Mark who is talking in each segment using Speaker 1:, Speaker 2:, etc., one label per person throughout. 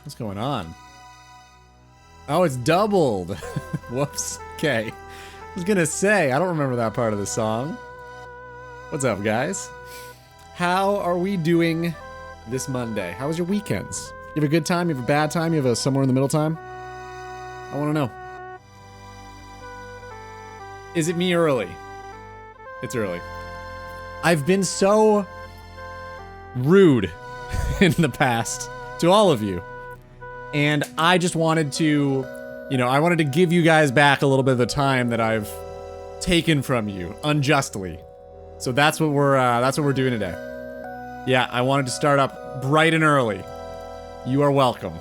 Speaker 1: What's going on? Oh, it's doubled. Whoops. Okay. I was gonna say, I don't remember that part of the song. What's up, guys? How are we doing this Monday? How was your weekends? You have a good time? You have a bad time? You have a somewhere in the middle time? I want to know. Is it me early? It's early. I've been so rude in the past to all of you. And I just wanted to, I wanted to give you guys back a little bit of the time that I've taken from you unjustly. So that's what we're doing today. Yeah, I wanted to start up bright and early. You are welcome.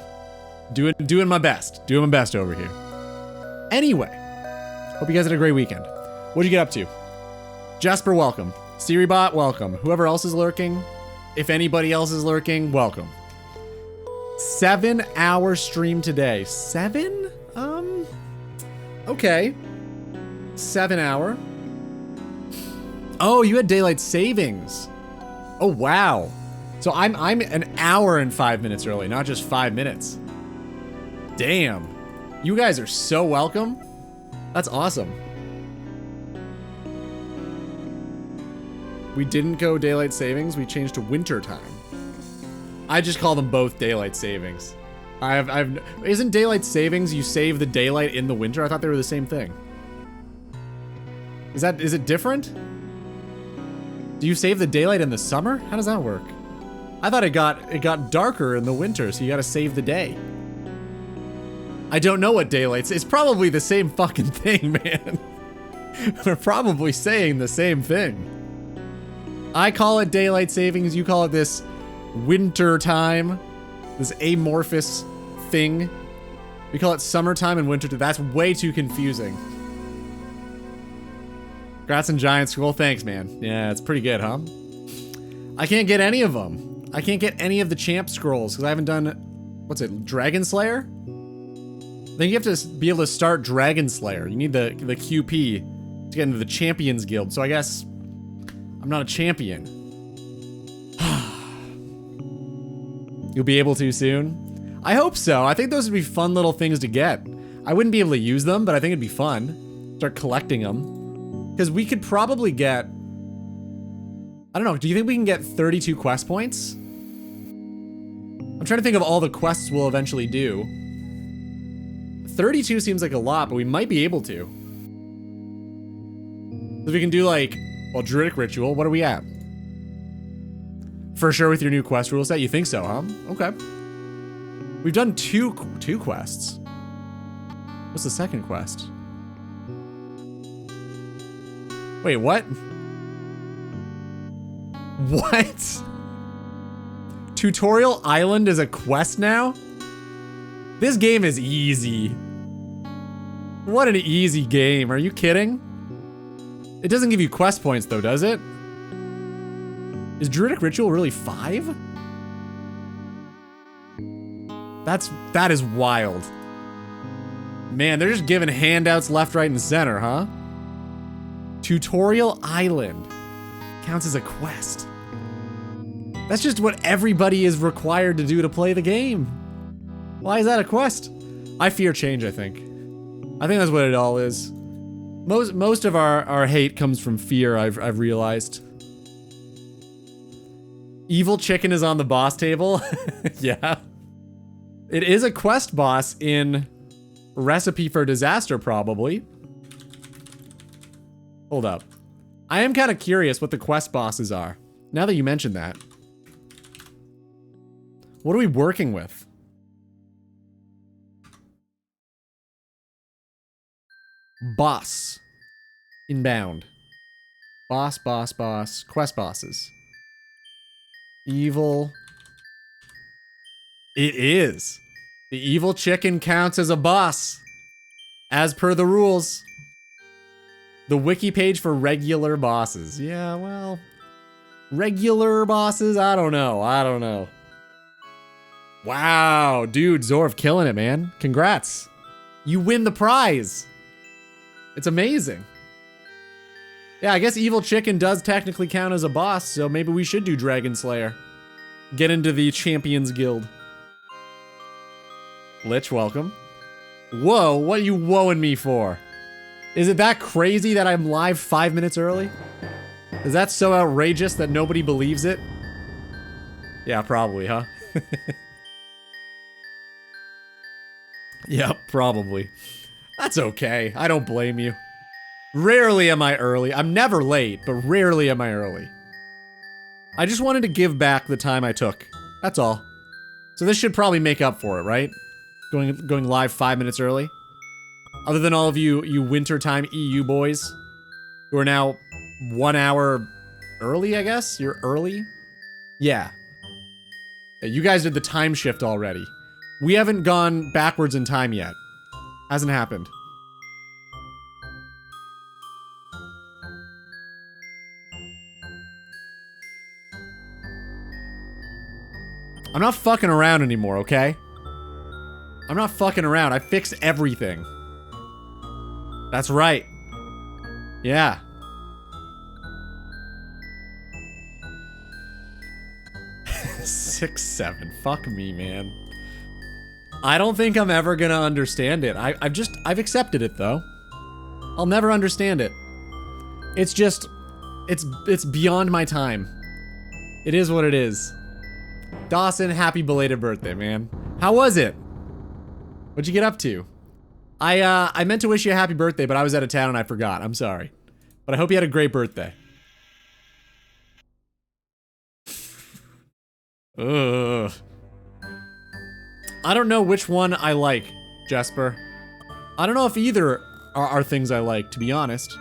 Speaker 1: Doing my best. Doing my best over here. Anyway, hope you guys had a great weekend. What'd you get up to? Jasper, welcome. Siribot, welcome. Whoever else is lurking, if anybody else is lurking, welcome. 7-hour stream today. 7? Okay. 7 hour. Oh, you had daylight savings. Oh, wow. So I'm an hour and 5 minutes early, not just 5 minutes. Damn. You guys are so welcome. That's awesome. We didn't go daylight savings, we changed to winter time. I just call them both daylight savings. Isn't daylight savings you save the daylight in the winter? I thought they were the same thing. Is it different? Do you save the daylight in the summer? How does that work? I thought it got darker in the winter, so you gotta save the day. I don't know what daylight's. It's probably the same fucking thing, man. We're probably saying the same thing. I call it daylight savings, you call it this winter time. This amorphous thing. We call it summertime and winter time. That's way too confusing. Congrats on Giant Scroll. Thanks, man. Yeah, it's pretty good, huh? I can't get any of them. I can't get any of the champ scrolls because I haven't done, what's it, Dragon Slayer? I think you have to be able to start Dragon Slayer. You need the QP to get into the Champions Guild. So I guess I'm not a champion. You'll be able to soon? I hope so. I think those would be fun little things to get. I wouldn't be able to use them, but I think it'd be fun. Start collecting them. Because we could probably get... I don't know, do you think we can get 32 quest points? I'm trying to think of all the quests we'll eventually do. 32 seems like a lot, but we might be able to. So we can do like, well, Druidic Ritual, what are we at? For sure with your new quest rule set? You think so, huh? Okay. We've done two quests. What's the second quest? Wait, what? What? Tutorial Island is a quest now? This game is easy. What an easy game. Are you kidding? It doesn't give you quest points though, does it? Is Druidic Ritual really 5? That is wild. Man, they're just giving handouts left, right, and center, huh? Tutorial Island counts as a quest. That's just what everybody is required to do to play the game. Why is that a quest? I fear change, I think. I think that's what it all is. Most of our hate comes from fear, I've realized. Evil Chicken is on the boss table. Yeah. It is a quest boss in Recipe for Disaster, probably. Hold up. I am kind of curious what the quest bosses are. Now that you mention that. What are we working with? Boss. Inbound. Boss. Quest bosses. Evil. It is. The evil chicken counts as a boss. As per the rules. The wiki page for regular bosses. Yeah, well. Regular bosses? I don't know. Wow, dude, Zorv killing it, man. Congrats. You win the prize. It's amazing. Yeah, I guess Evil Chicken does technically count as a boss, so maybe we should do Dragon Slayer. Get into the Champions Guild. Lich, welcome. Whoa, what are you whoaing me for? Is it that crazy that I'm live 5 minutes early? Is that so outrageous that nobody believes it? Yeah, probably, huh? Yep, probably. That's okay. I don't blame you. Rarely am I early. I'm never late, but rarely am I early. I just wanted to give back the time I took. That's all. So this should probably make up for it, right? Going live 5 minutes early. Other than all of you wintertime EU boys who are now 1 hour early, I guess? You're early? Yeah. You guys did the time shift already. We haven't gone backwards in time yet. Hasn't happened. I'm not fucking around anymore, okay? I'm not fucking around. I fixed everything. That's right. Yeah. Six, 7. Fuck me, man. I don't think I'm ever gonna understand it. I've accepted it, though. I'll never understand it. It's just, it's beyond my time. It is what it is. Dawson, happy belated birthday, man. How was it? What'd you get up to? I meant to wish you a happy birthday, but I was out of town and I forgot. I'm sorry. But I hope you had a great birthday. Ugh. I don't know which one I like, Jesper. I don't know if either are things I like, to be honest.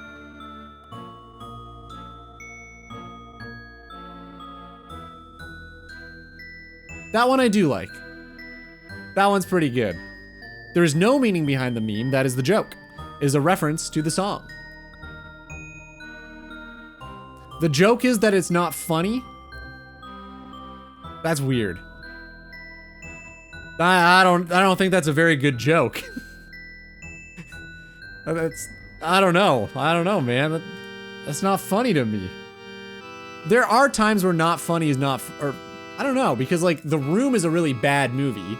Speaker 1: That one I do like. That one's pretty good. There is no meaning behind the meme, that is the joke. It is a reference to the song. The joke is that it's not funny. That's weird. I don't think that's a very good joke. I don't know, man. That's not funny to me. There are times where not funny is not, or I don't know, because like The Room is a really bad movie,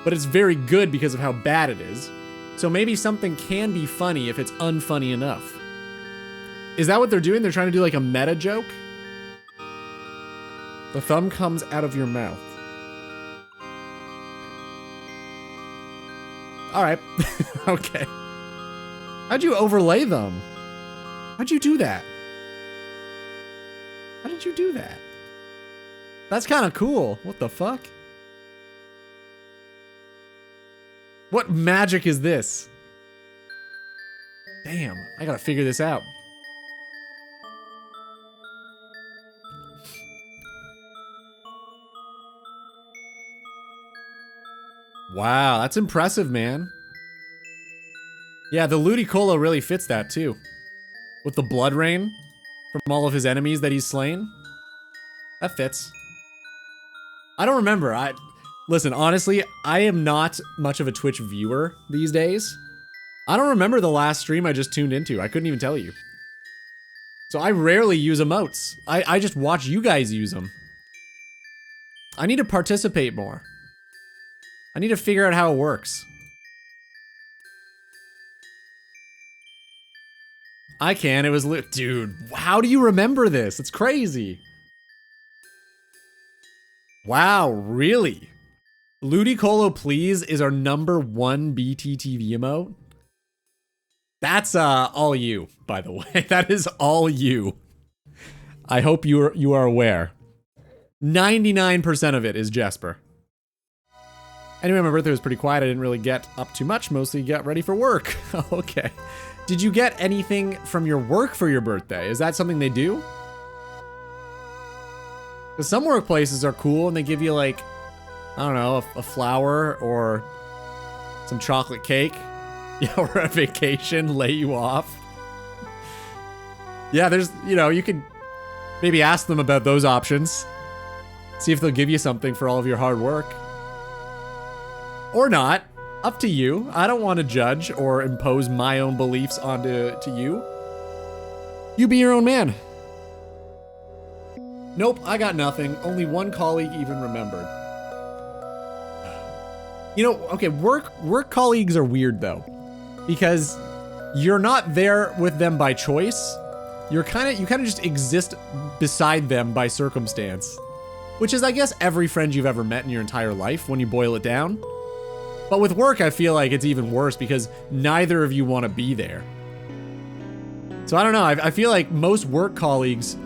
Speaker 1: but it's very good because of how bad it is. So maybe something can be funny if it's unfunny enough. Is that what they're doing? They're trying to do like a meta joke? The thumb comes out of your mouth. Alright. Okay. How'd you overlay them? How'd you do that? How did you do that? That's kind of cool. What the fuck? What magic is this? Damn, I gotta figure this out. Wow, that's impressive, man. Yeah, the Ludicolo really fits that too. With the blood rain from all of his enemies that he's slain. That fits. I don't remember. Listen, honestly, I am not much of a Twitch viewer these days. I don't remember the last stream I just tuned into. I couldn't even tell you. So I rarely use emotes. I just watch you guys use them. I need to participate more. I need to figure out how it works. I can. It was lit. Dude, how do you remember this? It's crazy. Wow, really? Ludicolo Please is our #1 BTTV emote? That's all you, by the way. That is all you. I hope you are aware. 99% of it is Jesper. Anyway, my birthday was pretty quiet. I didn't really get up too much. Mostly got ready for work. Okay. Did you get anything from your work for your birthday? Is that something they do? Because some workplaces are cool and they give you like, I don't know, a flower or some chocolate cake. Yeah, or a vacation, lay you off. Yeah, there's, you know, you could maybe ask them about those options. See if they'll give you something for all of your hard work. Or not. Up to you. I don't want to judge or impose my own beliefs onto you. You be your own man. Nope, I got nothing. Only one colleague even remembered. You know, okay, work colleagues are weird though, because you're not there with them by choice. You kind of just exist beside them by circumstance, which is, I guess, every friend you've ever met in your entire life when you boil it down. But with work, I feel like it's even worse because neither of you want to be there. So I don't know. I feel like most work colleagues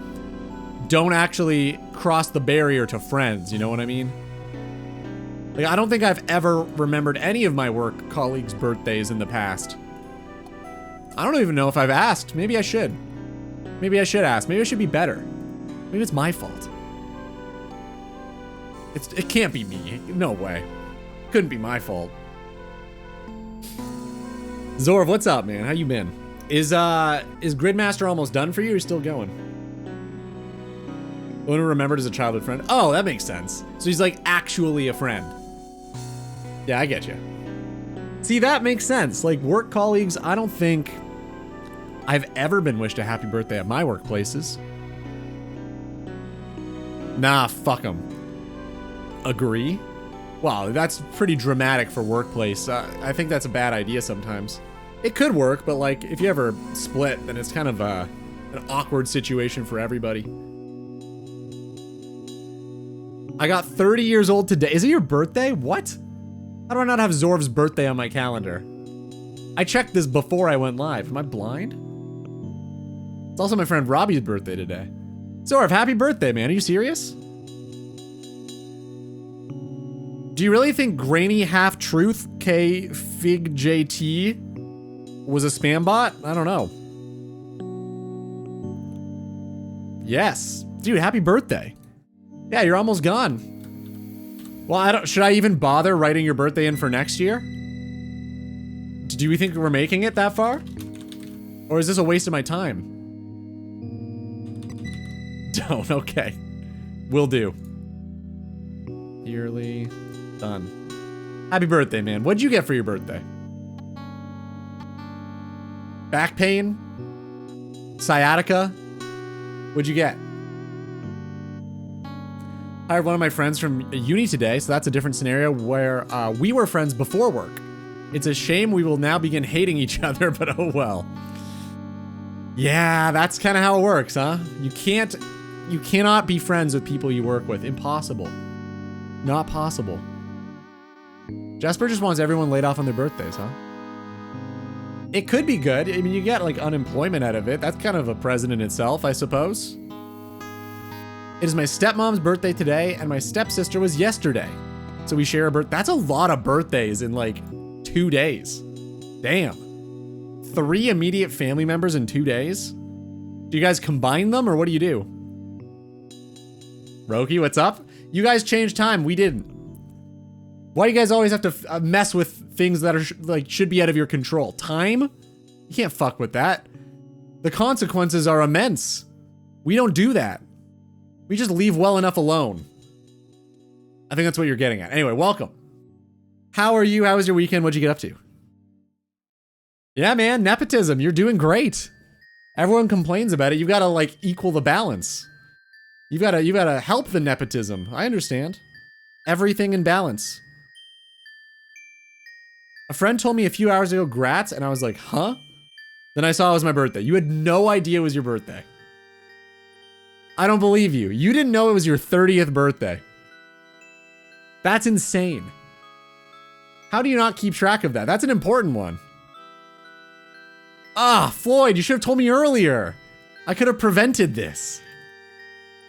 Speaker 1: don't actually cross the barrier to friends. You know what I mean? Like, I don't think I've ever remembered any of my work colleagues' birthdays in the past. I don't even know if I've asked. Maybe I should. Maybe I should ask. Maybe I should be better. Maybe it's my fault. It can't be me. No way. Couldn't be my fault. Zorv, what's up, man? How you been? Is Gridmaster almost done for you, or you still going? One who remembered as a childhood friend. Oh, that makes sense. So he's like actually a friend. Yeah, I get you. See, that makes sense. Like, work colleagues, I don't think I've ever been wished a happy birthday at my workplaces. Nah, fuck them. Agree? Wow, that's pretty dramatic for workplace. I think that's a bad idea sometimes. It could work, but like, if you ever split, then it's kind of an awkward situation for everybody. I got 30 years old today. Is it your birthday? What? How do I not have Zorv's birthday on my calendar? I checked this before I went live. Am I blind? It's also my friend Robbie's birthday today. Zorv, happy birthday, man. Are you serious? Do you really think Grainy Half Truth K Fig JT was a spam bot? I don't know. Yes. Dude, happy birthday. Yeah, you're almost gone. Well, should I even bother writing your birthday in for next year? Do we think we're making it that far? Or is this a waste of my time? Don't, okay. Will do. Yearly, done. Happy birthday, man. What'd you get for your birthday? Back pain? Sciatica? What'd you get? I hired one of my friends from uni today, so that's a different scenario where we were friends before work. It's a shame we will now begin hating each other, but oh well. Yeah, that's kind of how it works, huh? You cannot be friends with people you work with. Impossible. Not possible. Jasper just wants everyone laid off on their birthdays, huh? It could be good. I mean, you get like unemployment out of it. That's kind of a present in itself, I suppose. It is my stepmom's birthday today, and my stepsister was yesterday. So we share a birthday. That's a lot of birthdays in like 2 days. Damn. 3 immediate family members in 2 days? Do you guys combine them, or what do you do? Roki, what's up? You guys changed time. We didn't. Why do you guys always have to mess with things that are should be out of your control? Time? You can't fuck with that. The consequences are immense. We don't do that. We just leave well enough alone. I think that's what you're getting at. Anyway, welcome. How are you? How was your weekend? What'd you get up to? Yeah, man, nepotism. You're doing great. Everyone complains about it. You've got to like equal the balance. You've got to help the nepotism. I understand. Everything in balance. A friend told me a few hours ago, grats, and I was like, huh? Then I saw it was my birthday. You had no idea it was your birthday. I don't believe you. You didn't know it was your 30th birthday. That's insane. How do you not keep track of that? That's an important one. Ah, Floyd, you should have told me earlier. I could have prevented this.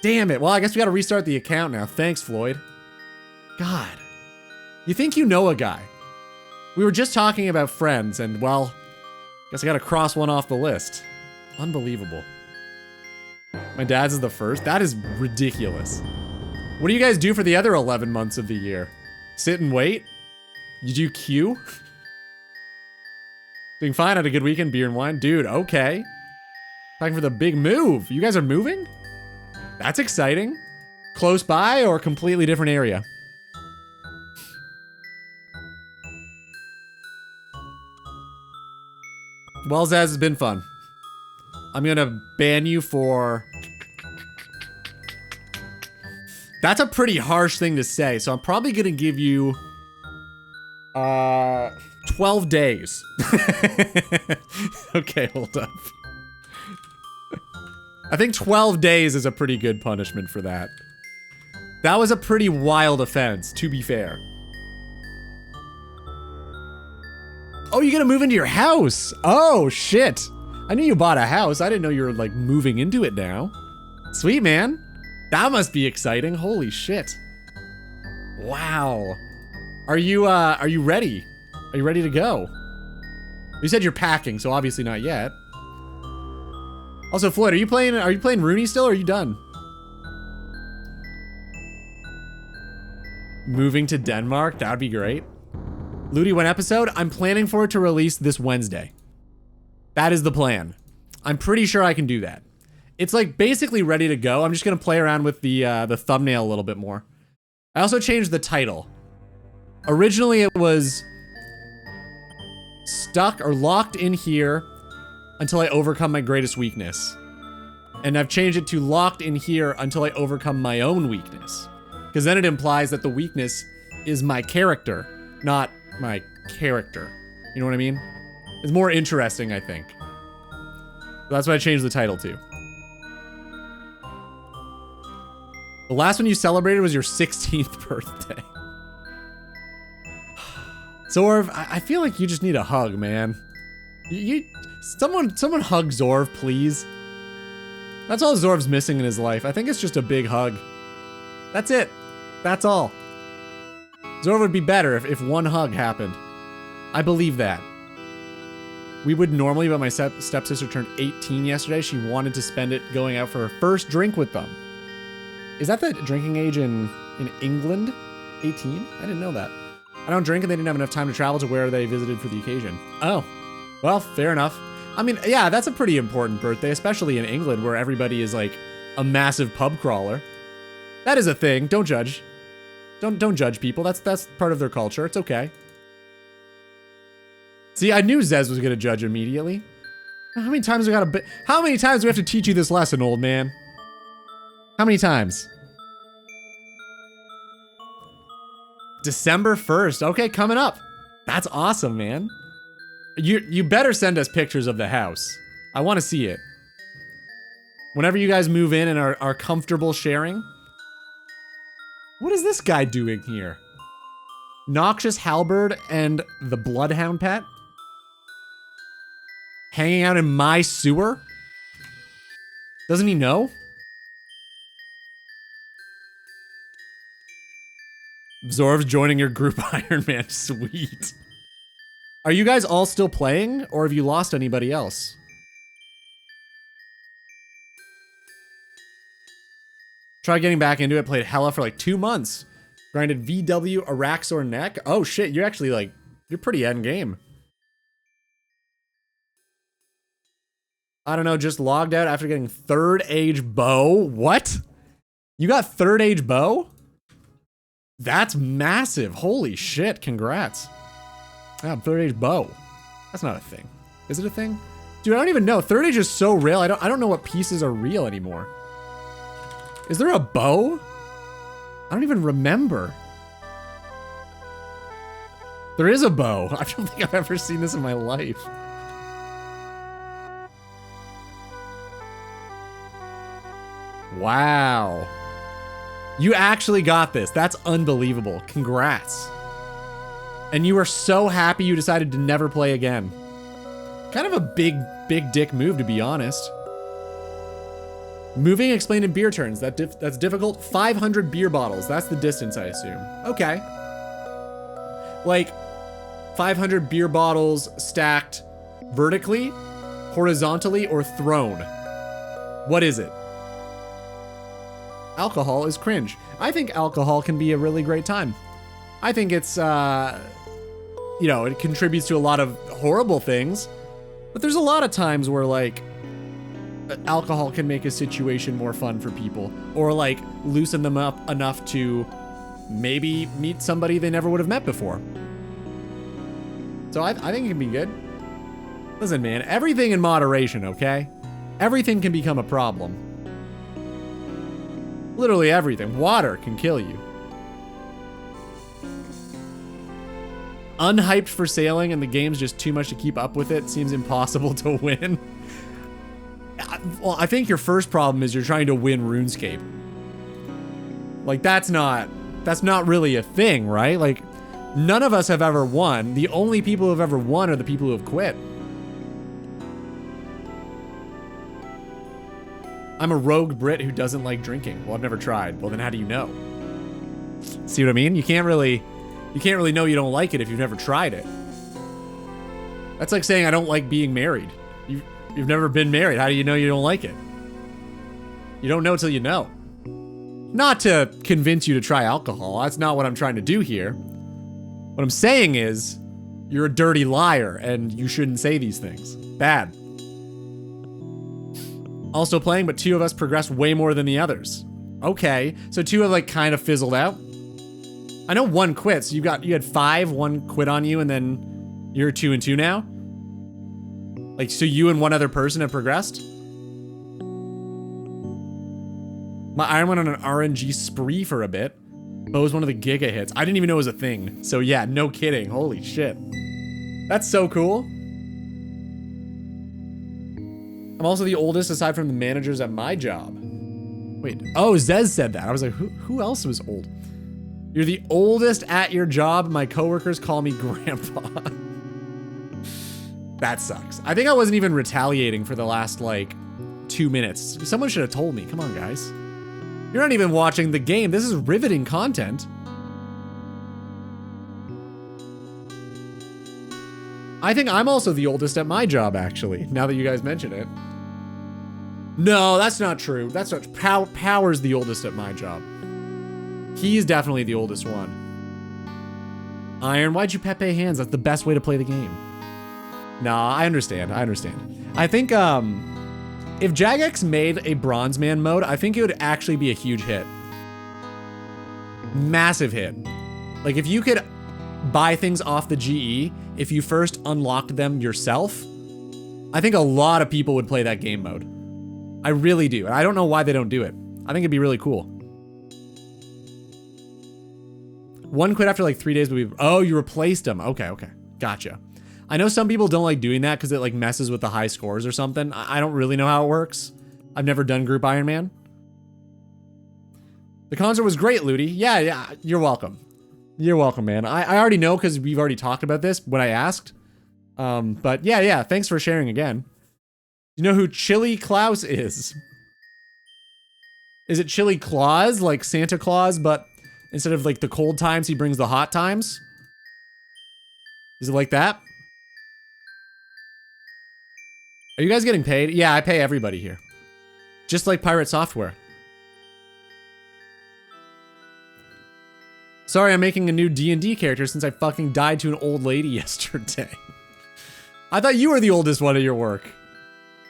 Speaker 1: Damn it. Well, I guess we got to restart the account now. Thanks, Floyd. God. You think you know a guy. We were just talking about friends, and, well, guess I got to cross one off the list. Unbelievable. My dad's is the first? That is ridiculous. What do you guys do for the other 11 months of the year? Sit and wait? You do Q? Doing fine, had a good weekend, beer and wine. Dude, okay. Talking for the big move. You guys are moving? That's exciting. Close by or completely different area? Well, Zaz, has been fun. I'm gonna ban you for... That's a pretty harsh thing to say, so I'm probably gonna give you 12 days. Okay, hold up. I think 12 days is a pretty good punishment for that. That was a pretty wild offense, to be fair. Oh, you're gonna move into your house. Oh, shit. I knew you bought a house. I didn't know you were, like, moving into it now. Sweet, man. That must be exciting. Holy shit. Wow. Are you ready? Are you ready to go? You said you're packing, so obviously not yet. Also, Floyd, are you playing Rooney still, or are you done? Moving to Denmark? That would be great. Ludi, one episode? I'm planning for it to release this Wednesday. That is the plan. I'm pretty sure I can do that. It's like basically ready to go. I'm just gonna play around with the thumbnail a little bit more. I also changed the title. Originally it was stuck or locked in here until I overcome my greatest weakness. And I've changed it to locked in here until I overcome my own weakness. Because then it implies that the weakness is my character, not my character. You know what I mean? It's more interesting, I think. So that's what I changed the title to. The last one you celebrated was your 16th birthday. Zorv, I feel like you just need a hug, man. Someone hug Zorv, please. That's all Zorv's missing in his life. I think it's just a big hug. That's it. That's all. Zorv would be better if one hug happened. I believe that. We would normally, but my stepsister turned 18 yesterday. She wanted to spend it going out for her first drink with them. Is that the drinking age in England? 18? I didn't know that. I don't drink and they didn't have enough time to travel to where they visited for the occasion. Oh, well, fair enough. I mean, yeah, that's a pretty important birthday, especially in England where everybody is like a massive pub crawler. That is a thing. Don't judge. Don't judge people. That's part of their culture. It's okay. See, I knew Zez was gonna judge immediately. How many times do we have to teach you this lesson, old man? How many times? December 1st. Okay, coming up. That's awesome, man. You better send us pictures of the house. I want to see it. Whenever you guys move in and are comfortable sharing. What is this guy doing here? Noxious Halberd and the Bloodhound Pet? Hanging out in my sewer? Doesn't he know? Zorv's joining your group, Iron Man. Sweet. Are you guys all still playing, or have you lost anybody else? Tried getting back into it, played Hella for like 2 months. Grinded VW Araxor neck. Oh shit, you're actually like, you're pretty end game. I don't know, just logged out after getting 3rd age bow. What? You got 3rd age bow? That's massive. Holy shit, congrats. Yeah, 3rd age bow. That's not a thing. Is it a thing? Dude, I don't even know. 3rd age is so real. I don't know what pieces are real anymore. Is there a bow? I don't even remember. There is a bow. I don't think I've ever seen this in my life. Wow. You actually got this. That's unbelievable. Congrats. And you were so happy you decided to never play again. Kind of a big dick move, to be honest. Moving explained in beer turns. That's difficult. 500 beer bottles. That's the distance, I assume. Okay. Like, 500 beer bottles stacked vertically, horizontally, or thrown. What is it? Alcohol is cringe. I think alcohol can be a really great time. I think it's, you know, it contributes to a lot of horrible things, but there's a lot of times where, like, alcohol can make a situation more fun for people, or, like, loosen them up enough to maybe meet somebody they never would have met before. So I think it can be good. Listen, man, everything in moderation, okay? Everything can become a problem. Literally everything. Water can kill you. unhyped for sailing and the game's just too much to keep up with it. Seems impossible to win. Well, I think your first problem is you're trying to win RuneScape. Like, that's not really a thing, right? Like, none of us have ever won. The only people who have ever won are the people who have quit. I'm a rogue Brit who doesn't like drinking. Well, I've never tried. Well, then how do you know? See what I mean? You can't really know you don't like it if you've never tried it. That's like saying I don't like being married. You've never been married. How do you know you don't like it? You don't know till you know. Not to convince you to try alcohol. That's not what I'm trying to do here. What I'm saying is, you're a dirty liar and you shouldn't say these things. Bad. Also playing, but 2 of us progressed way more than the others. Okay, so 2 have like kind of fizzled out. I know 1 quit, so you had 5, 1 quit on you, and then you're 2 and 2 now? Like, so you and 1 other person have progressed? My iron went on an RNG spree for a bit. Bo was one of the giga hits. I didn't even know it was a thing. So yeah, no kidding. Holy shit. That's so cool. I'm also the oldest aside from the managers at my job. Wait, oh, Zez said that. I was like, who else was old? You're the oldest at your job. My coworkers call me grandpa. That sucks. I think I wasn't even retaliating for the last, like, 2 minutes. Someone should have told me. Come on, guys. You're not even watching the game. This is riveting content. I think I'm also the oldest at my job, actually, now that you guys mention it. No, that's not true. That's not Power's the oldest at my job. He's definitely the oldest one. Iron, why'd you Pepe hands? That's the best way to play the game. Nah, I understand. I think, if Jagex made a Bronze Man mode, I think it would actually be a huge hit. Massive hit. Like, if you could buy things off the GE, if you first unlocked them yourself, I think a lot of people would play that game mode. I really do. And I don't know why they don't do it. I think it'd be really cool. 1 quit after like 3 days, but oh, you replaced them. Okay. Gotcha. I know some people don't like doing that because it like messes with the high scores or something. I don't really know how it works. I've never done group Iron Man. The concert was great, Ludi. Yeah, you're welcome. You're welcome, man. I already know because we've already talked about this when I asked. But yeah, thanks for sharing again. You know who Chili Klaus is? Is it Chili Claus, like Santa Claus, but instead of like the cold times, he brings the hot times? Is it like that? Are you guys getting paid? Yeah, I pay everybody here. Just like Pirate Software. Sorry, I'm making a new D&D character since I fucking died to an old lady yesterday. I thought you were the oldest one at your work.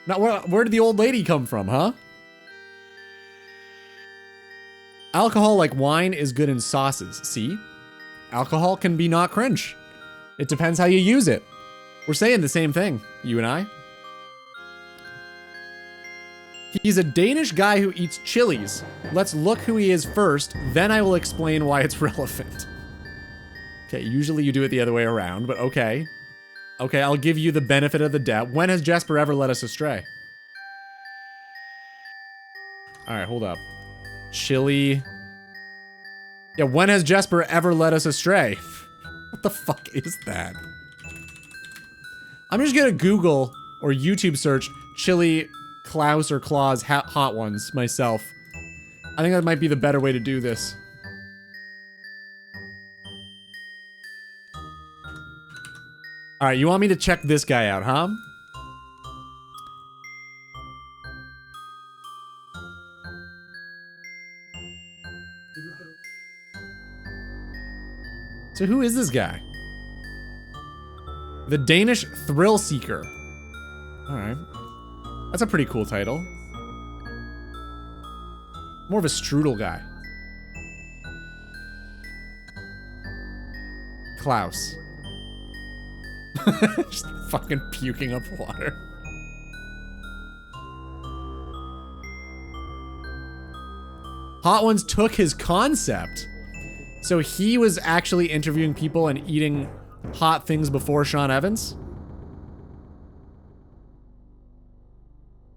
Speaker 1: Now, where did the old lady come from, huh? Alcohol, like wine, is good in sauces. See? Alcohol can be not cringe. It depends how you use it. We're saying the same thing, you and I. He's a Danish guy who eats chilies. Let's look who he is first, then I will explain why it's relevant. Okay, usually you do it the other way around, but okay. Okay, I'll give you the benefit of the doubt. When has Jesper ever led us astray? Alright, hold up. Chili. Yeah, when has Jesper ever led us astray? What the fuck is that? I'm just gonna Google or YouTube search Chili Klaus or Claus hot ones myself. I think that might be the better way to do this. Alright, you want me to check this guy out, huh? So who is this guy? The Danish Thrill Seeker. Alright. That's a pretty cool title. More of a strudel guy. Klaus. Just fucking puking up water. Hot Ones took his concept. So he was actually interviewing people and eating hot things before Sean Evans.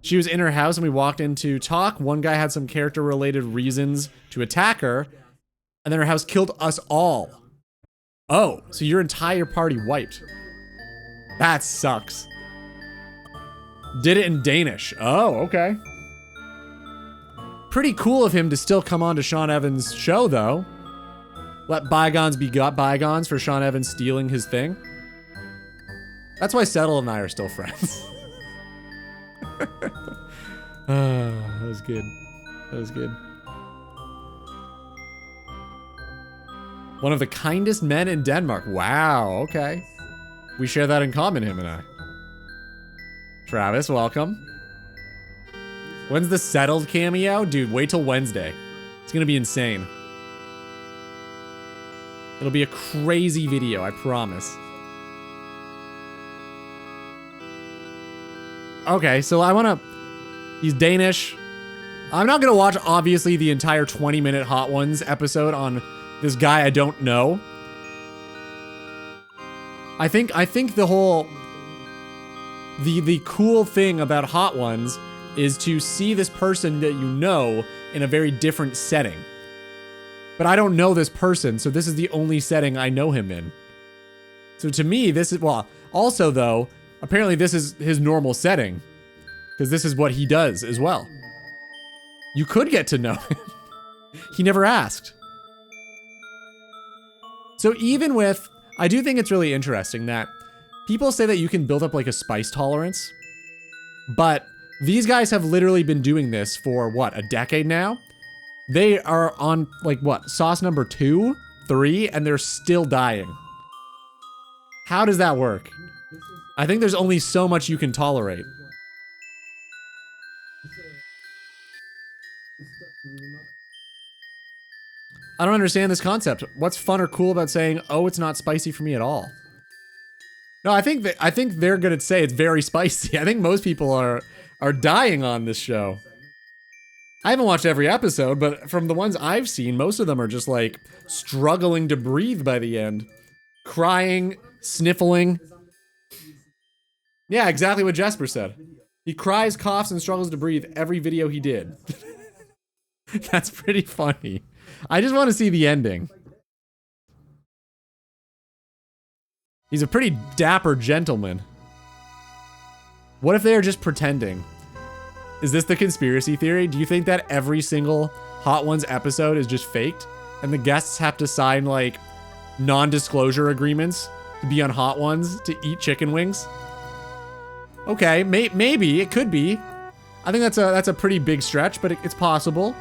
Speaker 1: She was in her house and we walked in to talk. One guy had some character-related reasons to attack her, and then her house killed us all. Oh, so your entire party wiped. That sucks. Did it in Danish. Oh, okay. Pretty cool of him to still come on to Sean Evans' show, though. Let bygones be bygones for Sean Evans stealing his thing. That's why Settle and I are still friends. That was good. That was good. One of the kindest men in Denmark. Wow, okay. We share that in common, him and I. Travis, welcome. When's the Settled cameo? Dude, wait till Wednesday. It's gonna be insane. It'll be a crazy video, I promise. Okay, so I wanna... He's Danish. I'm not gonna watch, obviously, the entire 20-minute Hot Ones episode on this guy I don't know. I think the whole... The cool thing about Hot Ones is to see this person that you know in a very different setting. But I don't know this person, so this is the only setting I know him in. So to me, this is... Well, also, though, apparently this is his normal setting. Because this is what he does as well. You could get to know him. He never asked. So even with... I do think it's really interesting that people say that you can build up like a spice tolerance. But these guys have literally been doing this for, what, a decade now? They are on, like, what, sauce number 2, 3, and they're still dying. How does that work? I think there's only so much you can tolerate. I don't understand this concept. What's fun or cool about saying, oh, it's not spicy for me at all? No, I think they're gonna say it's very spicy. I think most people are dying on this show. I haven't watched every episode, but from the ones I've seen, most of them are just like struggling to breathe by the end. Crying, sniffling. Yeah, exactly what Jesper said. He cries, coughs, and struggles to breathe every video he did. That's pretty funny. I just want to see the ending. He's a pretty dapper gentleman. What if they are just pretending? Is this the conspiracy theory? Do you think that every single Hot Ones episode is just faked? And the guests have to sign, like, non-disclosure agreements to be on Hot Ones to eat chicken wings? Okay, maybe. It could be. I think that's a pretty big stretch, but it's possible.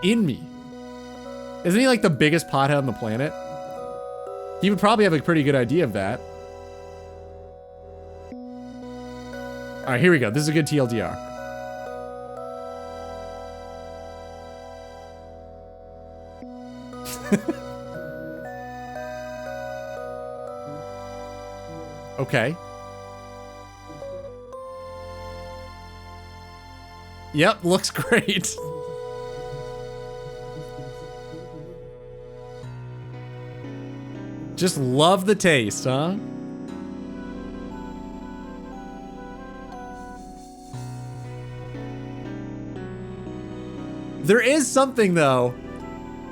Speaker 1: In me. Isn't he like the biggest pothead on the planet? He would probably have a pretty good idea of that. Alright, here we go. This is a good TLDR. Okay. Yep, looks great. Just love the taste, huh? There is something, though.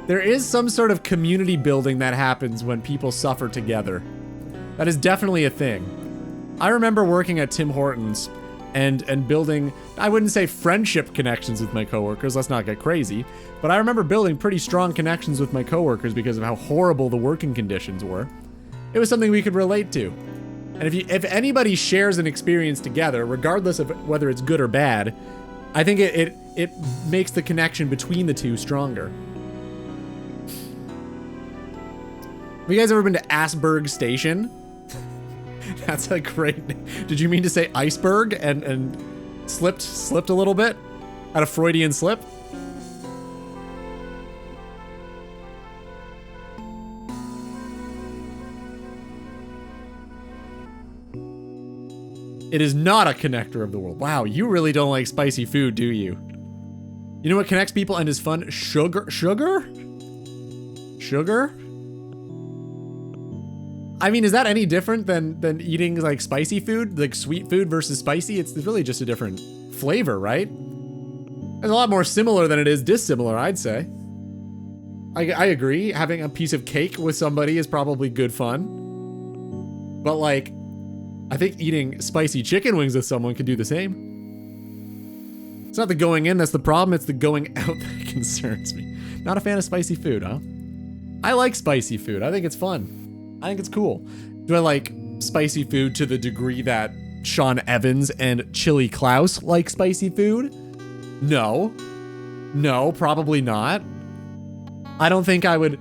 Speaker 1: There is some sort of community building that happens when people suffer together. That is definitely a thing. I remember working at Tim Hortons and building, I wouldn't say friendship connections with my coworkers, let's not get crazy, but I remember building pretty strong connections with my coworkers because of how horrible the working conditions were. It was something we could relate to. And if anybody shares an experience together, regardless of whether it's good or bad, I think it makes the connection between the two stronger. Have you guys ever been to Asberg Station? That's a great name. Did you mean to say iceberg and slipped a little bit? Had a Freudian slip? It is not a connector of the world. Wow, you really don't like spicy food, do you? You know what connects people and is fun? Sugar? Sugar? Sugar? I mean, is that any different than eating like spicy food? Like sweet food versus spicy? It's really just a different flavor, right? It's a lot more similar than it is dissimilar, I'd say. I agree. Having a piece of cake with somebody is probably good fun. But like, I think eating spicy chicken wings with someone could do the same. It's not the going in that's the problem, it's the going out that concerns me. Not a fan of spicy food, huh? I like spicy food. I think it's fun. I think it's cool. Do I like spicy food to the degree that Sean Evans and Chili Klaus like spicy food? No. No, probably not. I don't think I would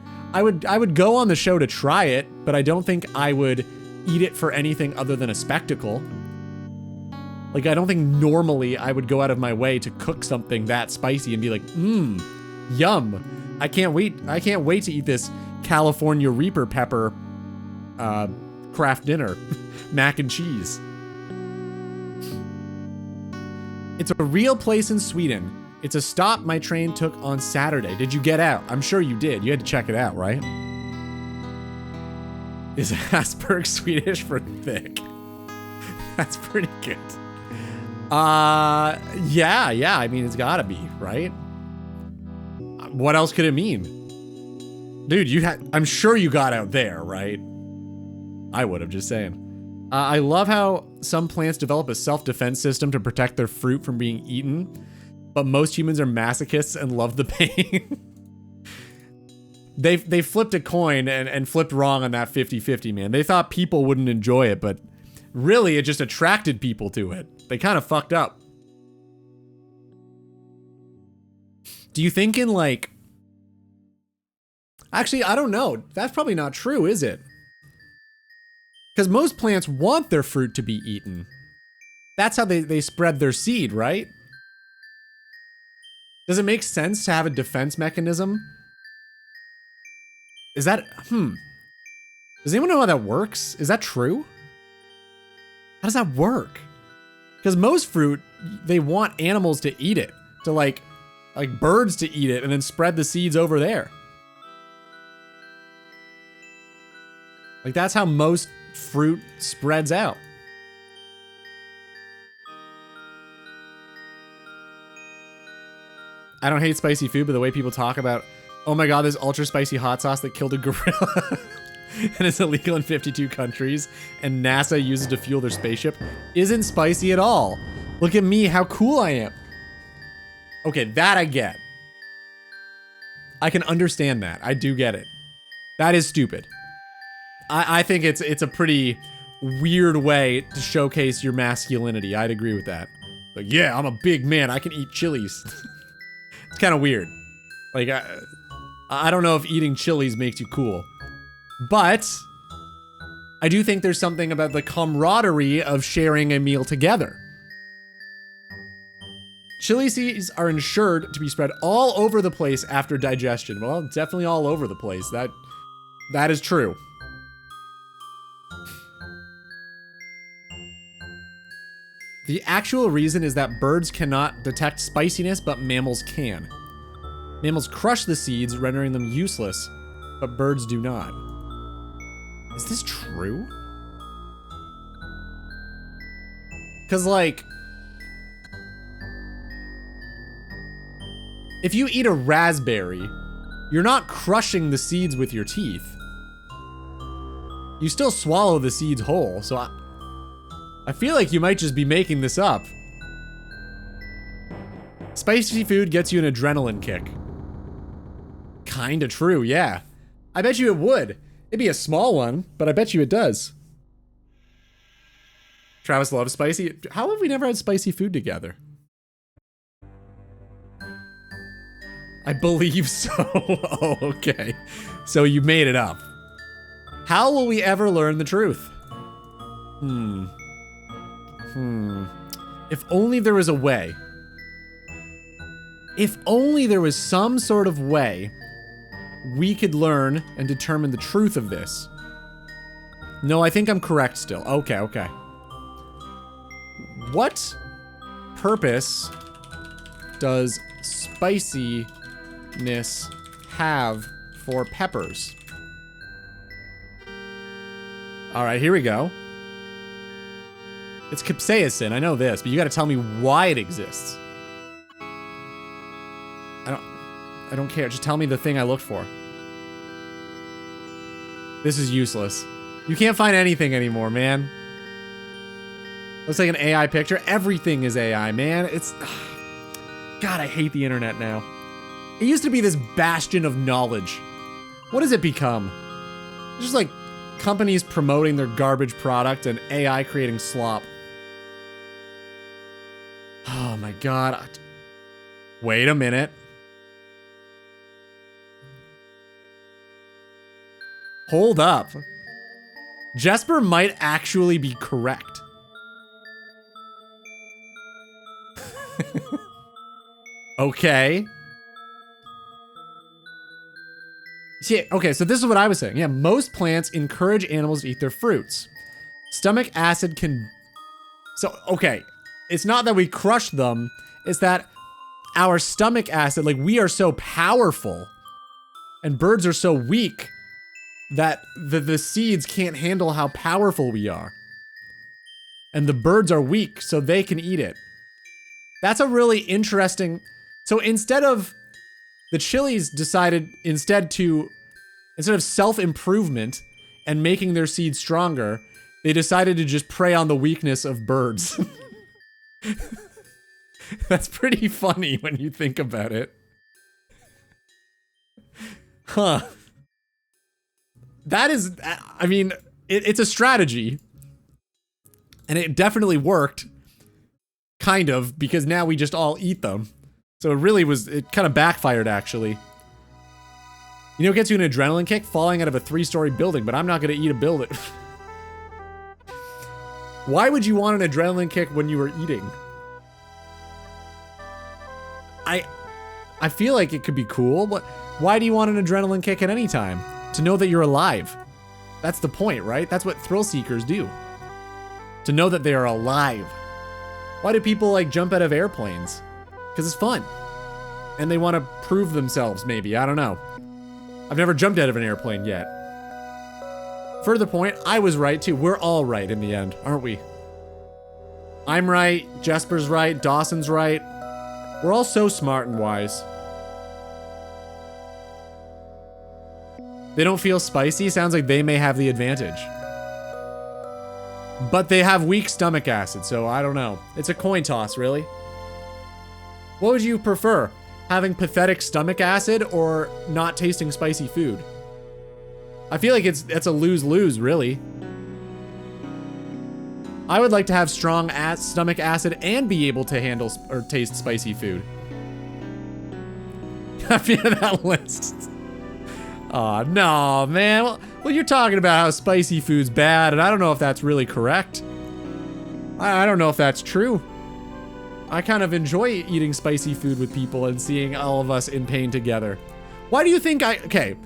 Speaker 1: go on the show to try it, but I don't think I would eat it for anything other than a spectacle. Like, I don't think normally I would go out of my way to cook something that spicy and be like, yum. I can't wait to eat this California Reaper pepper craft dinner. Mac and cheese. It's a real place in Sweden. It's a stop my train took on Saturday. Did you get out? I'm sure you did. You had to check it out, right? Is Asperg Swedish for thick? That's pretty good. Yeah. I mean, it's gotta be, right? What else could it mean? Dude, I'm sure you got out there, right? I would have, just saying. I love how some plants develop a self-defense system to protect their fruit from being eaten, but most humans are masochists and love the pain. They flipped a coin and flipped wrong on that 50-50, man. They thought people wouldn't enjoy it, but really it just attracted people to it. They kind of fucked up. Do you think in like... Actually, I don't know. That's probably not true, is it? Because most plants want their fruit to be eaten. That's how they spread their seed, right? Does it make sense to have a defense mechanism? Is that, Does anyone know how that works? Is that true? How does that work? Because most fruit, they want animals to eat it. To like birds to eat it and then spread the seeds over there. Like that's how most fruit spreads out. I don't hate spicy food, but the way people talk about, oh my god, this ultra spicy hot sauce that killed a gorilla and is illegal in 52 countries and NASA uses to fuel their spaceship isn't spicy at all. Look at me, how cool I am. Okay, that I get. I can understand that. I do get it. That is stupid. I think it's a pretty weird way to showcase your masculinity. I'd agree with that. Like, yeah, I'm a big man. I can eat chilies. It's kind of weird. Like, I don't know if eating chilies makes you cool. But I do think there's something about the camaraderie of sharing a meal together. Chili seeds are ensured to be spread all over the place after digestion. Well, definitely all over the place. That is true. The actual reason is that birds cannot detect spiciness, but mammals can. Mammals crush the seeds, rendering them useless, but birds do not. Is this true? Because, like, if you eat a raspberry, you're not crushing the seeds with your teeth. You still swallow the seeds whole, so I feel like you might just be making this up. Spicy food gets you an adrenaline kick. Kinda true, yeah. I bet you it would. It'd be a small one, but I bet you it does. Travis loves spicy. How have we never had spicy food together? I believe so. Oh, okay. So you made it up. How will we ever learn the truth? If only there was a way. If only there was some sort of way we could learn and determine the truth of this. No, I think I'm correct still. Okay. What purpose does spiciness have for peppers? All right, here we go. It's capsaicin, I know this, but you gotta tell me why it exists. I don't care, just tell me the thing I looked for. This is useless. You can't find anything anymore, man. Looks like an AI picture. Everything is AI, man. It's... God, I hate the internet now. It used to be this bastion of knowledge. What has it become? It's just like companies promoting their garbage product and AI creating slop. Oh my god. Wait a minute. Hold up. Jesper might actually be correct. Okay. Yeah, okay, so this is what I was saying. Yeah, most plants encourage animals to eat their fruits. Stomach acid can... So, okay. It's not that we crush them. It's that our stomach acid, like, we are so powerful. And birds are so weak that the seeds can't handle how powerful we are. And the birds are weak, so they can eat it. That's a really interesting... So instead of... The chilies decided instead of self-improvement and making their seeds stronger, they decided to just prey on the weakness of birds. That's pretty funny when you think about it. Huh. That is, I mean, it's a strategy. And it definitely worked. Kind of, because now we just all eat them. So it kind of backfired, actually. You know what gets you an adrenaline kick? Falling out of a 3-story building, but I'm not gonna eat a building. Why would you want an adrenaline kick when you were eating? I feel like it could be cool, but why do you want an adrenaline kick at any time? To know that you're alive. That's the point, right? That's what thrill seekers do. To know that they are alive. Why do people like jump out of airplanes? Because it's fun. And they want to prove themselves, maybe. I don't know. I've never jumped out of an airplane yet. Further point, I was right too. We're all right in the end, aren't we? I'm right, Jesper's right, Dawson's right. We're all so smart and wise. They don't feel spicy? Sounds like they may have the advantage. But they have weak stomach acid, so I don't know. It's a coin toss, really. What would you prefer? Having pathetic stomach acid or not tasting spicy food? I feel like it's a lose-lose, really. I would like to have strong stomach acid and be able to handle or taste spicy food. I feel that list. Aw, no, man. Well, you're talking about how spicy food's bad, and I don't know if that's really correct. I don't know if that's true. I kind of enjoy eating spicy food with people and seeing all of us in pain together. Why do you think okay.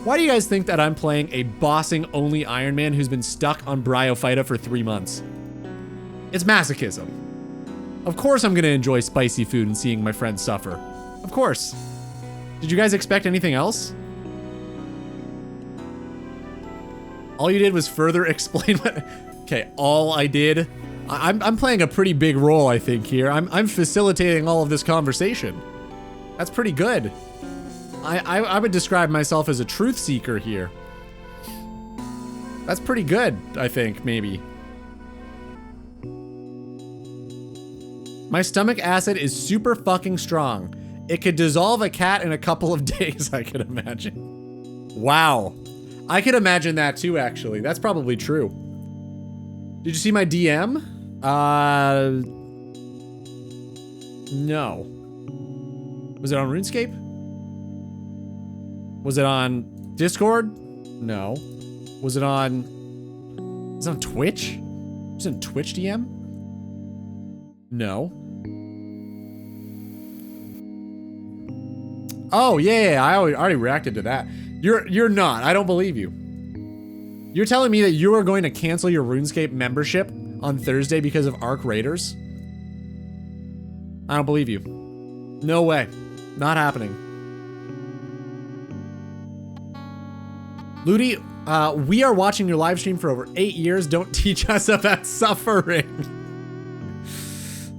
Speaker 1: Why do you guys think that I'm playing a bossing only Iron Man who's been stuck on Bryophyta for 3 months? It's masochism. Of course I'm gonna enjoy spicy food and seeing my friends suffer. Of course. Did you guys expect anything else? All you did was further explain what... Okay, all I did... I'm playing a pretty big role, I think, here. I'm facilitating all of this conversation. That's pretty good. I would describe myself as a truth seeker here. That's pretty good, I think, maybe. My stomach acid is super fucking strong. It could dissolve a cat in a couple of days, I could imagine. Wow. I could imagine that too, actually. That's probably true. Did you see my DM? No. Was it on RuneScape? Was it on Discord? No. Was it on Twitch? Was it on Twitch DM? No. Oh, yeah, I already reacted to that. You're not. I don't believe you. You're telling me that you are going to cancel your RuneScape membership on Thursday because of Arc Raiders? I don't believe you. No way. Not happening. Ludi, we are watching your live stream for over 8 years. Don't teach us about suffering.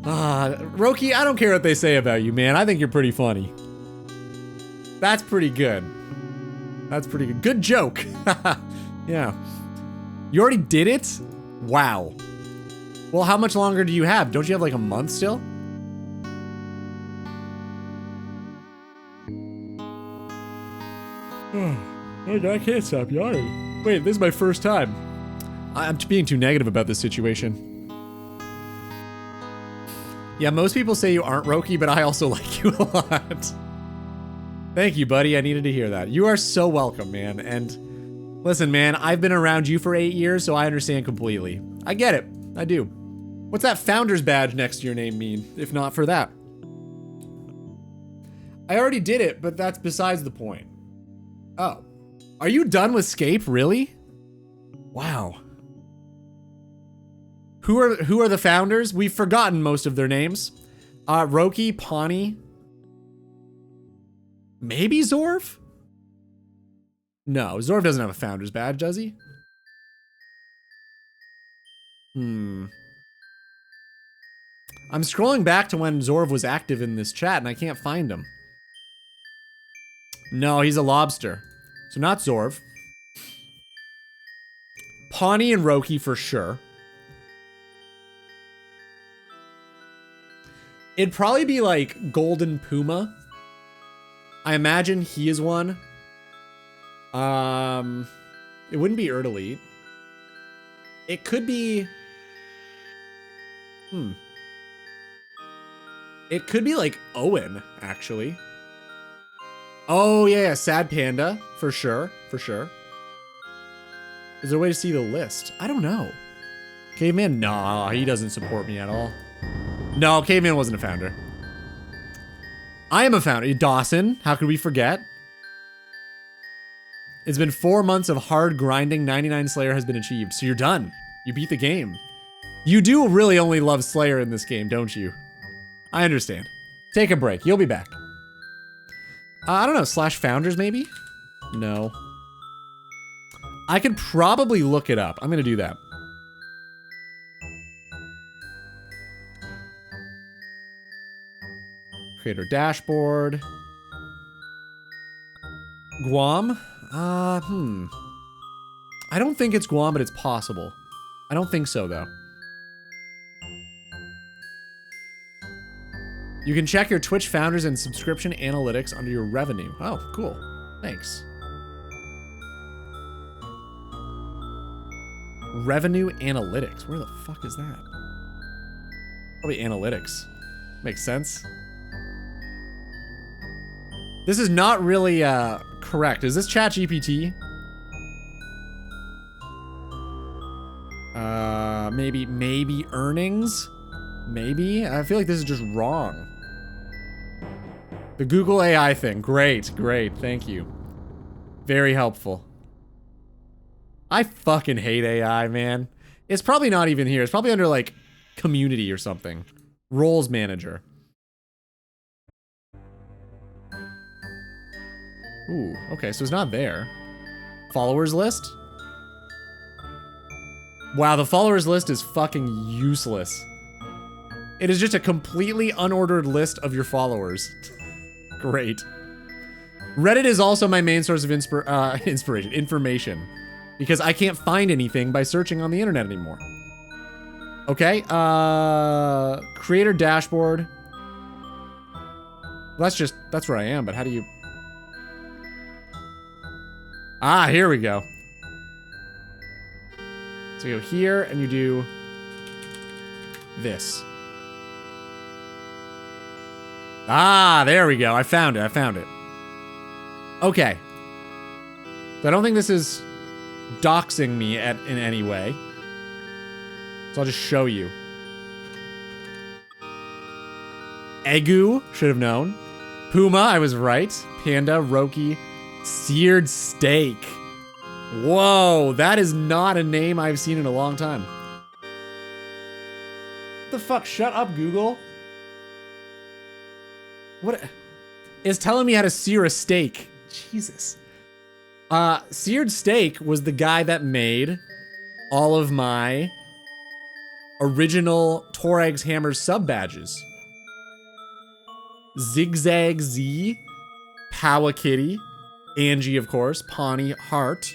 Speaker 1: Roki, I don't care what they say about you, man. I think you're pretty funny. That's pretty good. That's pretty good. Good joke. Yeah. You already did it? Wow. Well, how much longer do you have? Don't you have like a month still? I can't stop yawning. Wait, this is my first time. I'm being too negative about this situation. Yeah, most people say you aren't Roki, but I also like you a lot. Thank you, buddy. I needed to hear that. You are so welcome, man. And listen, man, I've been around you for 8 years, so I understand completely. I get it. I do. What's that founder's badge next to your name mean, if not for that? I already did it, but that's besides the point. Oh. Are you done with Scape, really? Wow. Who are the founders? We've forgotten most of their names. Roki, Pawnee. Maybe Zorv? No, Zorv doesn't have a founder's badge, does he? I'm scrolling back to when Zorv was active in this chat and I can't find him. No, he's a lobster. So not Zorv. Pawnee and Roki for sure. It'd probably be like Golden Puma. I imagine he is one. It wouldn't be Erdelete. It could be... It could be like Owen, actually. Oh, yeah, Sad Panda. For sure, for sure. Is there a way to see the list? I don't know. Caveman? Nah, he doesn't support me at all. No, Caveman wasn't a founder. I am a founder. Dawson, how could we forget? It's been 4 months of hard grinding. 99 Slayer has been achieved. So you're done. You beat the game. You do really only love Slayer in this game, don't you? I understand. Take a break. You'll be back. I don't know. Slash founders, maybe? No. I could probably look it up. I'm going to do that. Creator dashboard. Guam? I don't think it's Guam, but it's possible. I don't think so, though. You can check your Twitch founders and subscription analytics under your revenue. Oh, cool. Thanks. Revenue analytics. Where the fuck is that? Probably analytics. Makes sense. This is not really correct. Is this ChatGPT? Maybe earnings? Maybe? I feel like this is just wrong. The Google AI thing. Great, great. Thank you. Very helpful. I fucking hate AI, man. It's probably not even here. It's probably under, like, community or something. Roles manager. Ooh, okay, so it's not there. Followers list? Wow, the followers list is fucking useless. It is just a completely unordered list of your followers. Great. Reddit is also my main source of information. Because I can't find anything by searching on the internet anymore. Okay, creator dashboard. That's where I am, but how do you... Ah, here we go. So you go here and you do this. Ah, there we go. I found it. I found it. Okay. So I don't think this is doxing me in any way. So I'll just show you. Egu, should have known. Puma, I was right. Panda, Roki, seared steak. Whoa, that is not a name I've seen in a long time. the fuck? Shut up, Google. What? It's telling me how to sear a steak. Jesus. Seared Steak was the guy that made all of my original Torag's Hammers sub badges. Zigzag Z, Powa Kitty, Angie, of course, Pawnee, Hart.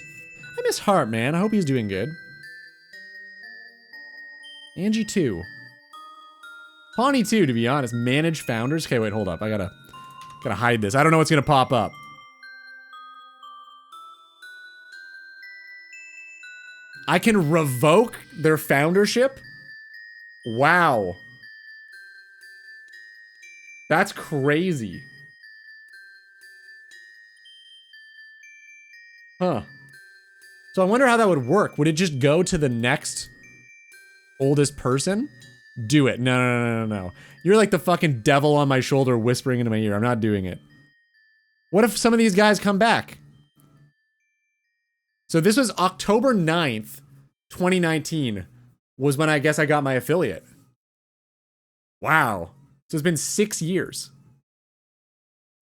Speaker 1: I miss Hart, man. I hope he's doing good. Angie too. Pawnee too, to be honest. Manage founders. Okay, wait, hold up. I gotta hide this. I don't know what's gonna pop up. I can revoke their foundership? Wow. That's crazy. Huh. So I wonder how that would work. Would it just go to the next oldest person? Do it. No, no, no, no, no. You're like the fucking devil on my shoulder whispering into my ear. I'm not doing it. What if some of these guys come back? So this was October 9th, 2019 was when I guess I got my affiliate. Wow. So it's been 6 years.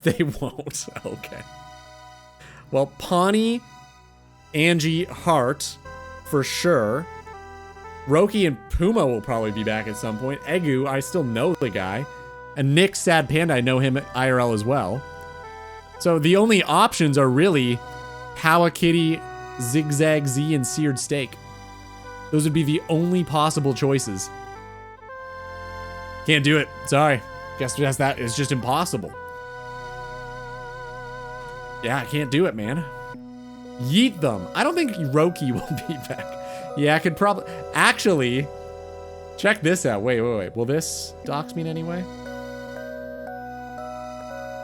Speaker 1: They won't. Okay. Well, Pawnee, Angie, Hart, for sure. Roki and Puma will probably be back at some point. Egu, I still know the guy. And Nick, Sad Panda, I know him IRL as well. So the only options are really Powa Kitty, Zigzag Z, and Seared Steak. Those would be the only possible choices. Can't do it. Sorry. Guess that is just impossible. Yeah, I can't do it, man. Yeet them. I don't think Roki will be back. Yeah, I could probably... Actually, check this out. Wait. Will this dox me in any way?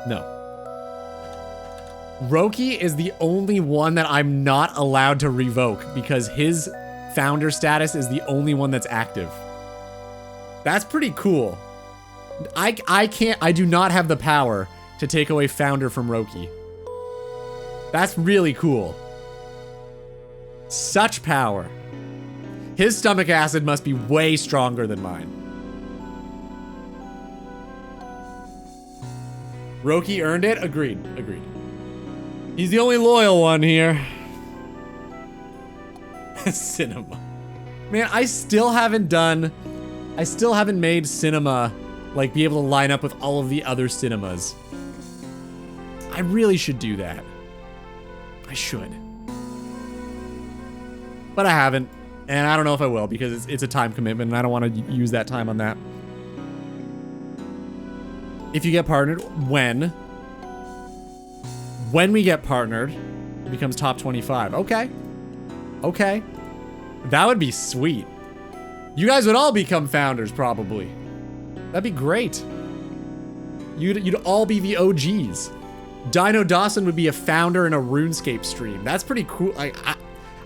Speaker 1: No. Roki is the only one that I'm not allowed to revoke because his founder status is the only one that's active. That's pretty cool. I do not have the power to take away founder from Roki. That's really cool. Such power. His stomach acid must be way stronger than mine. Roki earned it? Agreed. He's the only loyal one here. Cinema. Man, I still haven't made cinema like be able to line up with all of the other cinemas. I really should do that. I should. But I haven't. And I don't know if I will because it's a time commitment and I don't want to use that time on that. If you get partnered, when we get partnered, it becomes top 25. Okay. That would be sweet. You guys would all become founders, probably. That'd be great. You'd all be the OGs. Dino Dawson would be a founder in a RuneScape stream. That's pretty cool.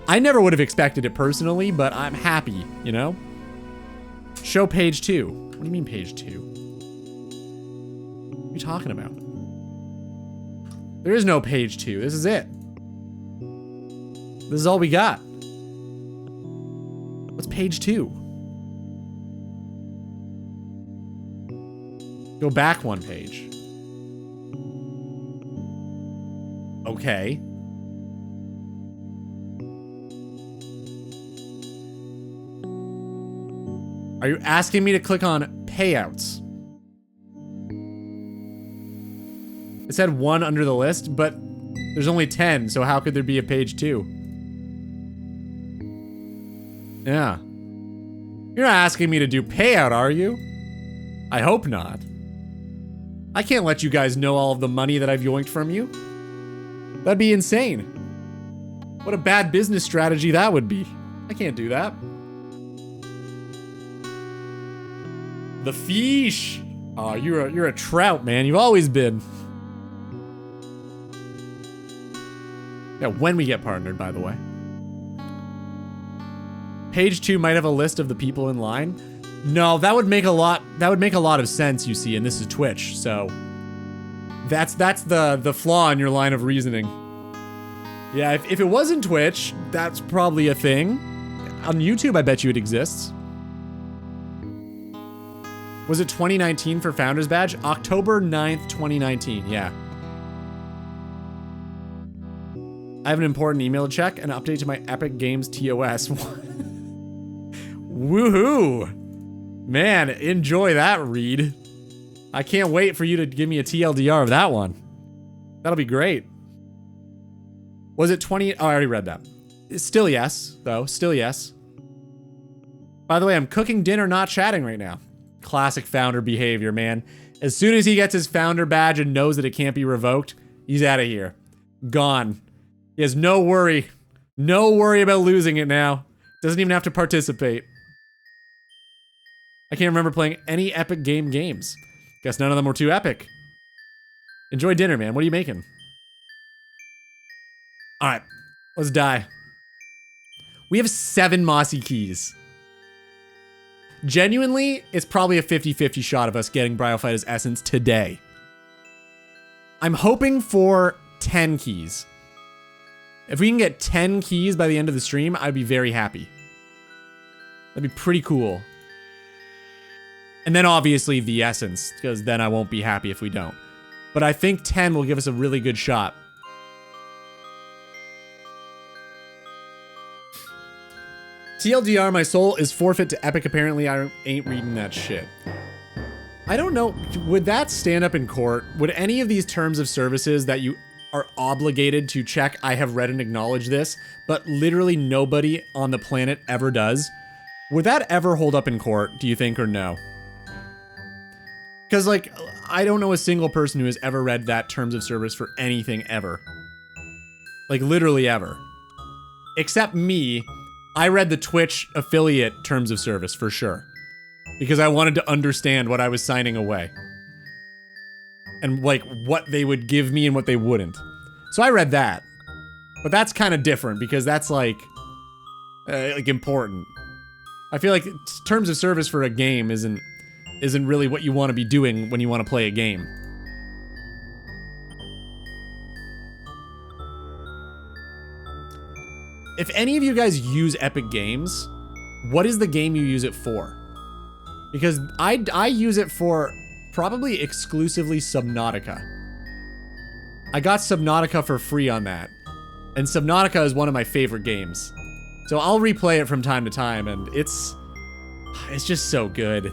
Speaker 1: I never would have expected it personally, but I'm happy, you know? Show page 2. What do you mean page 2? What are you talking about? There is no page 2. This is it. This is all we got. What's page 2? Go back one page. Okay. Are you asking me to click on payouts? It said 1 under the list, but there's only 10, so how could there be a page 2? Yeah. You're not asking me to do payout, are you? I hope not. I can't let you guys know all of the money that I've yoinked from you. That'd be insane. What a bad business strategy that would be. I can't do that. The fish. Oh, you're a trout, man. You've always been. Yeah, when we get partnered, by the way. Page 2 might have a list of the people in line. No, that would make a lot of sense, you see, and this is Twitch, so that's the flaw in your line of reasoning. Yeah, if it wasn't Twitch, that's probably a thing. On YouTube, I bet you it exists. Was it 2019 for Founders Badge? October 9th, 2019, yeah. I have an important email to check, an update to my Epic Games TOS. Woohoo! Man, enjoy that, Reed. I can't wait for you to give me a TLDR of that one. That'll be great. Was it 20? Oh, I already read that. Still yes, though. Still yes. By the way, I'm cooking dinner, not chatting right now. Classic founder behavior, man. As soon as he gets his founder badge and knows that it can't be revoked, he's out of here. Gone. He has no worry. No worry about losing it now. Doesn't even have to participate. I can't remember playing any Epic games. Guess none of them were too epic. Enjoy dinner, man. What are you making? Alright. Let's die. We have 7 mossy keys. Genuinely, it's probably a 50-50 shot of us getting Bryophyta's essence today. I'm hoping for 10 keys. If we can get 10 keys by the end of the stream, I'd be very happy. That'd be pretty cool. And then obviously the essence, because then I won't be happy if we don't. But I think 10 will give us a really good shot. TLDR, my soul is forfeit to Epic. Apparently, I ain't reading that shit. I don't know. Would that stand up in court? Would any of these terms of services that you are obligated to check, I have read and acknowledged this, but literally nobody on the planet ever does? Would that ever hold up in court, do you think, or no? Because, like, I don't know a single person who has ever read that terms of service for anything ever. Like, literally ever. Except me. I read the Twitch affiliate terms of service for sure. Because I wanted to understand what I was signing away. And like what they would give me and what they wouldn't. So I read that. But that's kind of different because that's like important. I feel like terms of service for a game isn't really what you want to be doing when you want to play a game. If any of you guys use Epic Games, what is the game you use it for? Because I use it for probably exclusively Subnautica. I got Subnautica for free on that. And Subnautica is one of my favorite games. So I'll replay it from time to time, and it's just so good.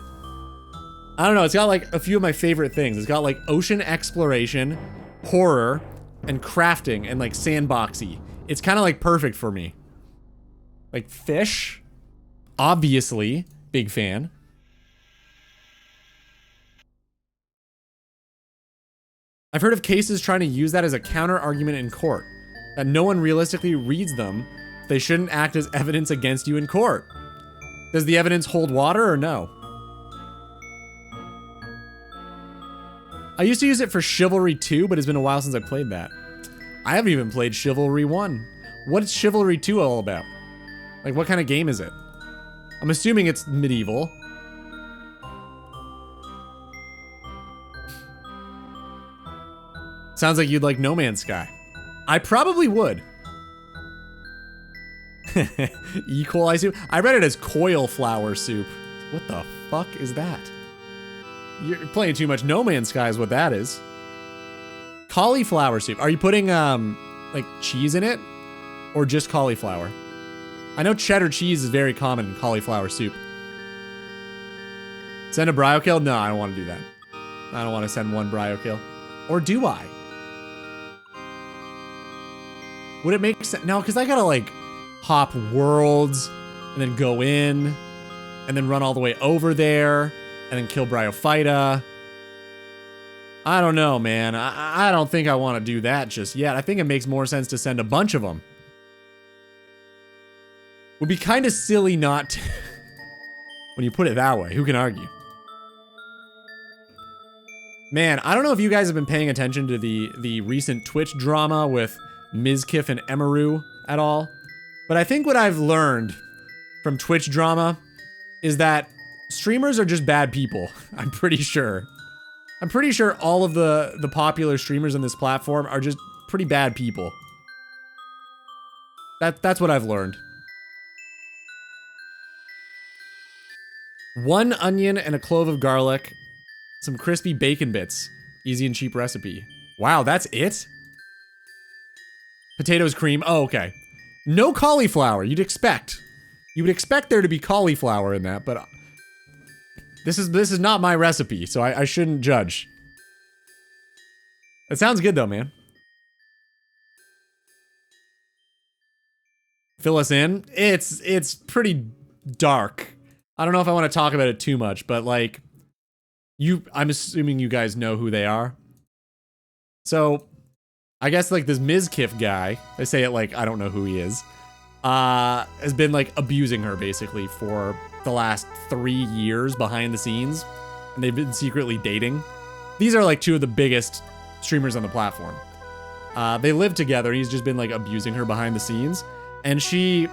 Speaker 1: I don't know, it's got like a few of my favorite things. It's got like ocean exploration, horror, and crafting, and like sandboxy. It's kind of like perfect for me. Like fish, obviously, big fan. I've heard of cases trying to use that as a counter argument in court, that no one realistically reads them. They shouldn't act as evidence against you in court. Does the evidence hold water or no? I used to use it for Chivalry 2, but it's been a while since I played that. I haven't even played Chivalry 1. What's Chivalry 2 all about? Like, what kind of game is it? I'm assuming it's medieval. Sounds like you'd like No Man's Sky. I probably would. E. coli soup? I read it as coil flower soup. What the fuck is that? You're playing too much No Man's Sky is what that is. Cauliflower soup. Are you putting, like, cheese in it? Or just cauliflower? I know cheddar cheese is very common in cauliflower soup. Send a Bryo kill? No, I don't want to do that. I don't want to send one Bryo kill. Or do I? Would it make sense? No, because I gotta, like, hop worlds, and then go in, and then run all the way over there, and then kill Bryophyta. I don't know, man. I don't think I want to do that just yet. I think it makes more sense to send a bunch of them. Would be kind of silly not to. When you put it that way. Who can argue? Man, I don't know if you guys have been paying attention to the recent Twitch drama with Mizkif and Emaru at all. But I think what I've learned from Twitch drama is that streamers are just bad people. I'm pretty sure. I'm pretty sure all of the popular streamers on this platform are just pretty bad people. That's what I've learned. 1 onion and a clove of garlic. Some crispy bacon bits. Easy and cheap recipe. Wow, that's it? Potatoes, cream. Oh, okay. No cauliflower. You'd expect. You would expect there to be cauliflower in that, but this is not my recipe, so I shouldn't judge. It sounds good though, man. Fill us in. It's pretty dark. I don't know if I want to talk about it too much, but like, I'm assuming you guys know who they are. So, I guess like this Mizkif guy, I say it like I don't know who he is, has been like abusing her basically for the last 3 years behind the scenes. And they've been secretly dating. These are like 2 of the biggest streamers on the platform. They live together. He's just been like abusing her behind the scenes. And she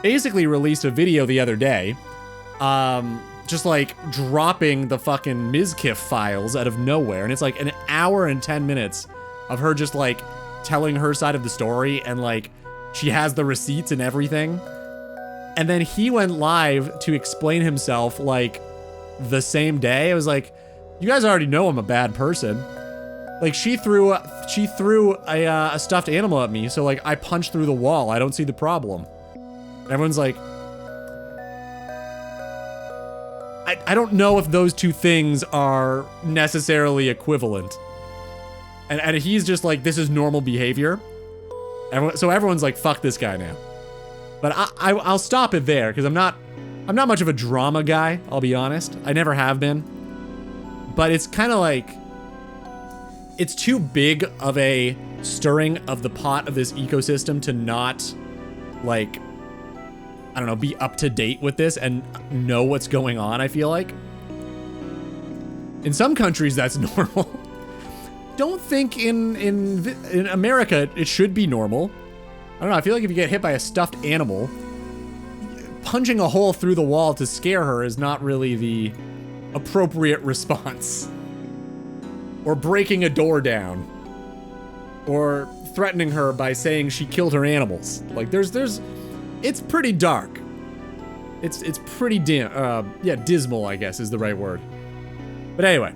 Speaker 1: basically released a video the other day, just like dropping the fucking Mizkif files out of nowhere. And it's like an hour and 10 minutes of her just like telling her side of the story, and like she has the receipts and everything. And then he went live to explain himself like the same day. I was like, you guys already know I'm a bad person. Like she threw a stuffed animal at me, so like I punched through the wall. I don't see the problem. Everyone's like, I don't know if those 2 things are necessarily equivalent. And he's just like, this is normal behavior. So everyone's like, fuck this guy now. But I'll stop it there, because I'm not much of a drama guy, I'll be honest. I never have been. But it's kind of like, it's too big of a stirring of the pot of this ecosystem to not, like, I don't know, be up to date with this and know what's going on, I feel like. In some countries, that's normal. Don't think in America it should be normal. I don't know, I feel like if you get hit by a stuffed animal, punching a hole through the wall to scare her is not really the appropriate response. Or breaking a door down. Or threatening her by saying she killed her animals. Like it's pretty dark. It's pretty dismal, I guess is the right word. But anyway,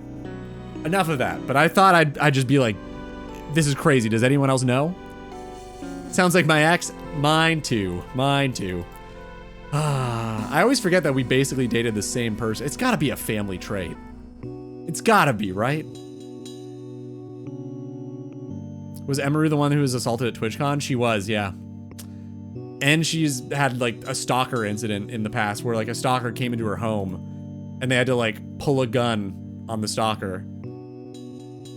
Speaker 1: enough of that. But I thought I'd just be like, this is crazy. Does anyone else know? Sounds like my ex. Mine too. Mine too. I always forget that we basically dated the same person. It's gotta be a family trait. It's gotta be, right? Was Emaru the one who was assaulted at TwitchCon? She was, yeah. And she's had like a stalker incident in the past where like a stalker came into her home and they had to like pull a gun on the stalker.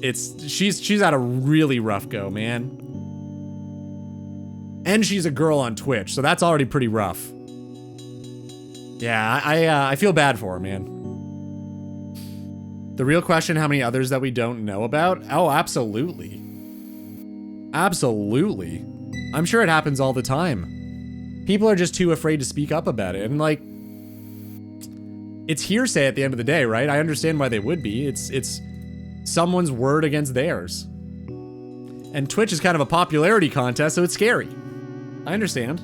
Speaker 1: She's had a really rough go, man. And she's a girl on Twitch, so that's already pretty rough. Yeah, I feel bad for her, man. The real question, how many others that we don't know about? Oh, absolutely. Absolutely. I'm sure it happens all the time. People are just too afraid to speak up about it. And like, it's hearsay at the end of the day, right? I understand why they would be. It's someone's word against theirs. And Twitch is kind of a popularity contest, so it's scary. I understand.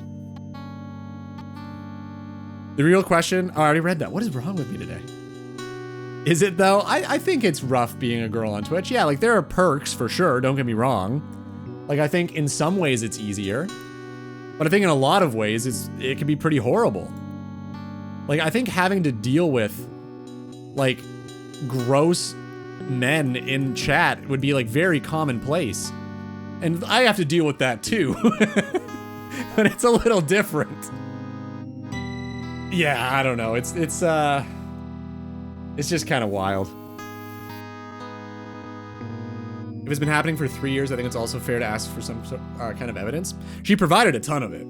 Speaker 1: The real question, oh, I already read that. What is wrong with me today? Is it though? I think it's rough being a girl on Twitch. Yeah, like there are perks for sure, don't get me wrong. Like I think in some ways it's easier, but I think in a lot of ways it can be pretty horrible. Like I think having to deal with like gross men in chat would be like very commonplace. And I have to deal with that too. But it's a little different. Yeah, I don't know. It's just kind of wild. If it's been happening for 3 years, I think it's also fair to ask for some kind of evidence. She provided a ton of it.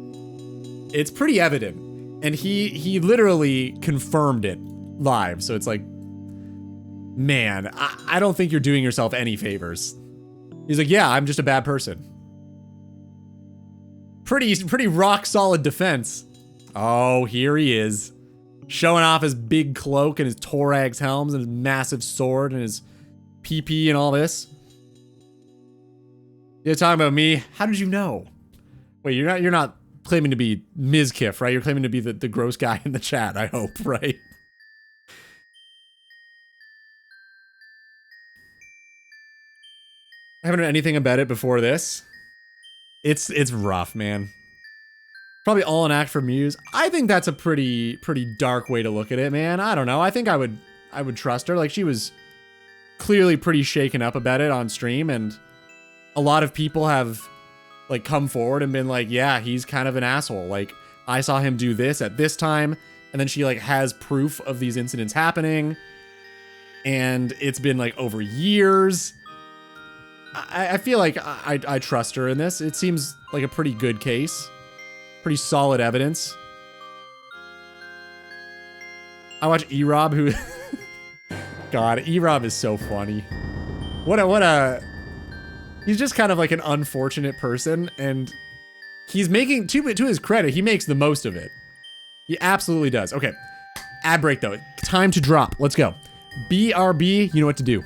Speaker 1: It's pretty evident. And he literally confirmed it live. So it's like, man, I don't think you're doing yourself any favors. He's like, yeah, I'm just a bad person. Pretty rock solid defense. Oh, here he is. Showing off his big cloak and his Torag's helms and his massive sword and his PP and all this. You're talking about me? How did you know? Wait, you're not claiming to be Mizkif, right? You're claiming to be the gross guy in the chat, I hope, right? I haven't heard anything about it before this. It's rough, man. Probably all an act for Muse. I think that's a pretty dark way to look at it, man. I don't know. I think I would trust her. Like, she was clearly pretty shaken up about it on stream, and a lot of people have like come forward and been like, yeah, he's kind of an asshole. Like, I saw him do this at this time, and then she like has proof of these incidents happening, and it's been like over years. I feel like I trust her in this. It seems like a pretty good case. Pretty solid evidence. I watch E-Rob, who... God, E-Rob is so funny. What a... He's just kind of like an unfortunate person, and he's making... To his credit, he makes the most of it. He absolutely does. Okay. Ad break, though. Time to drop. Let's go. BRB, you know what to do.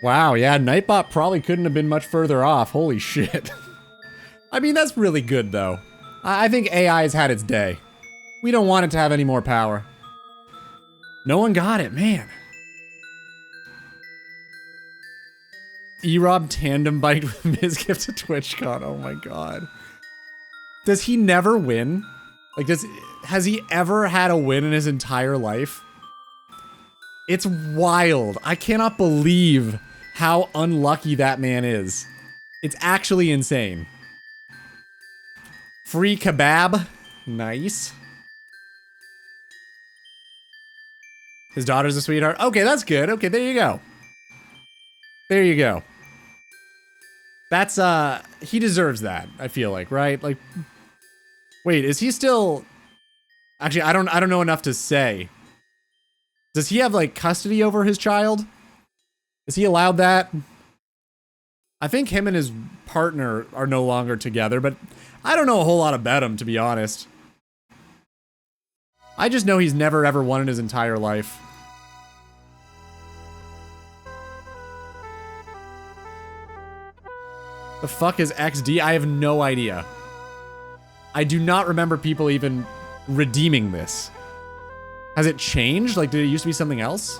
Speaker 1: Wow, yeah, Nightbot probably couldn't have been much further off. Holy shit. I mean, that's really good, though. I think AI has had its day. We don't want it to have any more power. No one got it, man. E-Rob tandem biked with Mizgift to TwitchCon. Oh my god. Does he never win? Like, has he ever had a win in his entire life? It's wild. I cannot believe how unlucky that man is. It's actually insane. Free kebab. Nice. His daughter's a sweetheart. Okay, that's good. Okay, there you go. There you go. That's, he deserves that, I feel like, right? Like, wait, is he still... Actually, I don't know enough to say. Does he have, like, custody over his child? Is he allowed that? I think him and his partner are no longer together, but I don't know a whole lot about him, to be honest. I just know he's never ever won in his entire life. The fuck is XD? I have no idea. I do not remember people even redeeming this. Has it changed? Like, did it used to be something else?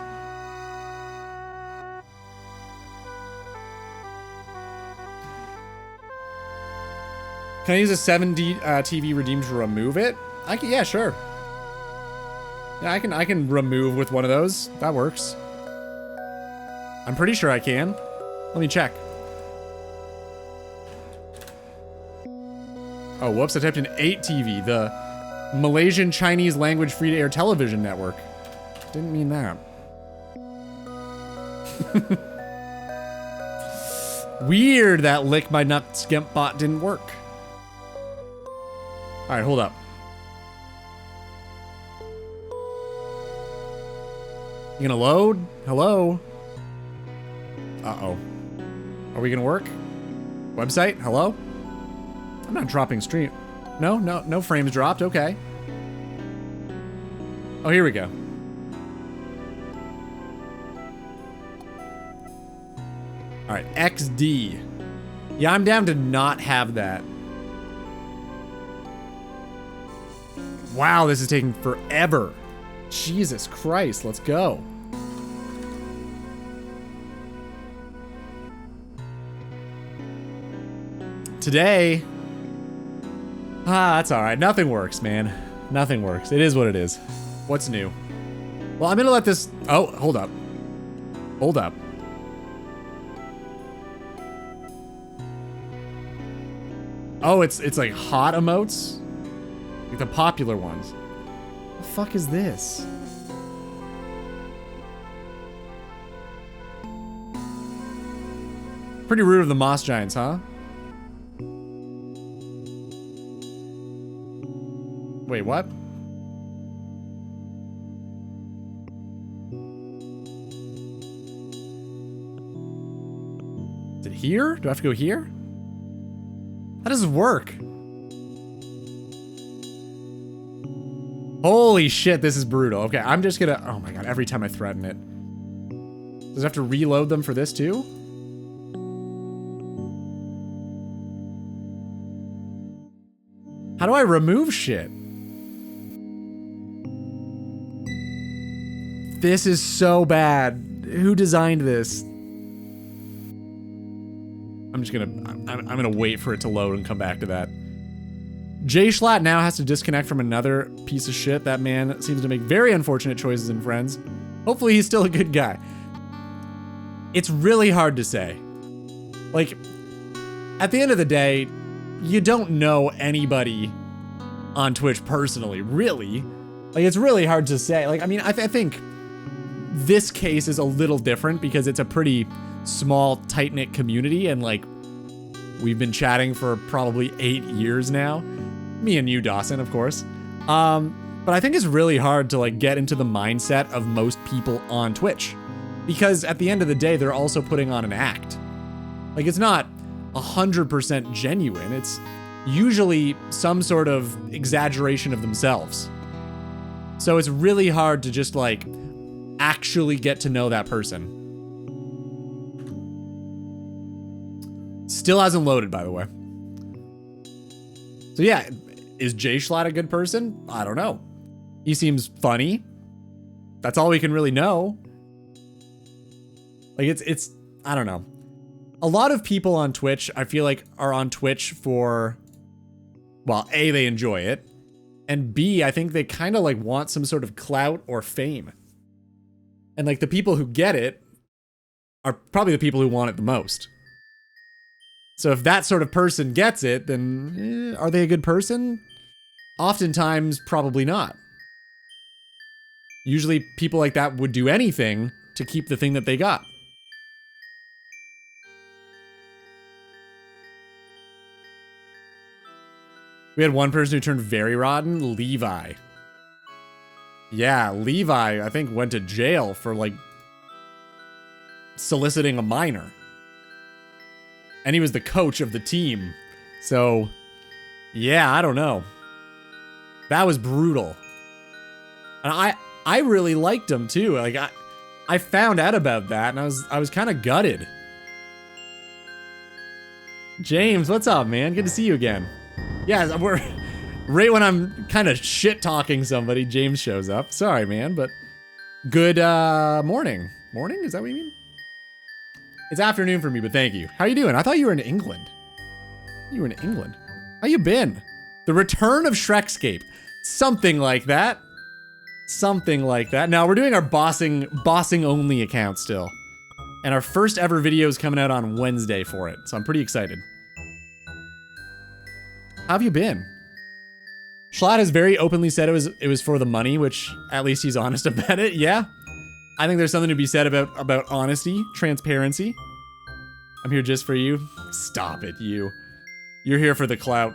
Speaker 1: Can I use a 7D TV redeem to remove it? Yeah, sure. Yeah, I can remove with one of those. That works. I'm pretty sure I can. Let me check. Oh, whoops, I typed in 8TV, the Malaysian Chinese language free-to-air television network. Didn't mean that. Weird that lick my nut skimp bot didn't work. Alright, hold up. You gonna load? Hello? Uh-oh. Are we gonna work? Website? Hello? I'm not dropping stream. No frames dropped. Okay. Oh, here we go. All right, XD. Yeah, I'm down to not have that. Wow, this is taking forever. Jesus Christ, let's go. Today, that's all right. Nothing works, man. Nothing works. It is what it is. What's new? Well, I'm gonna let this... Oh, hold up. Hold up. Oh, it's like hot emotes? Like the popular ones. What the fuck is this? Pretty rude of the Moss Giants, huh? Wait, what? Is it here? Do I have to go here? How does this work? Holy shit, this is brutal. Okay, I'm just gonna... Oh my god, every time I threaten it. Does it have to reload them for this too? How do I remove shit? This is so bad. Who designed this? I'm just gonna... I'm gonna wait for it to load and come back to that. Jay Schlatt now has to disconnect from another piece of shit. That man seems to make very unfortunate choices in Friends. Hopefully he's still a good guy. It's really hard to say. Like, at the end of the day, you don't know anybody on Twitch personally, really. Like, it's really hard to say. Like, I mean, I think this case is a little different because it's a pretty small, tight-knit community, and like, we've been chatting for probably 8 years now. Me and you, Dawson, of course. But I think it's really hard to like get into the mindset of most people on Twitch, because at the end of the day, they're also putting on an act. Like, it's not 100% genuine. It's usually some sort of exaggeration of themselves. So it's really hard to just like actually get to know that person. Still hasn't loaded, by the way. So yeah, is Jay Schlatt a good person? I don't know. He seems funny. That's all we can really know. Like, it's I don't know. A lot of people on Twitch, I feel like, are on Twitch for, well, A, they enjoy it, and B, I think they kind of like want some sort of clout or fame. And like the people who get it are probably the people who want it the most. So if that sort of person gets it, then are they a good person? Oftentimes, probably not. Usually people like that would do anything to keep the thing that they got. We had one person who turned very rotten, Levi. Yeah, Levi, I think, went to jail for like soliciting a minor. And he was the coach of the team. So, yeah, I don't know. That was brutal. And I really liked him too. Like, I found out about that and I was kind of gutted. James, what's up, man? Good to see you again. Yeah, Right when I'm kind of shit-talking somebody, James shows up. Sorry, man, but good morning. Morning? Is that what you mean? It's afternoon for me, but thank you. How you doing? I thought you were in England. You were in England. How you been? The return of Shrekscape. Something like that. Something like that. Now, we're doing our bossing only account still. And our first ever video is coming out on Wednesday for it, so I'm pretty excited. How have you been? Schlatt has very openly said it was for the money, which at least he's honest about it. Yeah. I think there's something to be said about honesty, transparency. I'm here just for you. Stop it, you. You're here for the clout.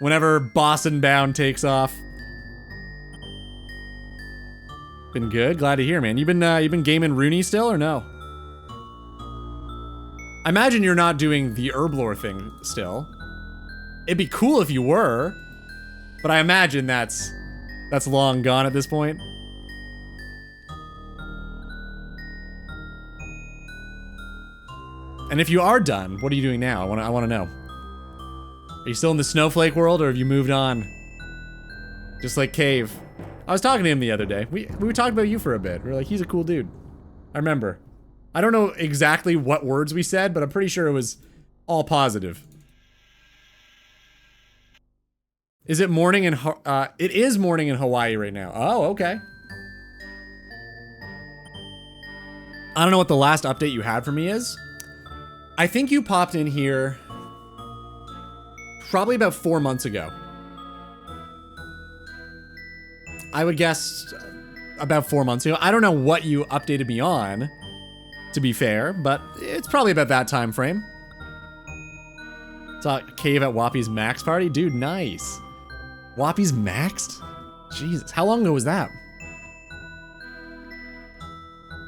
Speaker 1: Whenever Boss and Bound takes off. Been good. Glad to hear, man. You've been gaming Rooney still or no? I imagine you're not doing the Herblore thing still. It'd be cool if you were, but I imagine that's long gone at this point. And if you are done, what are you doing now? I want to know. Are you still in the snowflake world, or have you moved on? Just like Cave. I was talking to him the other day. We were talking about you for a bit. We were like, he's a cool dude. I remember. I don't know exactly what words we said, but I'm pretty sure it was all positive. Is it morning in it is morning in Hawaii right now. Oh, okay. I don't know what the last update you had for me is. I think you popped in here probably about 4 months ago. I would guess about 4 months ago. I don't know what you updated me on, to be fair, but it's probably about that time frame. Saw Cave at Wappy's Max party? Dude, nice. Wappy's maxed? Jesus, how long ago was that?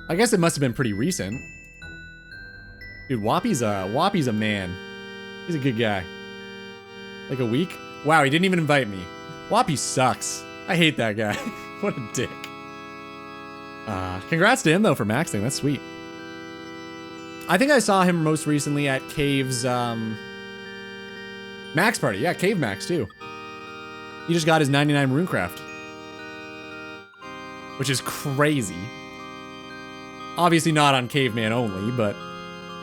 Speaker 1: I guess it must have been pretty recent. Dude, Wappy's a man. He's a good guy. Like a week? Wow, he didn't even invite me. Wappy sucks. I hate that guy. What a dick. Congrats to him though for maxing, that's sweet. I think I saw him most recently at Cave's Max party. Yeah, Cave Max too. He just got his 99 Runecraft. Which is crazy. Obviously not on Caveman only, but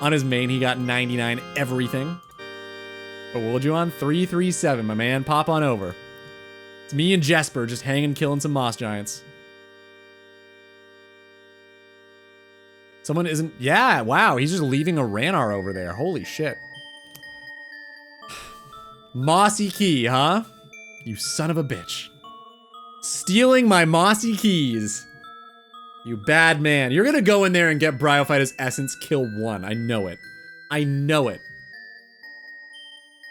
Speaker 1: on his main he got 99 everything. But what would you on? 337, my man. Pop on over. It's me and Jesper just hanging, killing some Moss Giants. Someone isn't... Yeah, wow, he's just leaving a Ranar over there. Holy shit. Mossy key, huh? You son of a bitch. Stealing my mossy keys. You bad man. You're gonna go in there and get Bryophyta's essence, kill one. I know it. I know it.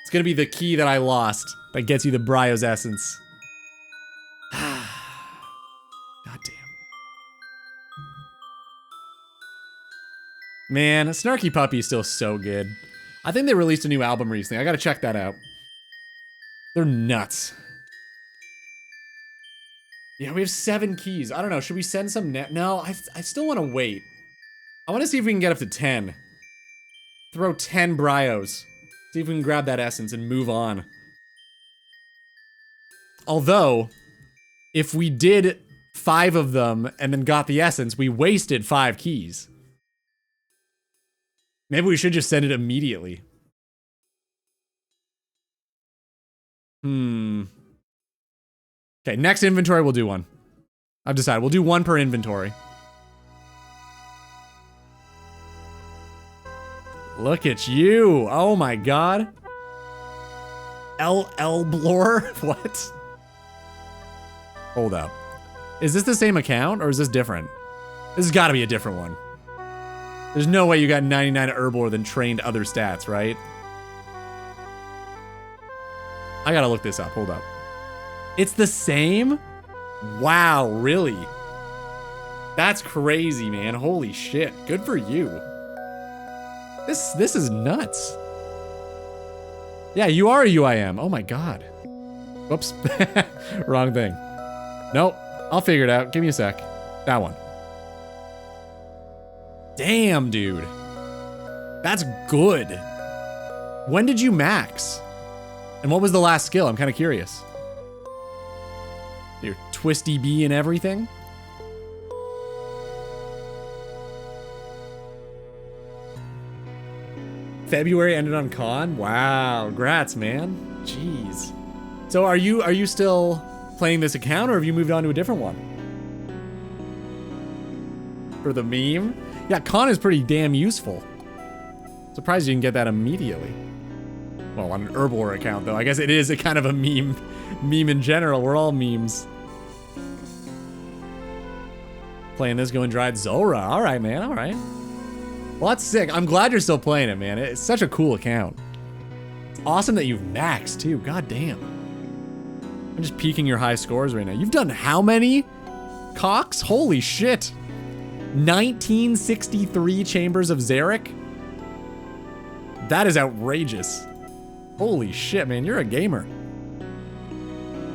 Speaker 1: It's gonna be the key that I lost that gets you the Bryo's essence. God damn. Man, Snarky Puppy is still so good. I think they released a new album recently. I gotta check that out. They're nuts. Yeah, we have 7 keys. I don't know. Should we send some net? No, I still want to wait. I want to see if we can get up to 10. Throw 10 Bryos. See if we can grab that essence and move on. Although, if we did 5 of them and then got the essence, we wasted 5 keys. Maybe we should just send it immediately. Okay, next inventory, we'll do one. I've decided. We'll do 1 per inventory. Look at you. Oh my god. Blore? What? Hold up. Is this the same account or is this different? This has got to be a different one. There's no way you got 99 Herblore then trained other stats, right? I gotta look this up. Hold up. It's the same? Wow, really? That's crazy, man. Holy shit. Good for you. This is nuts. Yeah, you are a UIM. Oh my god. Whoops. Wrong thing. Nope. I'll figure it out. Give me a sec. That one. Damn, dude. That's good. When did you max? And what was the last skill? I'm kind of curious. Twisty bee and everything. February ended on con? Wow, grats, man. Jeez. So are you still playing this account, or have you moved on to a different one? For the meme? Yeah, con is pretty damn useful. Surprised you can get that immediately. Well, on an Herbivore account, though. I guess it is a kind of a meme in general. We're all memes. Playing this, going dried Zora. All right, man. All right. Well, that's sick. I'm glad you're still playing it, man. It's such a cool account. It's awesome that you've maxed, too. God damn. I'm just peeking your high scores right now. You've done how many cocks? Holy shit. 1963 chambers of Xeric? That is outrageous. Holy shit, man. You're a gamer.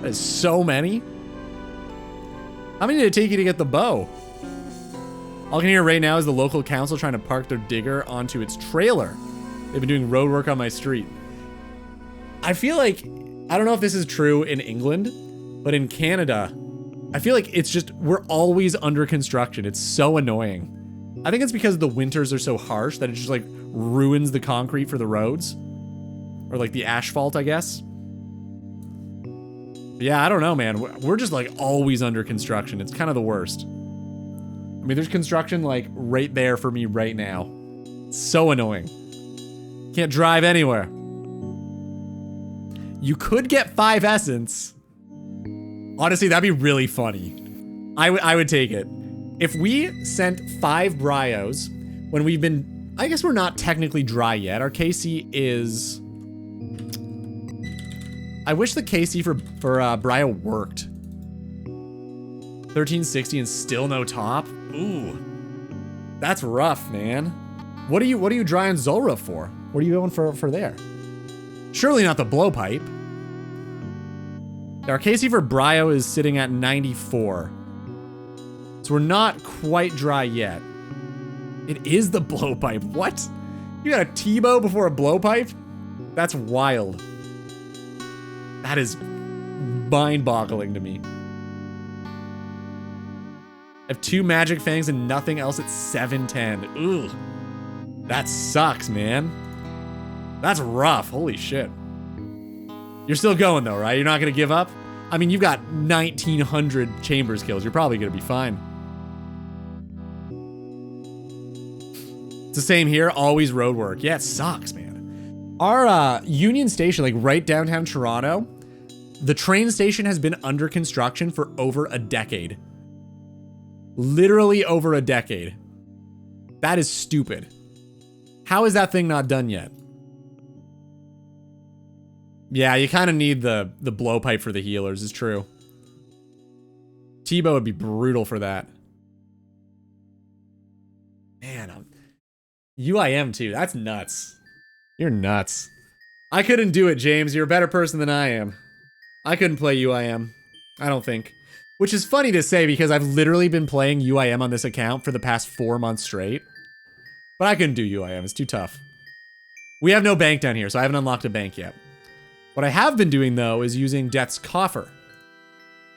Speaker 1: That is so many. How many did it take you to get the bow? All I can hear right now is the local council trying to park their digger onto its trailer. They've been doing road work on my street. I feel like, I don't know if this is true in England, but in Canada, I feel like it's just, we're always under construction. It's so annoying. I think it's because the winters are so harsh that it just like ruins the concrete for the roads. Or like the asphalt, I guess. But yeah, I don't know, man. We're just like always under construction. It's kind of the worst. I mean, there's construction like right there for me right now. It's so annoying. Can't drive anywhere. You could get 5 essence. Honestly, that'd be really funny. I would take it. If we sent 5 Bryos when we've been, I guess we're not technically dry yet. Our KC is, I wish the KC for Bryo worked. 1360 and still no top? Ooh. That's rough, man. What are you drying Zora for? What are you going for there? Surely not the blowpipe. Our KC for Bryo is sitting at 94. So we're not quite dry yet. It is the blowpipe. What? You got a T-bow before a blowpipe? That's wild. That is mind-boggling to me. I have 2 magic fangs and nothing else at 710. Ugh. That sucks, man. That's rough. Holy shit. You're still going though, right? You're not gonna give up? I mean, you've got 1900 chambers kills. You're probably gonna be fine. It's the same here. Always road work. Yeah, it sucks, man. Our Union Station, like right downtown Toronto, the train station has been under construction for over a decade. Literally over a decade. That is stupid. How is that thing not done yet? Yeah, you kind of need the blowpipe for the healers, is true. T-bow would be brutal for that. Man, UIM too. That's nuts. You're nuts. I couldn't do it, James. You're a better person than I am. I couldn't play UIM. I don't think. Which is funny to say because I've literally been playing UIM on this account for the past 4 months straight. But I couldn't do UIM. It's too tough. We have no bank down here, so I haven't unlocked a bank yet. What I have been doing, though, is using Death's Coffer.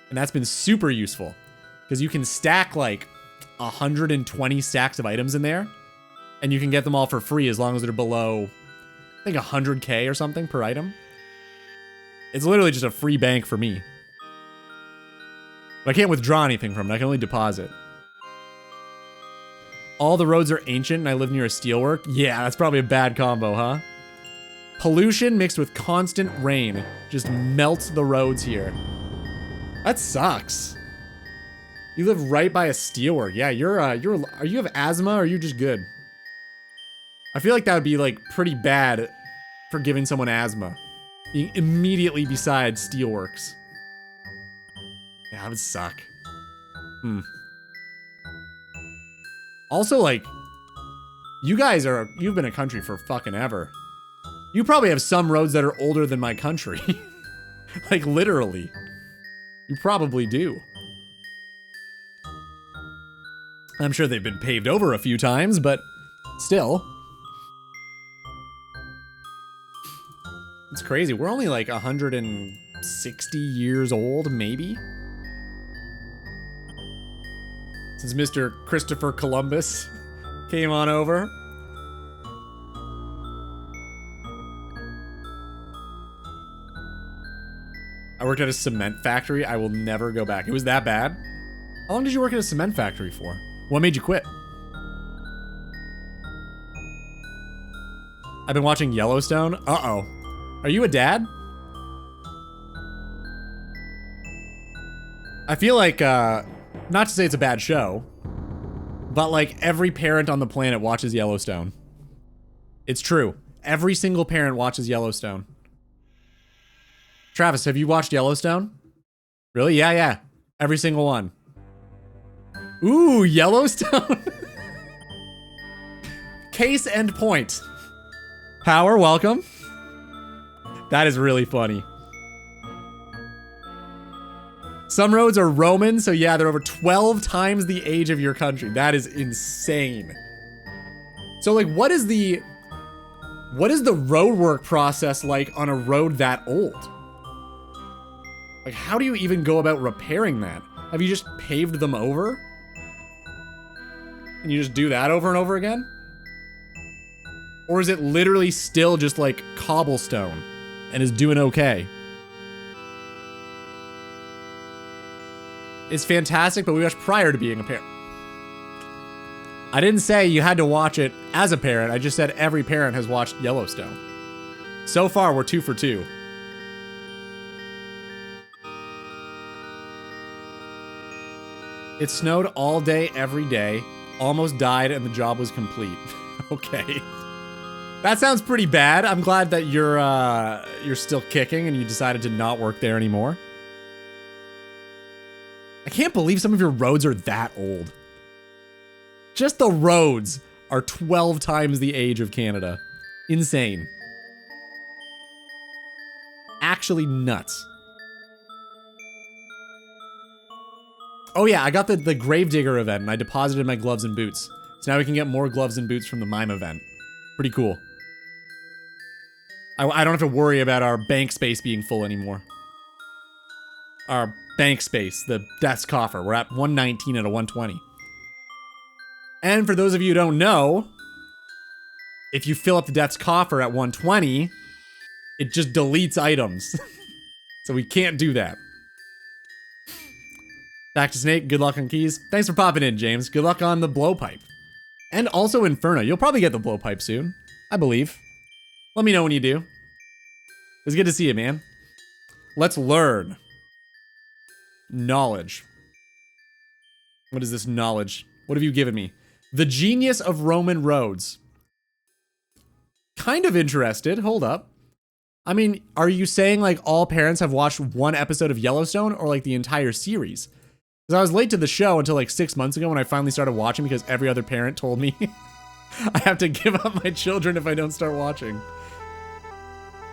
Speaker 1: And that's been super useful. Because you can stack, like, 120 stacks of items in there. And you can get them all for free as long as they're below, I think, 100k or something per item. It's literally just a free bank for me. But I can't withdraw anything from it. I can only deposit. All the roads are ancient and I live near a steelwork. Yeah, that's probably a bad combo, huh? Pollution mixed with constant rain just melts the roads here. That sucks. You live right by a steelwork. Yeah, are you have asthma or are you just good? I feel like that would be like pretty bad for giving someone asthma. Being immediately beside steelworks. Yeah, that would suck. Also, like, you've been a country for fucking ever. You probably have some roads that are older than my country. Like, literally. You probably do. I'm sure they've been paved over a few times, but still. It's crazy. We're only like 160 years old, maybe? Since Mr. Christopher Columbus came on over. I worked at a cement factory. I will never go back. It was that bad? How long did you work at a cement factory for? What made you quit? I've been watching Yellowstone. Uh-oh. Are you a dad? I feel like, not to say it's a bad show, but like every parent on the planet watches Yellowstone. It's true. Every single parent watches Yellowstone. Travis, have you watched Yellowstone? Really? Yeah. Every single one. Ooh, Yellowstone. Case and point. Power, welcome. That is really funny. Some roads are Roman, so yeah, they're over 12 times the age of your country. That is insane. So like, what is the road work process like on a road that old? Like, how do you even go about repairing that? Have you just paved them over? And you just do that over and over again? Or is it literally still just like cobblestone and is doing okay? It's fantastic, but we watched prior to being a parent. I didn't say you had to watch it as a parent. I just said every parent has watched Yellowstone. So far, we're 2 for 2. It snowed all day, every day. Almost died, and the job was complete. Okay. That sounds pretty bad. I'm glad that you're still kicking and you decided to not work there anymore. I can't believe some of your roads are that old. Just the roads are 12 times the age of Canada. Insane. Actually nuts. Oh yeah, I got the Gravedigger event and I deposited my gloves and boots. So now we can get more gloves and boots from the Mime event. Pretty cool. I don't have to worry about our bank space being full anymore. Our bank space, the desk coffer. We're at 119 out of 120. And for those of you who don't know, if you fill up the desk coffer at 120, it just deletes items. So we can't do that. Back to Snake, good luck on keys. Thanks for popping in, James. Good luck on the blowpipe. And also Inferno. You'll probably get the blowpipe soon, I believe. Let me know when you do. It was good to see you, man. Let's learn. Knowledge. What is this knowledge? What have you given me? The genius of Roman roads. Kind of interested. Hold up. I mean, are you saying like all parents have watched one episode of Yellowstone or like the entire series? Because I was late to the show until like 6 months ago when I finally started watching because every other parent told me I have to give up my children if I don't start watching.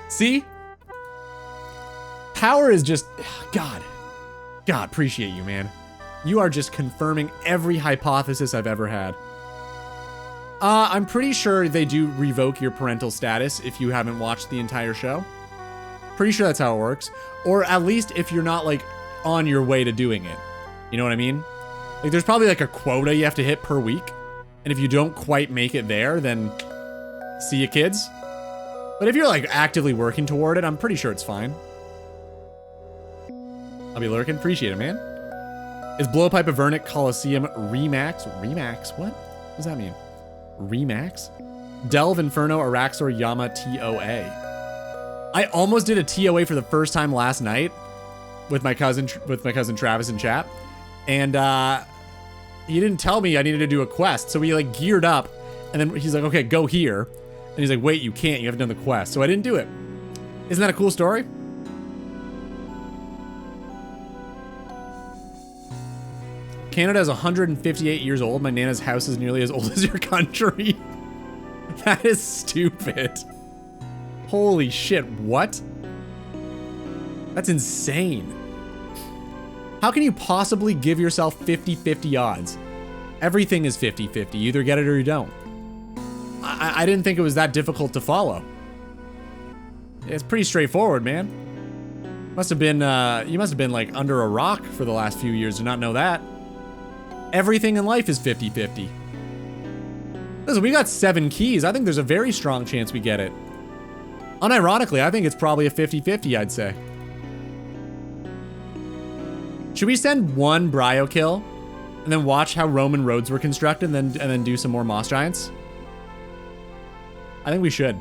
Speaker 1: See? Power is just, God, appreciate you, man. You are just confirming every hypothesis I've ever had. I'm pretty sure they do revoke your parental status if you haven't watched the entire show. Pretty sure that's how it works. Or at least if you're not like on your way to doing it. You know what I mean? Like there's probably like a quota you have to hit per week. And if you don't quite make it there, then see you kids. But if you're like actively working toward it, I'm pretty sure it's fine. I'll be lurking. Appreciate it, man. Is Blowpipe a Vernic Coliseum Remax? Remax? What does that mean? Remax? Delve, Inferno, Araxor, Yama, TOA. I almost did a TOA for the first time last night with my cousin Travis in chat. And he didn't tell me I needed to do a quest. So we like geared up and then he's like, okay, go here. And he's like, wait, you can't, you haven't done the quest. So I didn't do it. Isn't that a cool story? Canada is 158 years old. My Nana's house is nearly as old as your country. That is stupid. Holy shit, what? That's insane. How can you possibly give yourself 50-50 odds? Everything is 50-50. You either get it or you don't. I didn't think it was that difficult to follow. It's pretty straightforward, man. Must have been, you must have been like under a rock for the last few years to not know that. Everything in life is 50-50. Listen, we got 7 keys. I think there's a very strong chance we get it. Unironically, I think it's probably a 50-50, I'd say. Should we send one Bryo kill and then watch how Roman roads were constructed and then do some more Moss Giants? I think we should.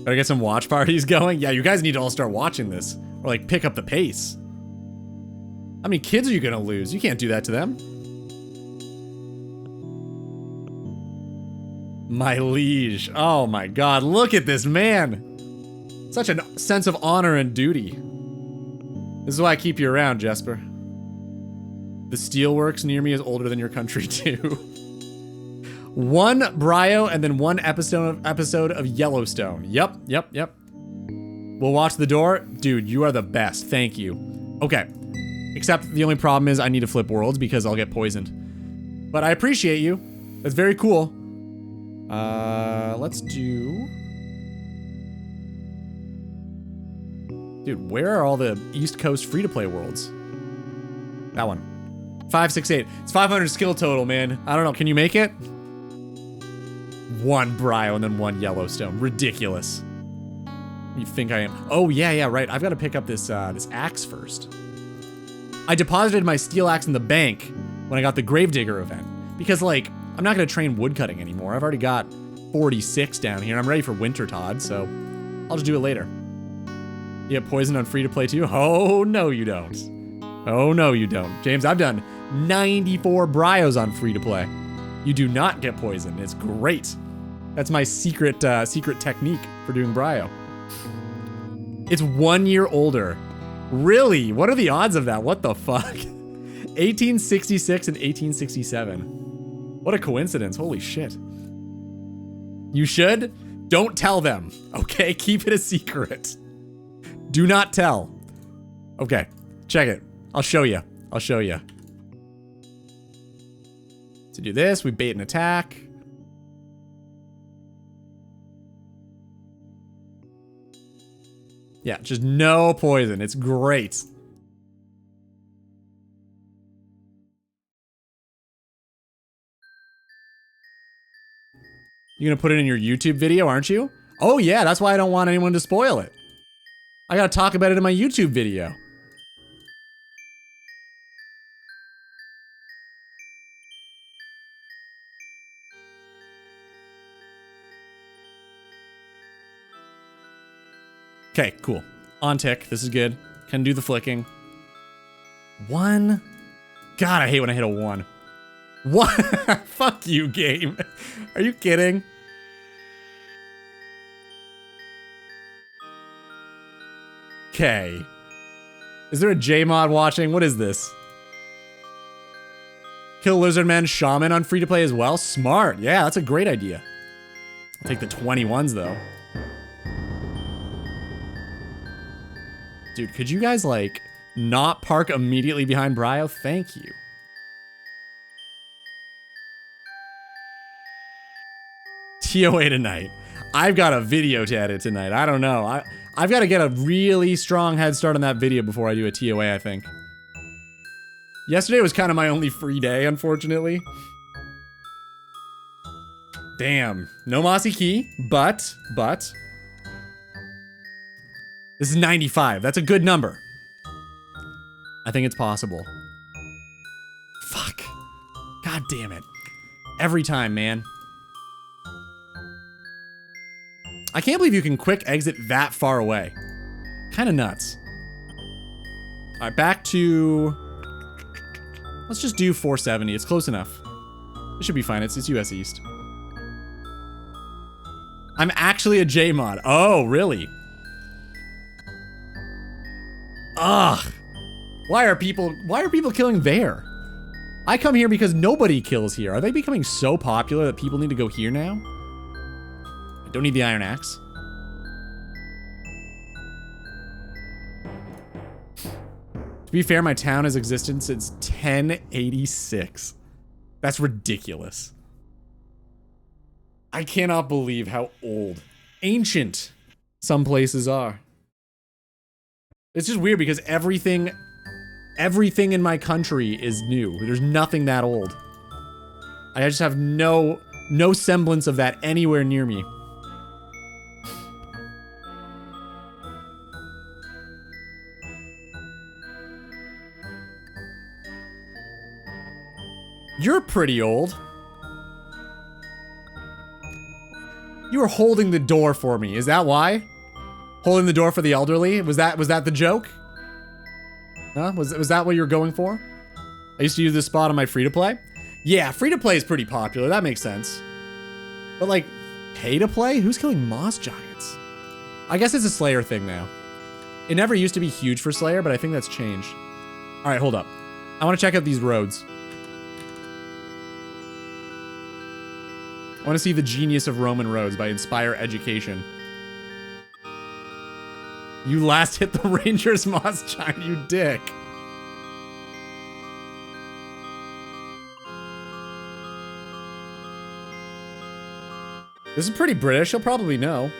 Speaker 1: Gotta get some watch parties going? Yeah, you guys need to all start watching this. Or like pick up the pace. How many kids are you gonna lose? You can't do that to them. My liege. Oh my god, look at this man. Such a sense of honor and duty. This is why I keep you around, Jesper. The steelworks near me is older than your country too. One Bryo and then one episode of Yellowstone. Yep. We'll watch the door. Dude, you are the best. Thank you. Okay. Except the only problem is I need to flip worlds because I'll get poisoned. But I appreciate you. That's very cool. Let's do... Dude, where are all the East Coast free-to-play worlds? That one. 568. It's 500 skill total, man. I don't know. Can you make it? One Bryo and then one Yellowstone. Ridiculous. You think I am? Oh, yeah, right. I've got to pick up this this axe first. I deposited my steel axe in the bank when I got the Gravedigger event. Because, like, I'm not going to train woodcutting anymore. I've already got 46 down here, and I'm ready for Winter Todd, so I'll just do it later. You get poisoned on free-to-play too? Oh, no you don't. Oh, no you don't. James, I've done 94 Bryos on free-to-play. You do not get poisoned. It's great. That's my secret technique for doing Bryo. It's 1 year older. Really? What are the odds of that? What the fuck? 1866 and 1867. What a coincidence. Holy shit. You should? Don't tell them. Okay? Keep it a secret. Do not tell. Okay. Check it. I'll show you. To do this, we bait an attack. Yeah, just no poison. It's great. You're gonna put it in your YouTube video, aren't you? Oh yeah, that's why I don't want anyone to spoil it. I gotta talk about it in my YouTube video. Okay, cool. On tick. This is good. Can do the flicking. 1. God, I hate when I hit a 1. 1. Fuck you, game. Are you kidding? Okay. Is there a J-mod watching? What is this? Kill Lizardman Shaman on free-to-play as well? Smart. Yeah, that's a great idea. I'll take the 21s, though. Dude, could you guys, like, not park immediately behind Bryo? Thank you. TOA tonight. I've got a video to edit tonight. I don't know. I've got to get a really strong head start on that video before I do a TOA, I think. Yesterday was kind of my only free day, unfortunately. Damn. No Mossy Key, but... This is 95. That's a good number. I think it's possible. Fuck. God damn it. Every time, man. I can't believe you can quick exit that far away. Kind of nuts. All right, back to... Let's just do 470. It's close enough. It should be fine. It's US East. I'm actually a J-mod. Oh, really? Ugh. Why are people killing there? I come here because nobody kills here. Are they becoming so popular that people need to go here now? I don't need the iron axe. To be fair, my town has existed since 1086. That's ridiculous. I cannot believe how old, ancient some places are. It's just weird because everything in my country is new. There's nothing that old. I just have no semblance of that anywhere near me. You're pretty old. You were holding the door for me. Is that why? Holding the door for the elderly? Was that the joke? Huh? Was that what you were going for? I used to use this spot on my free-to-play. Yeah, free-to-play is pretty popular. That makes sense. But like, pay-to-play? Who's killing moss giants? I guess it's a Slayer thing now. It never used to be huge for Slayer, but I think that's changed. All right, hold up. I want to check out these roads. I want to see the genius of Roman roads by Inspire Education. You last hit the Ranger's moss giant, you dick. This is pretty British, he'll probably know.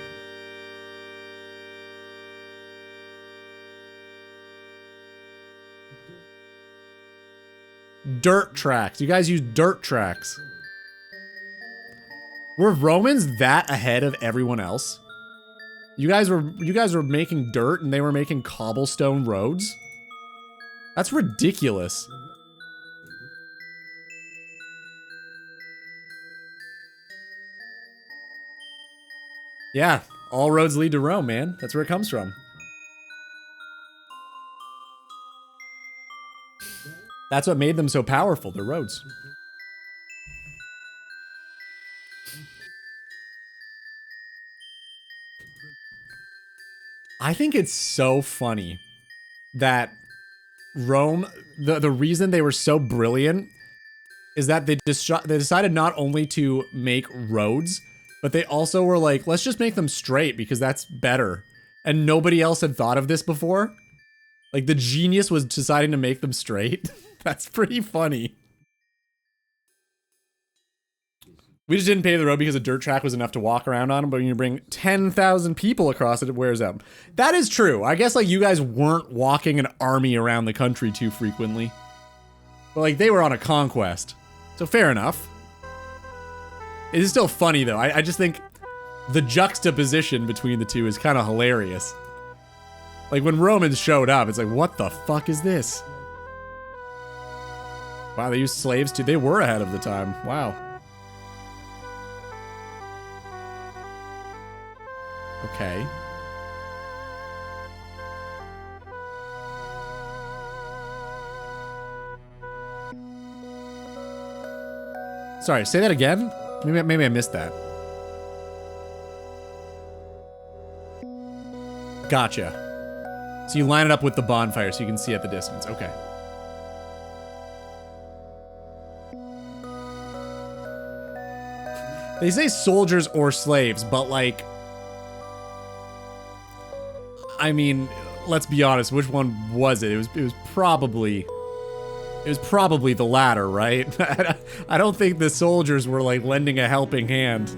Speaker 1: Dirt tracks. You guys use dirt tracks. Were Romans that ahead of everyone else? You guys were making dirt and they were making cobblestone roads? That's ridiculous. Yeah, all roads lead to Rome, man. That's where it comes from. That's what made them so powerful, their roads. I think it's so funny that Rome, the reason they were so brilliant is that they decided not only to make roads, but they also were like, let's just make them straight because that's better. And nobody else had thought of this before. Like the genius was deciding to make them straight. That's pretty funny. We just didn't pave the road because a dirt track was enough to walk around on, but when you bring 10,000 people across it, it wears out. That is true. I guess like you guys weren't walking an army around the country too frequently. But like they were on a conquest. So fair enough. It is still funny though. I just think the juxtaposition between the two is kind of hilarious. Like when Romans showed up, it's like, what the fuck is this? Wow, they used slaves too. They were ahead of the time. Wow. Okay. Sorry, say that again? Maybe I missed that. Gotcha. So you line it up with the bonfire so you can see at the distance. Okay. They say soldiers or slaves, but like... I mean, let's be honest, which one was it? It was probably the latter, right? I don't think the soldiers were like lending a helping hand.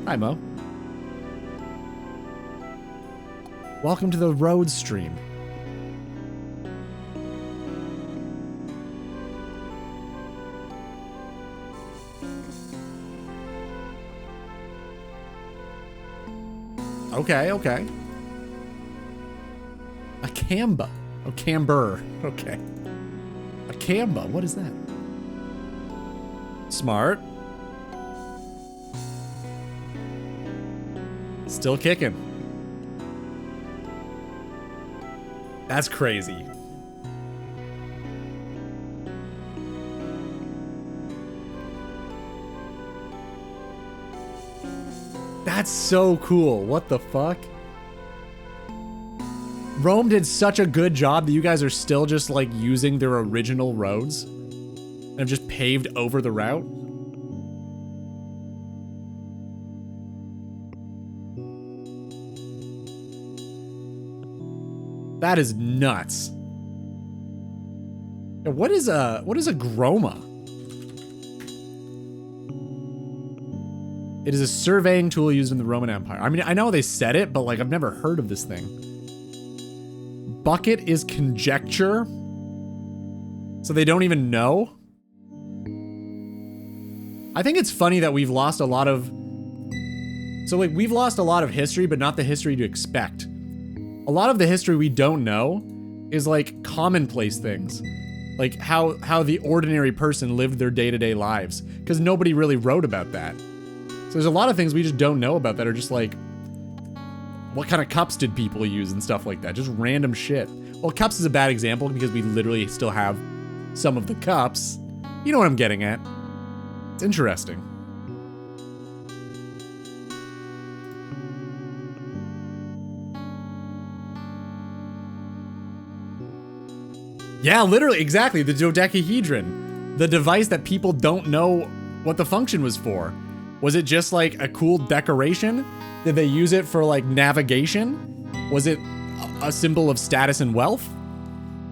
Speaker 1: Hi, Mo. Welcome to the road stream. Okay, okay. A Camba. Oh, camber. Okay. A Camba. What is that? Smart. Still kicking. That's crazy. That's so cool. What the fuck? Rome did such a good job that you guys are still just like using their original roads and have just paved over the route. That is nuts. Yeah, what is a groma? It is a surveying tool used in the Roman Empire. I mean, I know they said it, but like I've never heard of this thing. Bucket is conjecture. So they don't even know. I think it's funny that we've lost a lot of... So like we've lost a lot of history, but not the history to expect. A lot of the history we don't know is like commonplace things. Like how the ordinary person lived their day-to-day lives. Because nobody really wrote about that. So there's a lot of things we just don't know about that are just like, what kind of cups did people use and stuff like that? Just random shit. Well, cups is a bad example because we literally still have some of the cups. You know what I'm getting at. It's interesting. Yeah, literally, exactly. The dodecahedron. The device that people don't know what the function was for. Was it just like a cool decoration? Did they use it for like navigation? Was it a symbol of status and wealth?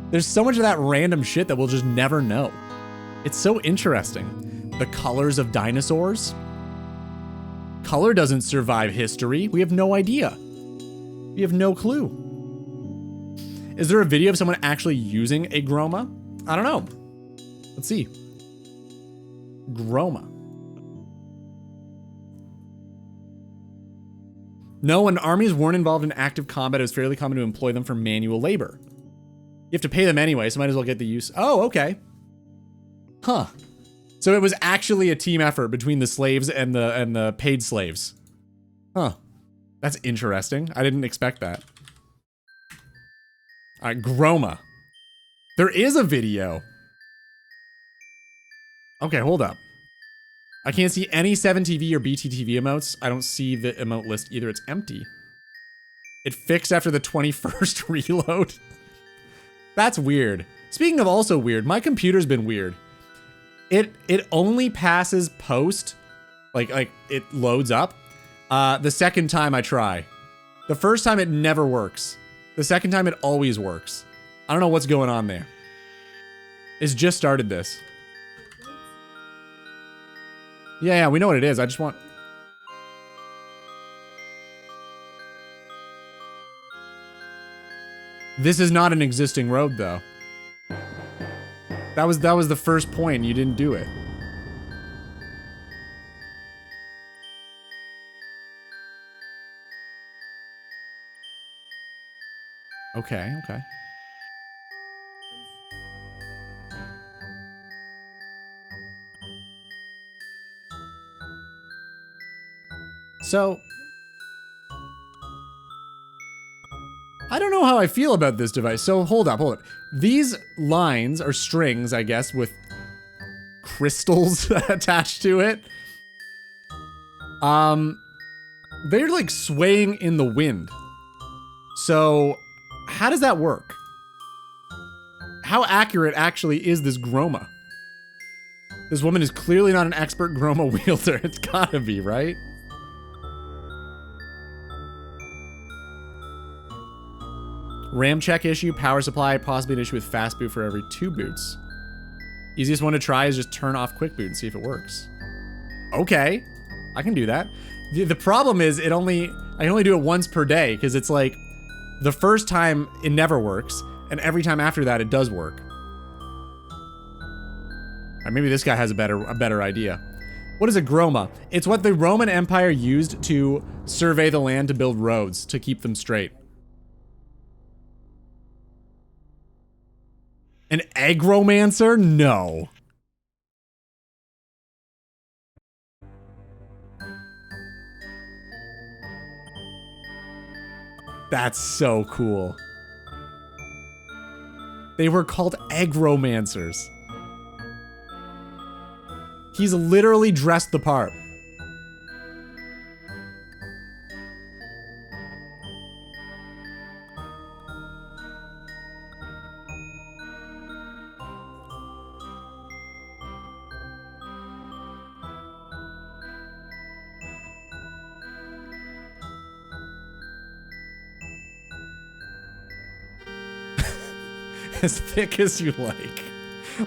Speaker 1: There's so much of that random shit that we'll just never know. It's so interesting. The colors of dinosaurs. Color doesn't survive history. We have no idea. We have no clue. Is there a video of someone actually using a Groma? I don't know. Let's see. Groma. No, when armies weren't involved in active combat, it was fairly common to employ them for manual labor. You have to pay them anyway, so might as well get the use. Oh, okay. Huh. So it was actually a team effort between the slaves and the paid slaves. Huh. That's interesting. I didn't expect that. All right, Groma. There is a video. Okay, hold up. I can't see any 7TV or BTTV emotes. I don't see the emote list either. It's empty. It fixed after the 21st reload. That's weird. Speaking of also weird, my computer's been weird. It only passes post, like it loads up, the second time I try. The first time it never works. The second time it always works. I don't know what's going on there. It's just started this. Yeah, we know what it is. I just want... This is not an existing road, though. That was the first point, and you didn't do it. Okay. So... I don't know how I feel about this device. So hold up. These lines are strings, I guess, with crystals attached to it. They're like swaying in the wind. So how does that work? How accurate actually is this Groma? This woman is clearly not an expert Groma wielder. It's gotta be, right? RAM check issue, power supply, possibly an issue with fast boot for every 2 boots. Easiest one to try is just turn off quick boot and see if it works. Okay, I can do that. The problem is I can only do it once per day because it's like the first time it never works and every time after that it does work. Or maybe this guy has a better idea. What is a Groma? It's what the Roman Empire used to survey the land to build roads to keep them straight. An agromancer? No. That's so cool. They were called agromancers. He's literally dressed the part. As thick as you like.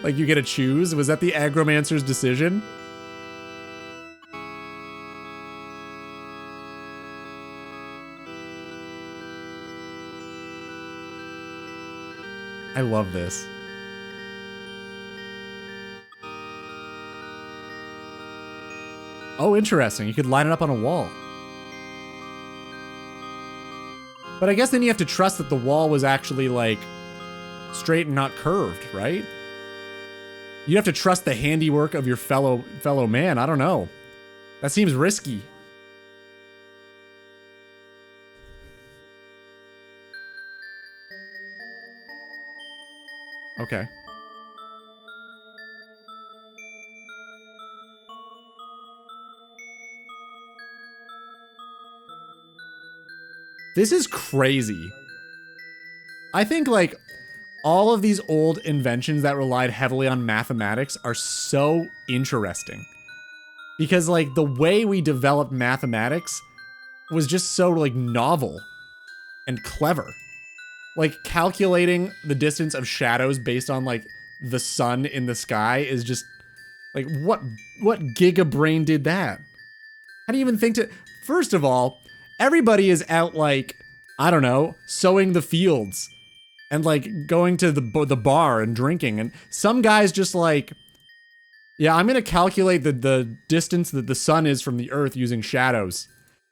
Speaker 1: Like you get to choose? Was that the agromancer's decision? I love this. Oh, interesting. You could line it up on a wall. But I guess then you have to trust that the wall was actually, like, straight and not curved, right? You have to trust the handiwork of your fellow man. I don't know. That seems risky. Okay. This is crazy. I think, like, all of these old inventions that relied heavily on mathematics are so interesting. Because, like, the way we developed mathematics was just so, like, novel and clever. Like, calculating the distance of shadows based on, like, the sun in the sky is just, like, what giga brain did that? How do you even think to... First of all, everybody is out, like, I don't know, sowing the fields and, like, going to the bar and drinking. And some guys just, like, yeah, I'm gonna calculate the distance that the sun is from the earth using shadows.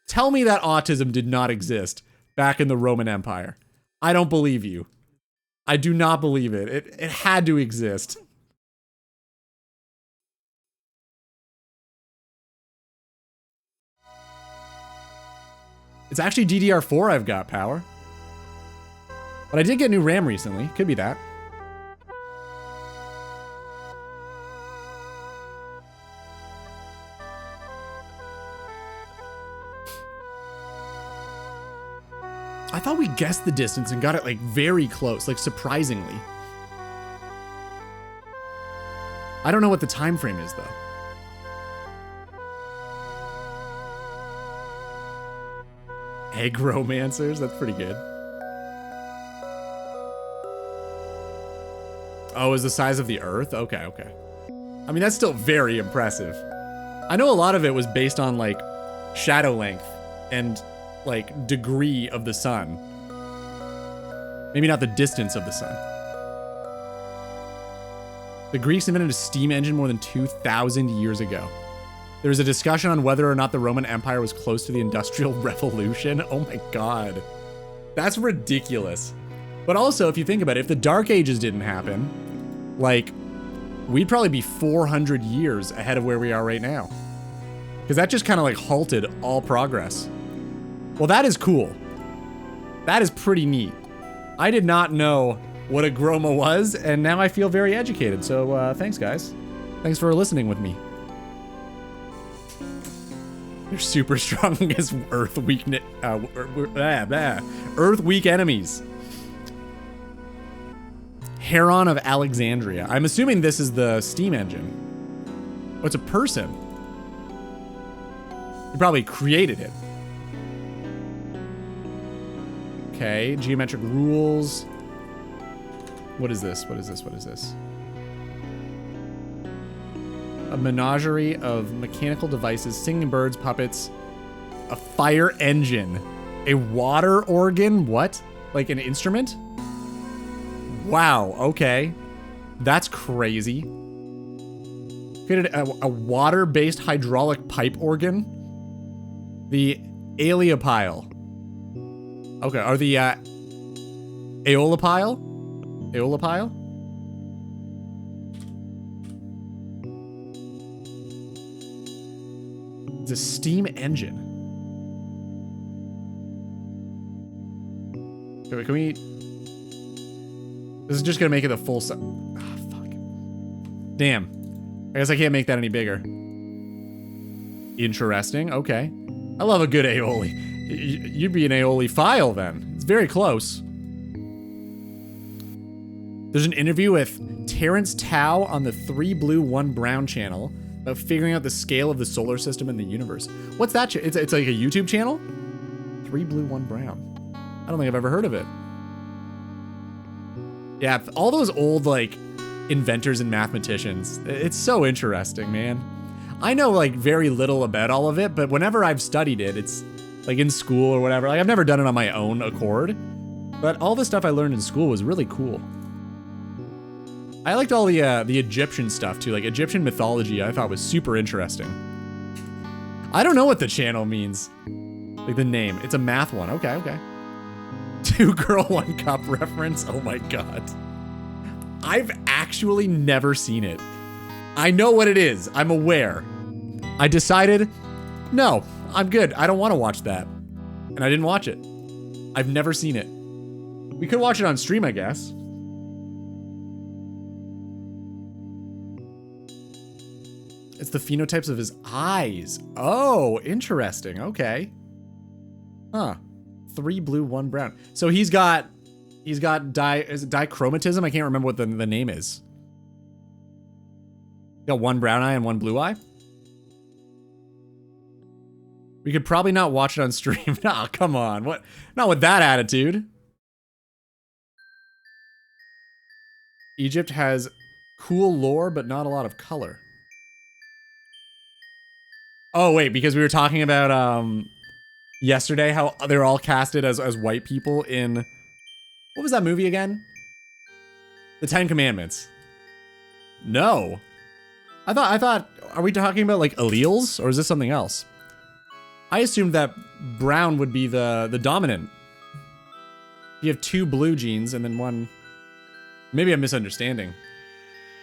Speaker 1: Tell me that autism did not exist back in the Roman Empire. I don't believe you. I do not believe it. It had to exist. It's actually DDR4 I've got, Power. But I did get new RAM recently. Could be that. I thought we guessed the distance and got it, like, very close, like, surprisingly. I don't know what the time frame is, though. Egg romancers? That's pretty good. Oh, is the size of the Earth? Okay, okay. I mean, that's still very impressive. I know a lot of it was based on, like, shadow length and, like, degree of the sun. Maybe not the distance of the sun. The Greeks invented a steam engine more than 2,000 years ago. There was a discussion on whether or not the Roman Empire was close to the Industrial Revolution. Oh my god. That's ridiculous. But also, if you think about it, if the Dark Ages didn't happen, like, we'd probably be 400 years ahead of where we are right now. Because that just kind of, like, halted all progress. Well, that is cool. That is pretty neat. I did not know what a Groma was, and now I feel very educated. So, thanks, guys. Thanks for listening with me. They're super strong against Earth weak enemies. Heron of Alexandria. I'm assuming this is the steam engine. Oh, it's a person. He probably created it. Okay, geometric rules. What is this? What is this? What is this? A menagerie of mechanical devices, singing birds, puppets, a fire engine, a water organ, what? Like an instrument? Wow, okay. That's crazy. Created a water-based hydraulic pipe organ. The Aeolipile. Okay, are the Aeolipile? Aeolipile? It's a steam engine. Can we... This is just gonna make it a full size. Ah, fuck. Damn. I guess I can't make that any bigger. Interesting, okay. I love a good aioli. You'd be an aeoliophile then. It's very close. There's an interview with Terrence Tao on the 3 Blue 1 Brown channel about figuring out the scale of the solar system and the universe. What's that? It's like a YouTube channel? 3 Blue 1 Brown. I don't think I've ever heard of it. Yeah, all those old, like, inventors and mathematicians. It's so interesting, man. I know, like, very little about all of it, but whenever I've studied it, it's, like, in school or whatever. Like, I've never done it on my own accord, but all the stuff I learned in school was really cool. I liked all the Egyptian stuff too, like Egyptian mythology I thought was super interesting. I don't know what the channel means. Like the name, it's a math one, okay, okay. 2 girl, 1 cup reference, oh my God. I've actually never seen it. I know what it is, I'm aware. I decided, no, I'm good, I don't wanna watch that. And I didn't watch it. I've never seen it. We could watch it on stream, I guess. It's the phenotypes of his eyes. Oh, interesting. Okay. Huh. 3 blue, 1 brown. So he's got is it dichromatism? I can't remember what the name is. Got 1 brown eye and 1 blue eye. We could probably not watch it on stream. Nah, come on. What? Not with that attitude. Egypt has cool lore, but not a lot of color. Oh, wait, because we were talking about, yesterday, how they're all casted as white people in... What was that movie again? The 10 Commandments. No. I thought, are we talking about, like, alleles? Or is this something else? I assumed that brown would be the dominant. You have 2 blue genes and then 1... Maybe I'm misunderstanding.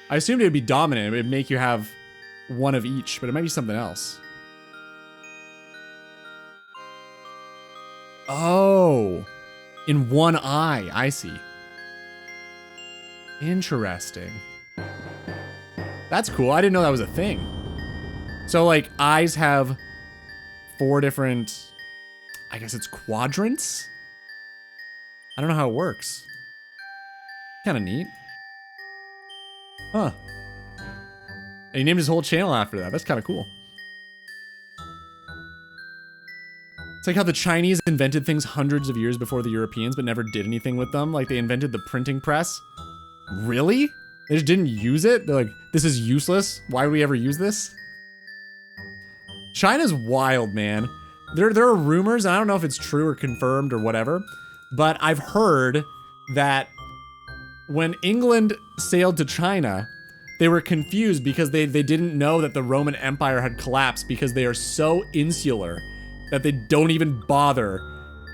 Speaker 1: I assumed it would be dominant. It would make you have 1 of each, but it might be something else. Oh, in 1 eye, I see. Interesting. That's cool, I didn't know that was a thing. So like, eyes have 4 different, I guess it's quadrants? I don't know how it works. Kinda neat. Huh. And he named his whole channel after that, that's kinda cool. It's like how the Chinese invented things hundreds of years before the Europeans, but never did anything with them. Like, they invented the printing press. Really? They just didn't use it? They're like, this is useless. Why would we ever use this? China's wild, man. There are rumors, and I don't know if it's true or confirmed or whatever, but I've heard that when England sailed to China, they were confused because they didn't know that the Roman Empire had collapsed because they are so insular that they don't even bother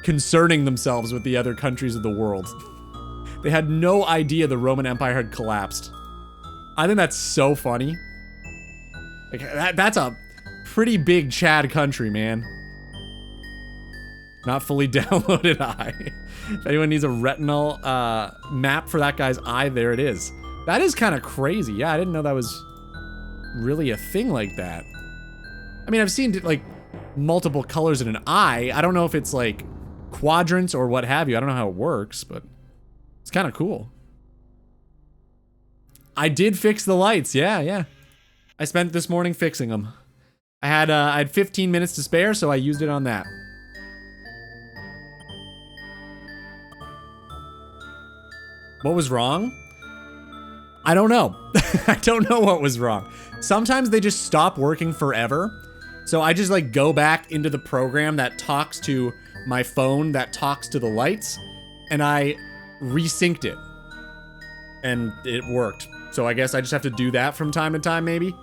Speaker 1: concerning themselves with the other countries of the world. They had no idea the Roman Empire had collapsed. I think that's so funny. Like, that's a pretty big Chad country, man. Not fully downloaded eye. If anyone needs a retinal map for that guy's eye, there it is. That is kind of crazy. Yeah, I didn't know that was really a thing like that. I mean, I've seen, like, multiple colors in an eye. I don't know if it's like quadrants or what have you. I don't know how it works, but it's kind of cool. I did fix the lights. Yeah. I spent this morning fixing them. I had 15 minutes to spare, so I used it on that. What was wrong? I don't know. I don't know what was wrong. Sometimes they just stop working forever. So I just like go back into the program that talks to my phone, that talks to the lights, and I resynced it. And it worked. So I guess I just have to do that from time to time, maybe?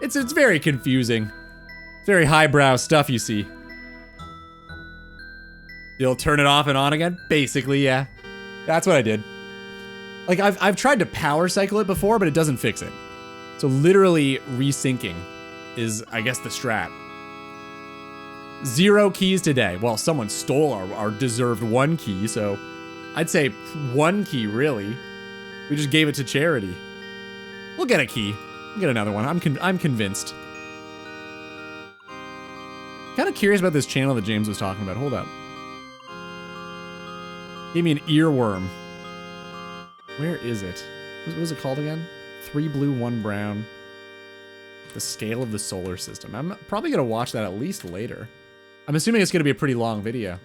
Speaker 1: It's very confusing. Very highbrow stuff, you see. You'll turn it off and on again? Basically, yeah. That's what I did. Like, I've tried to power cycle it before, but it doesn't fix it. So literally resyncing is, I guess, the strat. 0 keys today. Well, someone stole our deserved 1 key, so I'd say 1 key, really. We just gave it to charity. We'll get a key. We'll get another one. I'm convinced. Kind of curious about this channel that James was talking about. Hold up. Gave me an earworm. Where is it? What was it called again? 3 blue, 1 brown. The scale of the solar system. I'm probably gonna watch that at least later. I'm assuming it's gonna be a pretty long video.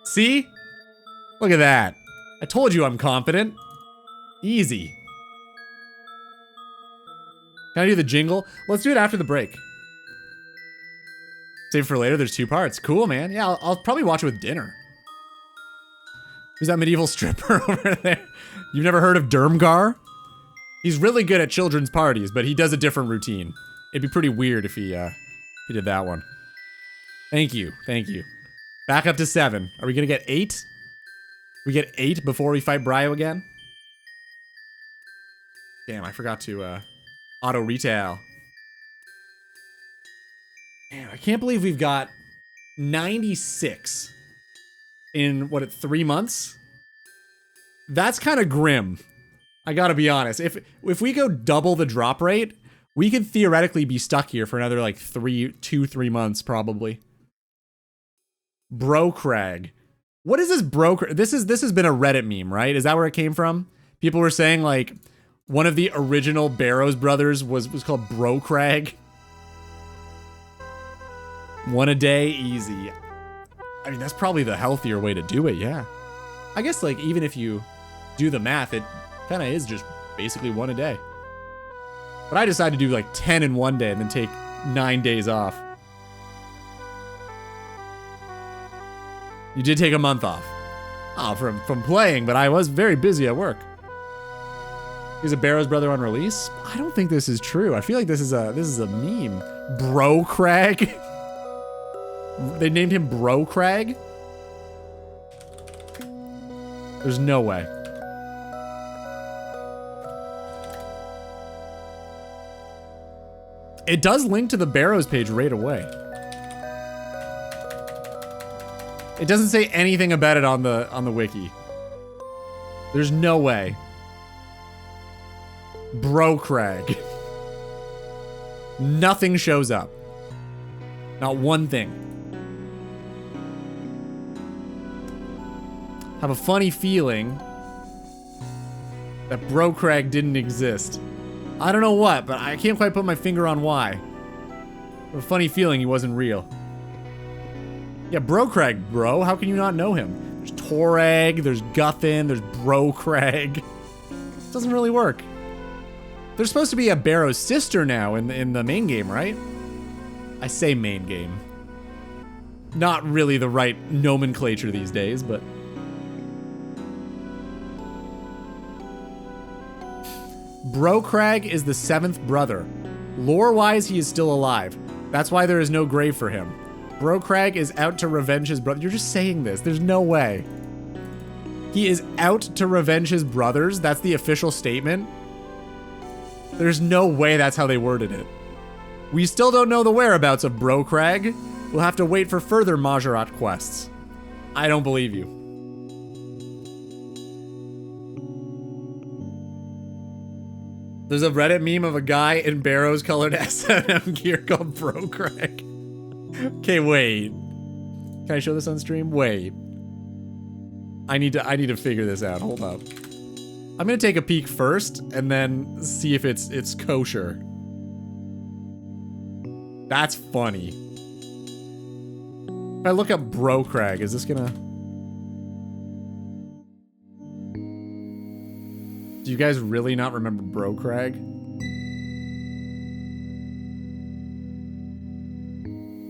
Speaker 1: See? Look at that. I told you I'm confident. Easy. Can I do the jingle? Let's do it after the break. Save for later, there's 2 parts. Cool, man. Yeah, I'll probably watch it with dinner. Who's that medieval stripper over there? You've never heard of Dermgar? He's really good at children's parties, but he does a different routine. It'd be pretty weird if he did that one. Thank you, thank you. Back up to 7. Are we gonna get 8? We get 8 before we fight Bryo again? Damn, I forgot to auto retail. Damn, I can't believe we've got 96 in, what, 3 months? That's kind of grim. I gotta be honest. If we go double the drop rate, we could theoretically be stuck here for another like 2-3 months probably. Bro Crag. What is this bro? This has been a Reddit meme, right? Is that where it came from? People were saying like one of the original Barrows brothers was called Bro Crag. 1 a day, easy. I mean, that's probably the healthier way to do it, yeah. I guess like even if you do the math, it kind of is just basically 1 a day. But I decided to do like 10 in 1 day and then take 9 days off. You did take a month off. Oh, from playing, but I was very busy at work. He's a Barrows brother on release? I don't think this is true. I feel like this is a meme. Bro Crag? They named him Bro Crag? There's no way. It does link to the Barrows page right away. It doesn't say anything about it on the wiki. There's no way. Bro Crag. Nothing shows up. Not one thing. Have a funny feeling that Bro Crag didn't exist. I don't know what, but I can't quite put my finger on why. I have a funny feeling he wasn't real. Yeah, Bro Crag, bro. How can you not know him? There's Torag, there's Guthin, there's Bro Crag. It doesn't really work. There's supposed to be a Barrows sister now in the main game, right? I say main game. Not really the right nomenclature these days, but... Bro Crag is the 7th brother. Lore-wise, he is still alive. That's why there is no grave for him. Bro Crag is out to revenge his brother. You're just saying this. There's no way. He is out to revenge his brothers? That's the official statement? There's no way that's how they worded it. We still don't know the whereabouts of Bro Crag. We'll have to wait for further Majorat quests. I don't believe you. There's a Reddit meme of a guy in Barrows colored S&M gear called Bro Crag. Okay, wait. Can I show this on stream? Wait. I need to figure this out. Hold up. I'm gonna take a peek first and then see if it's kosher. That's funny. If I look up Bro Crag, is this gonna... Do you guys really not remember Bro Crag?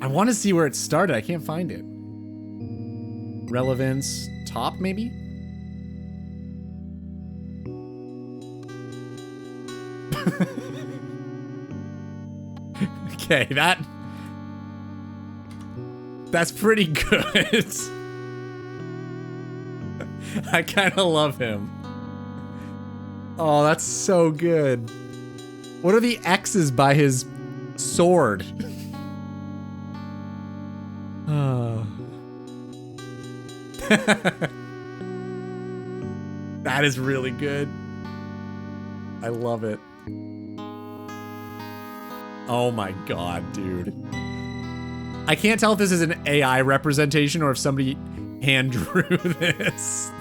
Speaker 1: I want to see where it started. I can't find it. Relevance top, maybe? Okay, that's pretty good. I kind of love him. Oh, that's so good. What are the X's by his sword? Oh. That is really good. I love it. Oh my god, dude. I can't tell if this is an AI representation or if somebody hand drew this.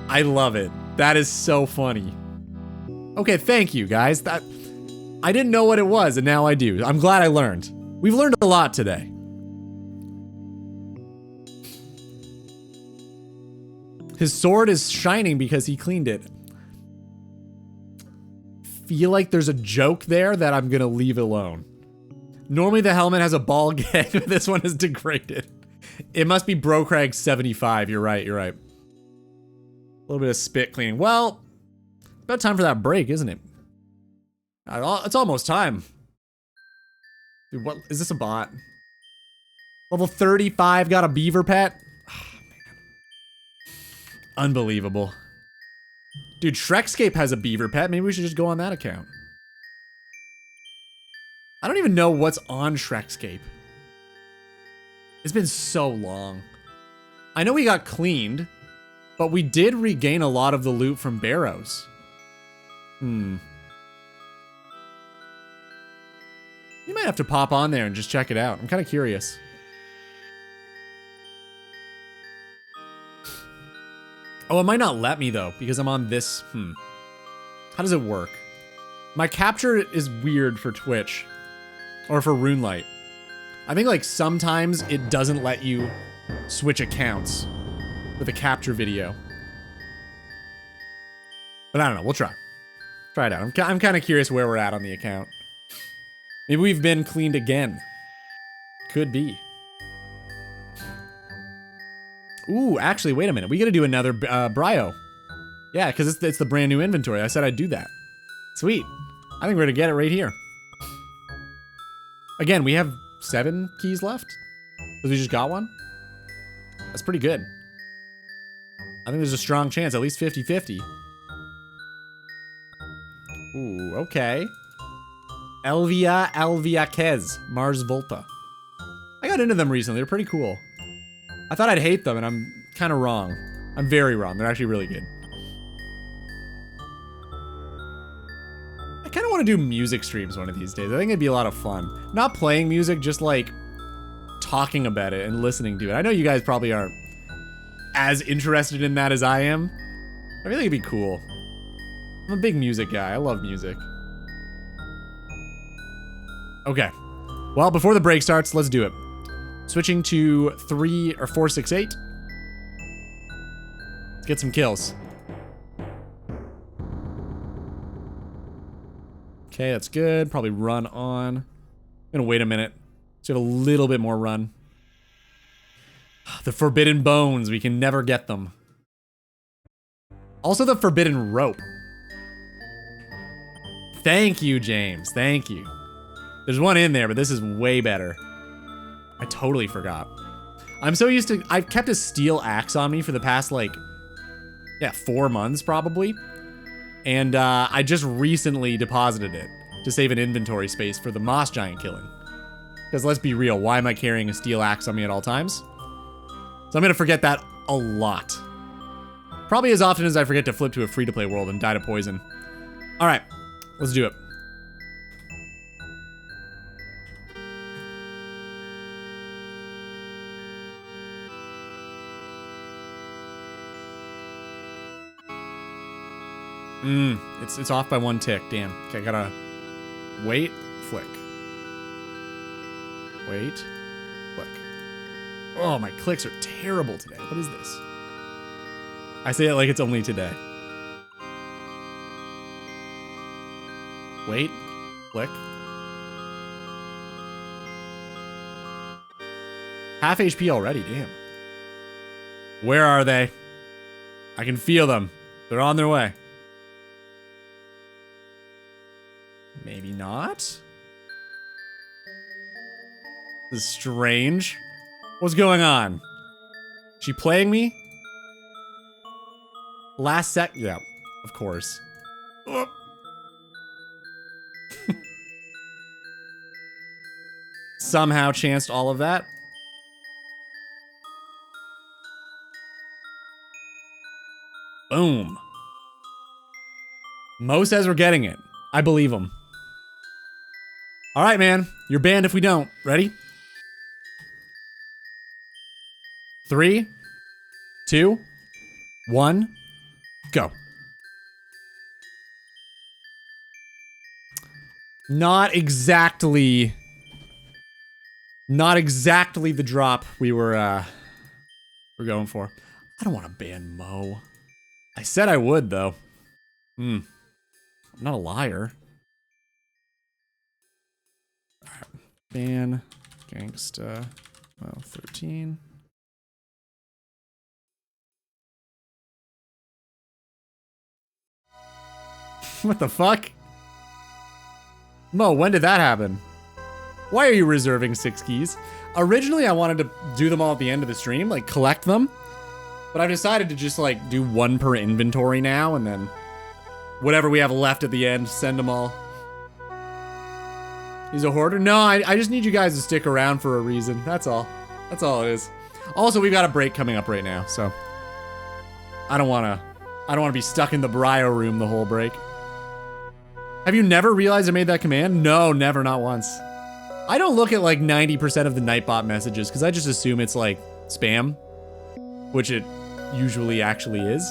Speaker 1: I love it. That is so funny. Okay, thank you, guys. I didn't know what it was, and now I do. I'm glad I learned. We've learned a lot today. His sword is shining because he cleaned it. Feel like there's a joke there that I'm gonna leave alone. Normally the helmet has a ball gag, but this one is degraded. It must be Brocrag 75. You're right, you're right. A little bit of spit cleaning. Well, about time for that break, isn't it? It's almost time. Dude, what is this a bot? Level 35 got a beaver pet? Oh, man. Unbelievable. Dude, Shrekscape has a beaver pet. Maybe we should just go on that account. I don't even know what's on Shrekscape. It's been so long. I know we got cleaned, but we did regain a lot of the loot from Barrows. You might have to pop on there and just check it out. I'm kind of curious. Oh, it might not let me though, because I'm on this. How does it work? My capture is weird for Twitch. Or for RuneLight. I think like sometimes it doesn't let you switch accounts with a capture video. But I don't know, we'll try. Try it out. I'm kind of curious where we're at on the account. Maybe we've been cleaned again. Could be. Ooh, actually, wait a minute. We gotta do another Bryo. Yeah, because it's the brand new inventory. I said I'd do that. Sweet. I think we're gonna get it right here. Again, we have 7 keys left. Because we just got one. That's pretty good. I think there's a strong chance, at least 50-50. Ooh, okay. Elvia Kez, Mars Volta. I got into them recently. They're pretty cool. I thought I'd hate them, and I'm kind of wrong. I'm very wrong. They're actually really good. I kind of want to do music streams one of these days. I think it'd be a lot of fun. Not playing music, just like talking about it and listening to it. I know you guys probably aren't as interested in that as I am. I feel like it'd be cool. I'm a big music guy. I love music. Okay. Well, before the break starts, let's do it. Switching to 3 or 4, 6, 8. Let's get some kills. Okay, that's good. Probably run on. I'm gonna wait a minute. So we have a little bit more run. The forbidden bones. We can never get them. Also the forbidden rope. Thank you, James. Thank you. There's one in there, but this is way better. I totally forgot. I'm so used to... I've kept a steel axe on me for the past, like... yeah, 4 months, probably. And, I just recently deposited it to save an inventory space for the moss giant killing. Because let's be real, why am I carrying a steel axe on me at all times? So I'm gonna forget that a lot. Probably as often as I forget to flip to a free-to-play world and die to poison. Alright, let's do it. It's off by 1 tick, damn. Okay, I gotta wait, flick. Wait, flick. Oh, my clicks are terrible today. What is this? I say it like it's only today. Wait, flick. Half HP already, damn. Where are they? I can feel them. They're on their way. Maybe not? This is strange. What's going on? She playing me? Last sec- yeah, of course. Somehow chanced all of that. Boom. Mo says we're getting it. I believe him. All right, man. You're banned if we don't. Ready? 3, 2, 1, go. Not exactly the drop we were going for. I don't want to ban Mo. I said I would, though. I'm not a liar. ban gangsta. Well, 13. What the fuck? Mo, when did that happen? Why are you reserving 6 keys? Originally, I wanted to do them all at the end of the stream, like collect them. But I've decided to just like do 1 per inventory now, and then whatever we have left at the end, send them all. He's a hoarder? No, I just need you guys to stick around for a reason. That's all. That's all it is. Also, we've got a break coming up right now, so I don't wanna be stuck in the Bryo room the whole break. Have you never realized I made that command? No, never, not once. I don't look at like 90% of the Nightbot messages because I just assume it's like spam, which it usually actually is.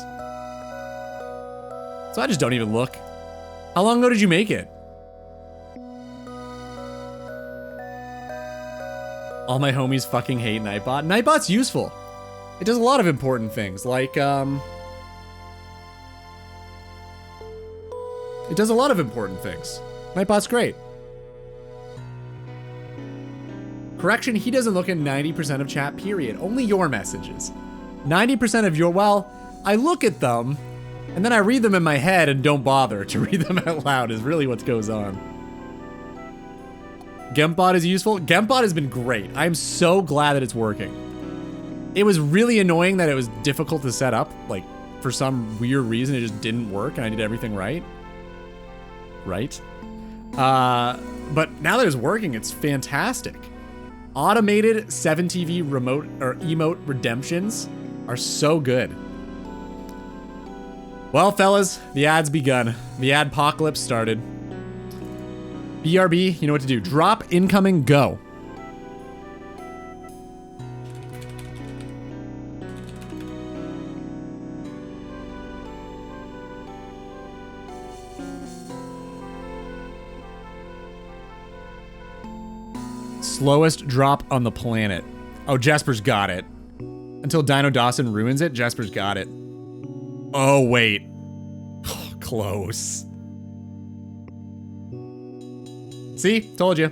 Speaker 1: So I just don't even look. How long ago did you make it? All my homies fucking hate Nightbot. Nightbot's useful. It does a lot of important things, like, it does a lot of important things. Nightbot's great. Correction, he doesn't look at 90% of chat, period. Only your messages. 90% of your, well, I look at them, and then I read them in my head and don't bother to read them out loud is really what goes on. Gempbot is useful. Gempbot has been great. I'm so glad that it's working. It was really annoying that it was difficult to set up. Like, for some weird reason, it just didn't work, and I did everything right. Right? But now that it's working, it's fantastic. Automated 7TV remote or emote redemptions are so good. Well, fellas, the ad's begun. The adpocalypse started. BRB, you know what to do. Drop, incoming, go. Slowest drop on the planet. Oh, Jesper's got it. Until Dino Dawson ruins it, Jesper's got it. Oh, wait. Close. See? Told you.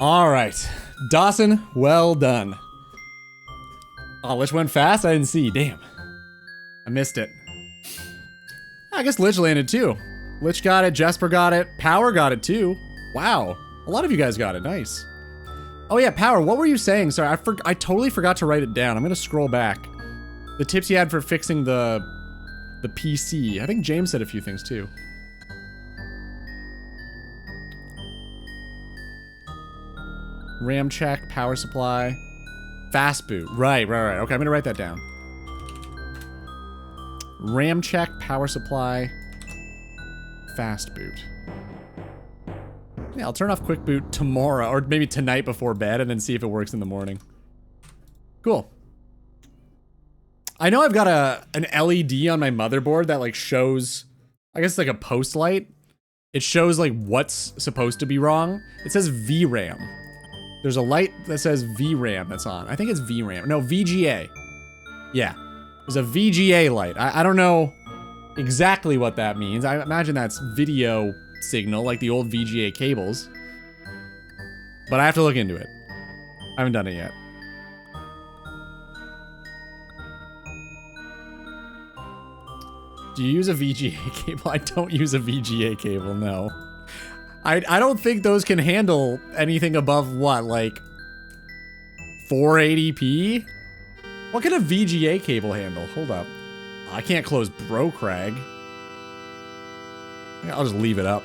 Speaker 1: All right. Dawson, well done. Oh, Lich went fast? I didn't see. Damn. I missed it. I guess Lich landed too. Lich got it. Jesper got it. Power got it too. Wow. A lot of you guys got it. Nice. Oh yeah, Power, what were you saying? Sorry, I totally forgot to write it down. I'm gonna scroll back. The tips you had for fixing the PC. I think James said a few things too. RAM check, power supply, fast boot. Right. Okay, I'm gonna write that down. RAM check, power supply, fast boot. Yeah, I'll turn off quick boot tomorrow, or maybe tonight before bed, and then see if it works in the morning. Cool. I know I've got an LED on my motherboard that like shows, I guess it's like a post light. It shows like what's supposed to be wrong. It says VRAM. There's a light that says VRAM that's on. I think it's VRAM. No, VGA. Yeah. There's a VGA light. I don't know exactly what that means. I imagine that's video signal, like the old VGA cables. But I have to look into it. I haven't done it yet. Do you use a VGA cable? I don't use a VGA cable, no. I don't think those can handle anything above what, like 480p? What can a VGA cable handle? Hold up. I can't close Brocrag. I'll just leave it up.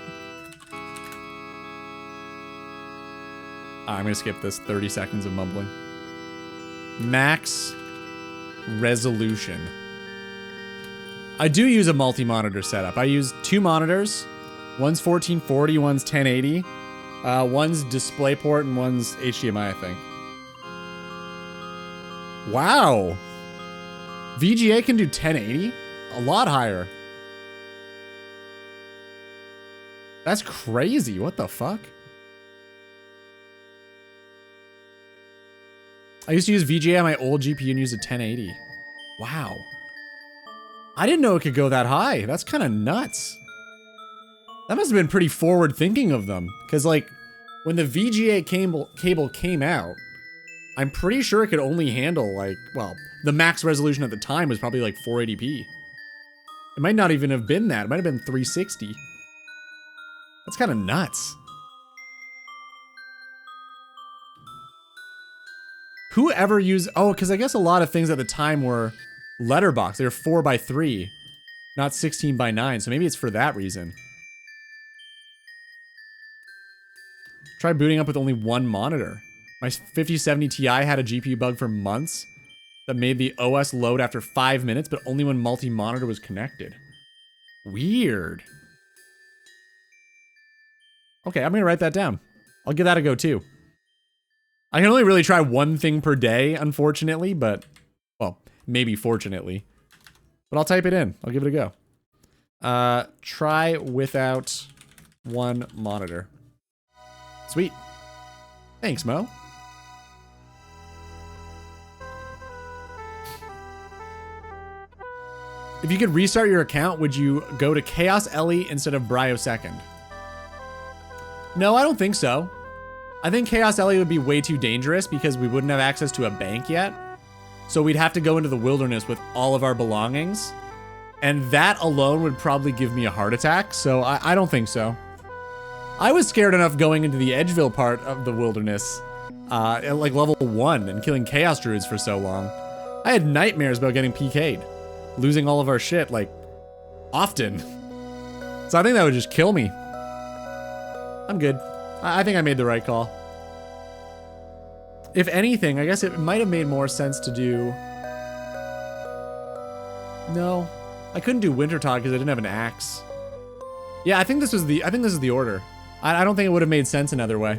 Speaker 1: I'm gonna skip this 30 seconds of mumbling. Max resolution. I do use a multi-monitor setup. I use 2 monitors. One's 1440, one's 1080. One's DisplayPort and one's HDMI, I think. Wow. VGA can do 1080? A lot higher. That's crazy. What the fuck? I used to use VGA on my old GPU and use a 1080. Wow. I didn't know it could go that high. That's kind of nuts. That must have been pretty forward thinking of them. Because like, when the VGA cable came out, I'm pretty sure it could only handle like, well, the max resolution at the time was probably like 480p. It might not even have been that. It might have been 360. That's kind of nuts. Who ever used, oh, because I guess a lot of things at the time were letterbox. They were 4x3, not 16x9. So maybe it's for that reason. Try booting up with only 1 monitor. My 5070 Ti had a GPU bug for months that made the OS load after 5 minutes, but only when multi-monitor was connected. Weird. Okay, I'm gonna write that down. I'll give that a go too. I can only really try one thing per day, unfortunately, but, well, maybe fortunately. But I'll type it in. I'll give it a go. Try without 1 monitor. Sweet. Thanks, Mo. If you could restart your account, would you go to Chaos Ellie instead of Bryophyta? No, I don't think so. I think Chaos Ellie would be way too dangerous because we wouldn't have access to a bank yet. So we'd have to go into the wilderness with all of our belongings. And that alone would probably give me a heart attack, so I don't think so. I was scared enough going into the Edgeville part of the wilderness at like level 1 and killing Chaos Druids for so long. I had nightmares about getting PK'd. Losing all of our shit, like, often. So I think that would just kill me. I'm good. I think I made the right call. If anything, I guess it might have made more sense to do... No. I couldn't do Wintertod because I didn't have an axe. Yeah, I think this is the order. I don't think it would have made sense another way.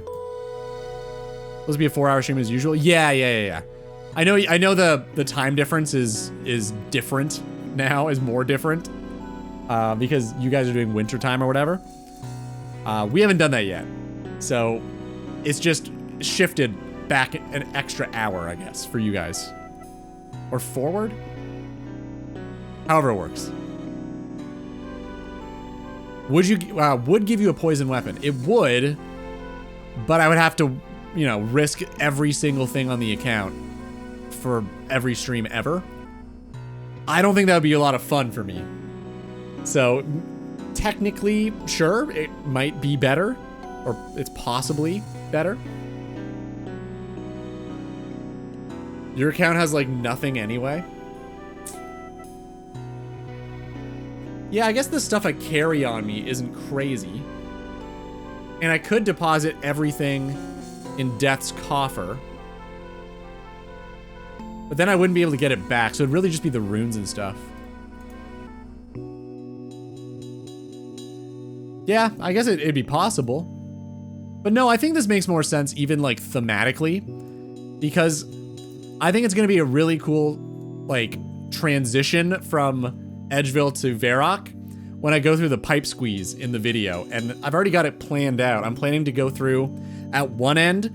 Speaker 1: Supposed to be a 4-hour stream as usual? Yeah. I know the time difference is different now, is more different. Because you guys are doing winter time or whatever. We haven't done that yet. So it's just shifted back an extra hour, I guess, for you guys. Or forward? However it works. Would give you a poison weapon? It would, but I would have to you know, risk every single thing on the account for every stream ever. I don't think that would be a lot of fun for me. So technically, sure, it might be better, or it's possibly better. Your account has like nothing anyway. Yeah, I guess the stuff I carry on me isn't crazy. And I could deposit everything in Death's coffer. But then I wouldn't be able to get it back, so it'd really just be the runes and stuff. Yeah, I guess it'd be possible. But no, I think this makes more sense even like thematically, because I think it's gonna be a really cool like transition from Edgeville to Varrock when I go through the pipe squeeze in the video, and I've already got it planned out. I'm planning to go through at one end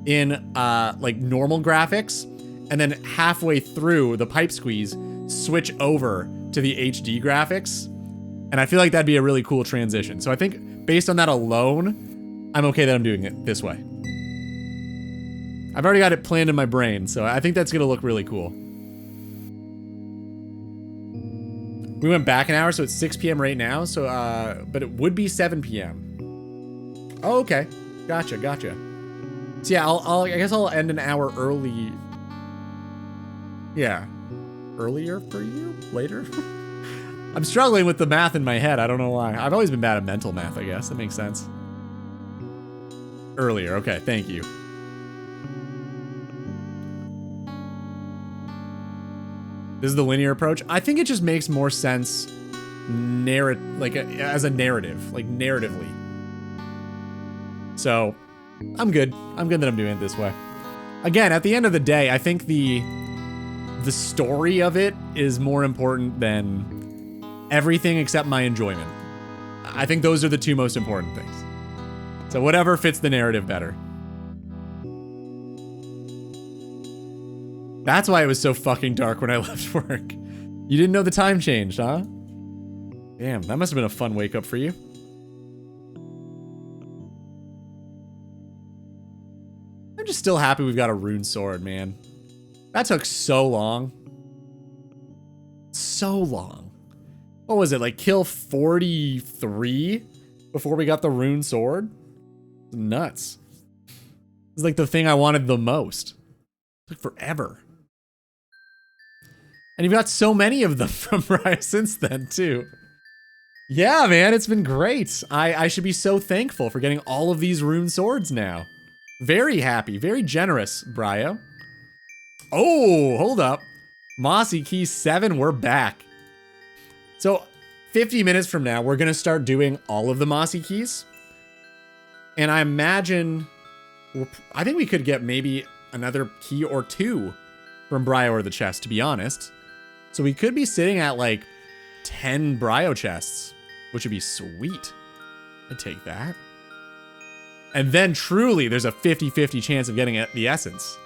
Speaker 1: in like normal graphics, and then halfway through the pipe squeeze, switch over to the HD graphics. And I feel like that'd be a really cool transition. So I think based on that alone, I'm okay that I'm doing it this way. I've already got it planned in my brain, so I think that's gonna look really cool. We went back an hour, so it's 6 p.m. right now, so, but it would be 7 p.m. Oh, okay. Gotcha, gotcha. So yeah, I guess I'll end an hour early. Yeah. Earlier for you? Later? I'm struggling with the math in my head. I don't know why. I've always been bad at mental math, I guess. That makes sense. Earlier. Okay, thank you. This is the linear approach. I think it just makes more sense as a narrative, like narratively. So, I'm good. I'm good that I'm doing it this way. Again, at the end of the day, I think the story of it is more important than everything except my enjoyment. I think those are the two most important things. So whatever fits the narrative better. That's why it was so fucking dark when I left work. You didn't know the time changed, huh? Damn, that must have been a fun wake up for you. I'm just still happy we've got a rune sword, man. That took so long. So long. What was it, like kill 43 before we got the rune sword? Nuts. It's like the thing I wanted the most. It took forever. And you've got so many of them from Bryophyta since then, too. Yeah, man, it's been great. I should be so thankful for getting all of these rune swords now. Very happy, very generous, Bryo. Oh, hold up. Mossy Key 7, we're back. So, 50 minutes from now, we're gonna start doing all of the Mossy Keys. And I imagine, I think we could get maybe another key or two from Bryo or the chest, to be honest. So we could be sitting at like 10 Bryo chests, which would be sweet. I'd take that. And then truly, there's a 50-50 chance of getting the essence.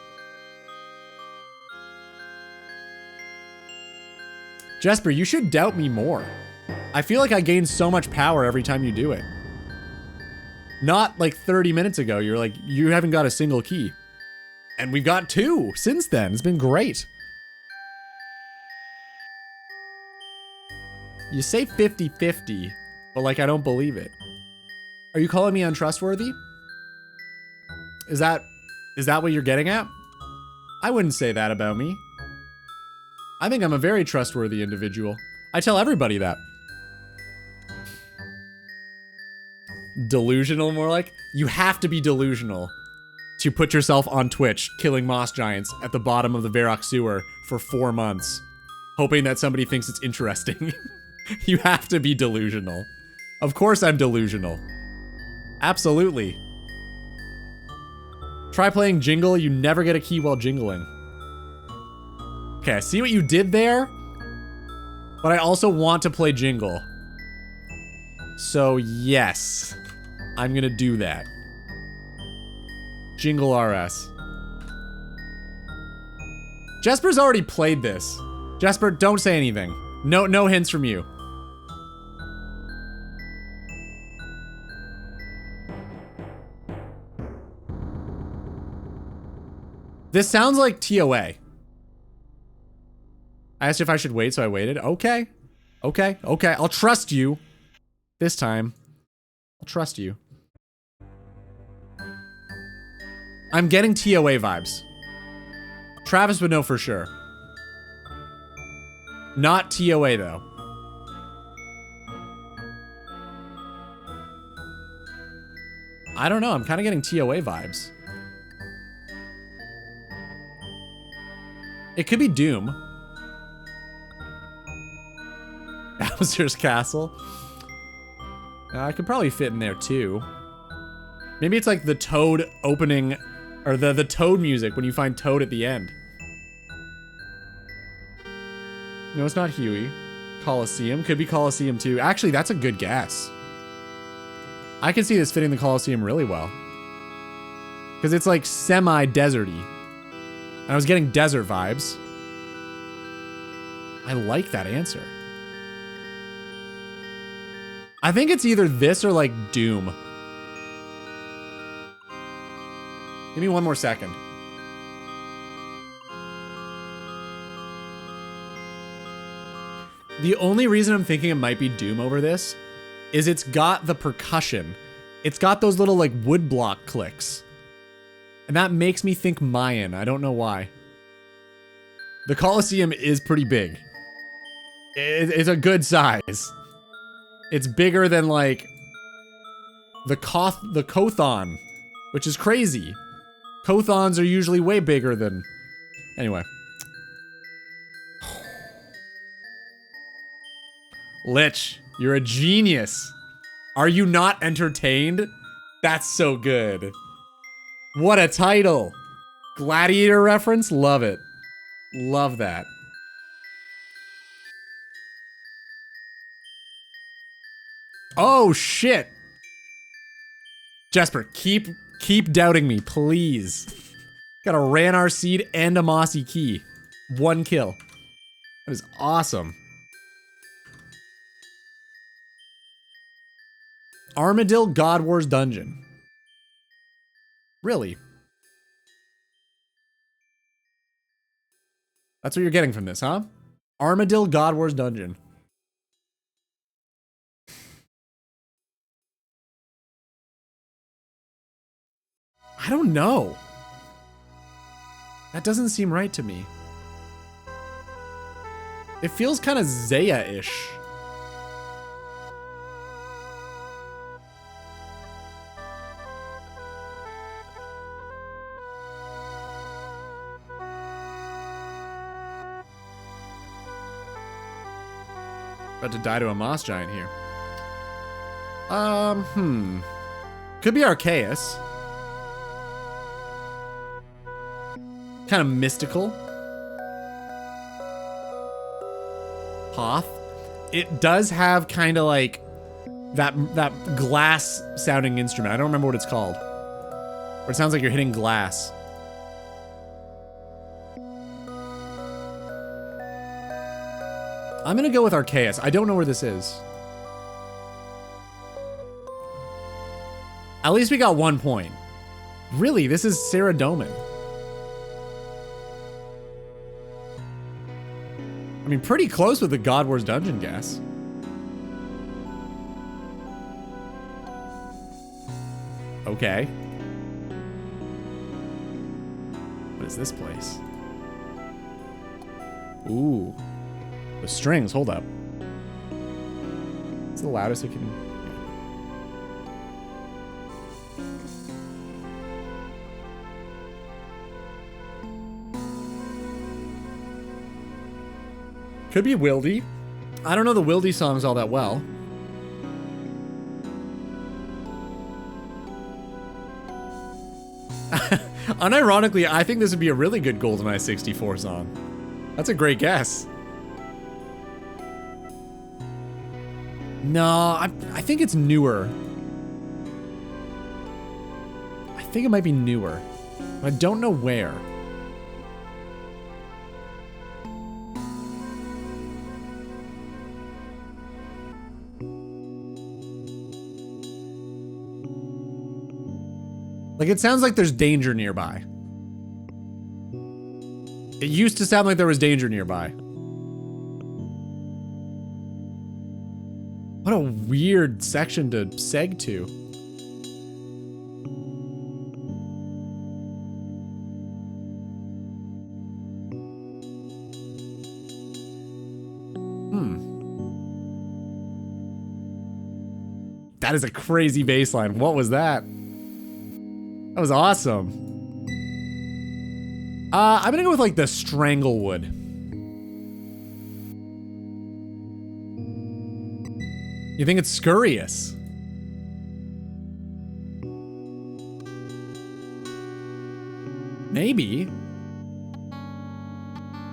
Speaker 1: Jesper, you should doubt me more. I feel like I gain so much power every time you do it. Not like 30 minutes ago, you're like, you haven't got a single key. And we've got 2 since then. It's been great. You say 50-50, but like I don't believe it. Are you calling me untrustworthy? Is that what you're getting at? I wouldn't say that about me. I think I'm a very trustworthy individual. I tell everybody that. Delusional, more like? You have to be delusional to put yourself on Twitch killing moss giants at the bottom of the Varrock sewer for 4 months, hoping that somebody thinks it's interesting. You have to be delusional. Of course I'm delusional. Absolutely. Try playing Jingle, you never get a key while jingling. Okay, I see what you did there, but I also want to play Jingle. So yes, I'm gonna do that. Jingle RS. Jesper's already played this. Jesper, don't say anything. No hints from you. This sounds like TOA. I asked if I should wait, so I waited. Okay. Okay. Okay. I'll trust you. This time. I'll trust you. I'm getting TOA vibes. Travis would know for sure. Not TOA though. I don't know. I'm kind of getting TOA vibes. It could be Doom. Bowser's Castle. I could probably fit in there too. Maybe it's like the Toad opening, or the Toad music when you find Toad at the end. No, it's not Huey. Colosseum. Could be Colosseum too. Actually, that's a good guess. I can see this fitting the Colosseum really well. Because it's like semi-deserty. And I was getting desert vibes. I like that answer. I think it's either this or like Doom. Give me one more second. The only reason I'm thinking it might be Doom over this is it's got the percussion. It's got those little like woodblock clicks. And that makes me think Mayan. I don't know why. The Colosseum is pretty big. It's a good size. It's bigger than like the Kothon, which is crazy. Kothons are usually way bigger than... Anyway. Lich, you're a genius. Are you not entertained? That's so good. What a title. Gladiator reference? Love it. Love that. Oh, shit. Jesper, keep doubting me, please. Got a Ranar seed and a Mossy Key. 1 kill. That is awesome. Armadillo God Wars Dungeon. Really? That's what you're getting from this, huh? Armadillo God Wars Dungeon. I don't know. That doesn't seem right to me. It feels kind of Zaya-ish. About to die to a moss giant here. Could be Arceus. Kind of mystical. Hoth. It does have kind of like that glass sounding instrument. I don't remember what it's called. But it sounds like you're hitting glass. I'm gonna go with Arceus. I don't know where this is. At least we got 1 point. Really, this is Saradomin. I mean, pretty close with the God Wars Dungeon guess. Okay. What is this place? Ooh. The strings, hold up. It's the loudest it can... Could be Wildy. I don't know the Wildy songs all that well. Unironically, I think this would be a really good GoldenEye 64 song. That's a great guess. No, I think it's newer. I think it might be newer. I don't know where. Like, it sounds like there's danger nearby. It used to sound like there was danger nearby. What a weird section to seg to. That is a crazy bass line. What was that? That was awesome. I'm gonna go with like the Stranglewood. You think it's scurrious? Maybe.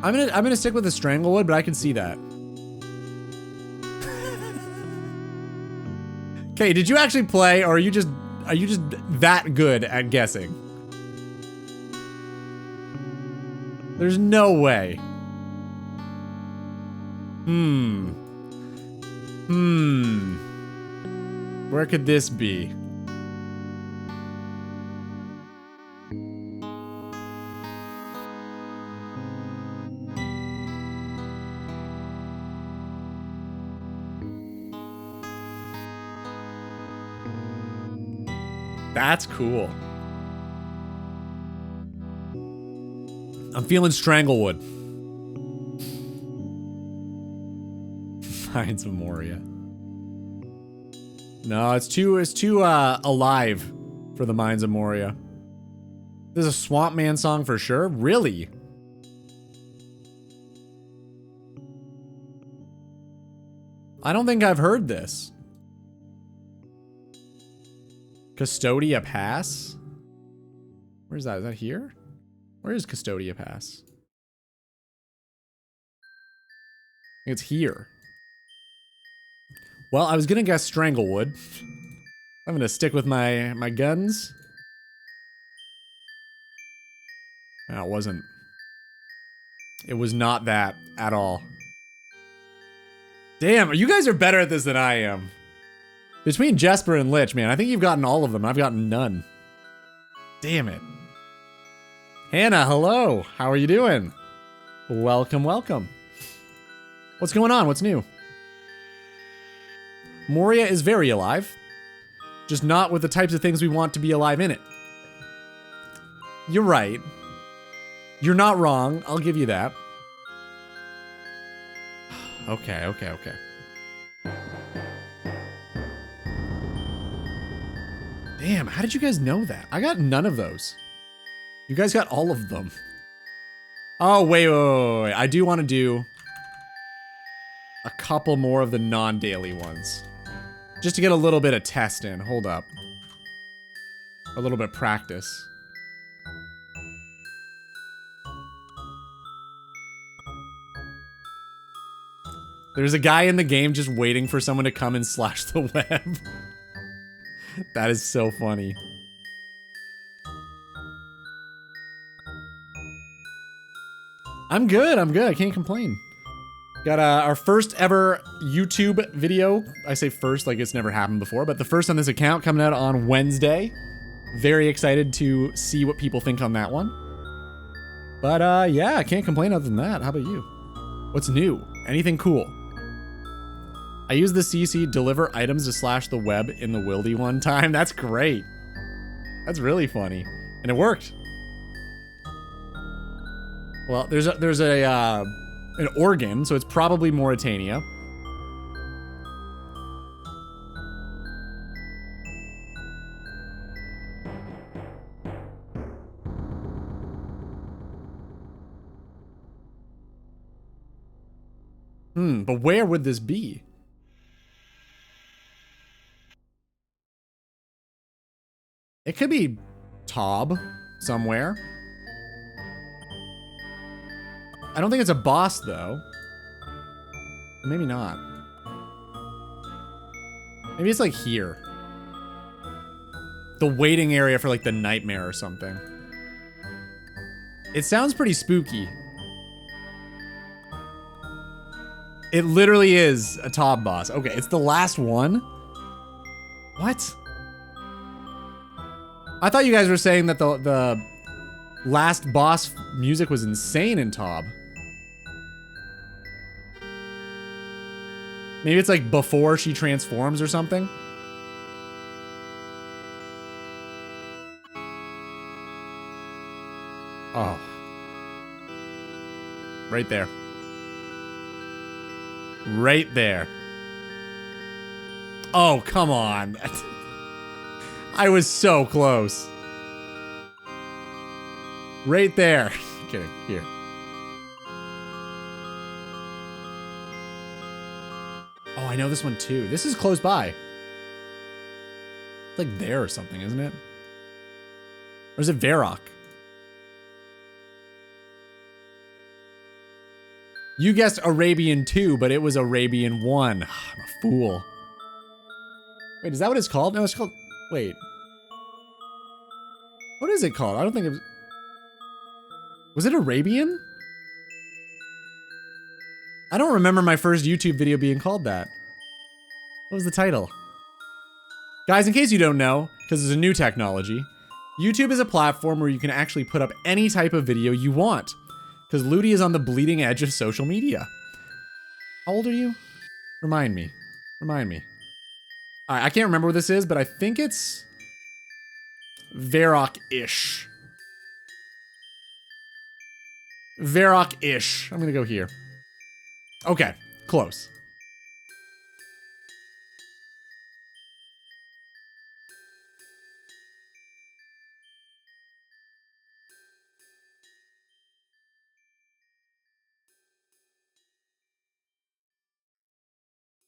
Speaker 1: I'm gonna stick with the Stranglewood, but I can see that. Okay, did you actually play, or are you just that good at guessing? There's no way. Where could this be? That's cool. I'm feeling Stranglewood. Mines of Moria. No, it's too alive for the Mines of Moria. This is a Swamp Man song for sure? Really? I don't think I've heard this. Custodia Pass? Where's that? Is that here? Where is Custodia Pass? I think it's here. Well, I was gonna guess Stranglewood. I'm gonna stick with my guns. No, it wasn't. It was not that at all. Damn, you guys are better at this than I am. Between Jesper and Lich, man, I think you've gotten all of them. I've gotten none. Damn it. Hannah, hello. How are you doing? Welcome, welcome. What's going on? What's new? Moria is very alive. Just not with the types of things we want to be alive in it. You're right. You're not wrong. I'll give you that. Okay, okay, okay. Damn, how did you guys know that? I got none of those. You guys got all of them. Oh, wait. I do want to do a couple more of the non-daily ones. Just to get a little bit of test in. Hold up. A little bit of practice. There's a guy in the game just waiting for someone to come and slash the web. That is so funny. I'm good. I can't complain. Got our first ever YouTube video. I say first like it's never happened before, but the first on this account coming out on Wednesday. Very excited to see what people think on that one. But yeah, I can't complain other than that. How about you? What's new? Anything cool? I used the CC deliver items to slash the web in the Wildy one time. That's great. That's really funny. And it worked. Well, there's an organ, so it's probably Mauritania. But where would this be? It could be Tob somewhere. I don't think it's a boss though. Maybe not. Maybe it's like here. The waiting area for like the nightmare or something. It sounds pretty spooky. It literally is a Tob boss. Okay, it's the last one? What? I thought you guys were saying that last boss music was insane in Tob. Maybe it's like before she transforms or something. Oh. Right there. Right there. Oh, come on. I was so close. Right there. Kidding. Here. Oh, I know this one too. This is close by. It's like there or something, isn't it? Or is it Varrock? You guessed Arabian 2, but it was Arabian 1. I'm a fool. Wait, is that what it's called? No, it's called... Wait. What is it called? I don't think it was... Was it Arabian? I don't remember my first YouTube video being called that. What was the title? Guys, in case you don't know, because it's a new technology, YouTube is a platform where you can actually put up any type of video you want. Because Ludi is on the bleeding edge of social media. How old are you? Remind me. Remind me. Alright, I can't remember what this is, but I think it's... Varrock-ish. Varrock-ish. I'm gonna go here. Okay, close.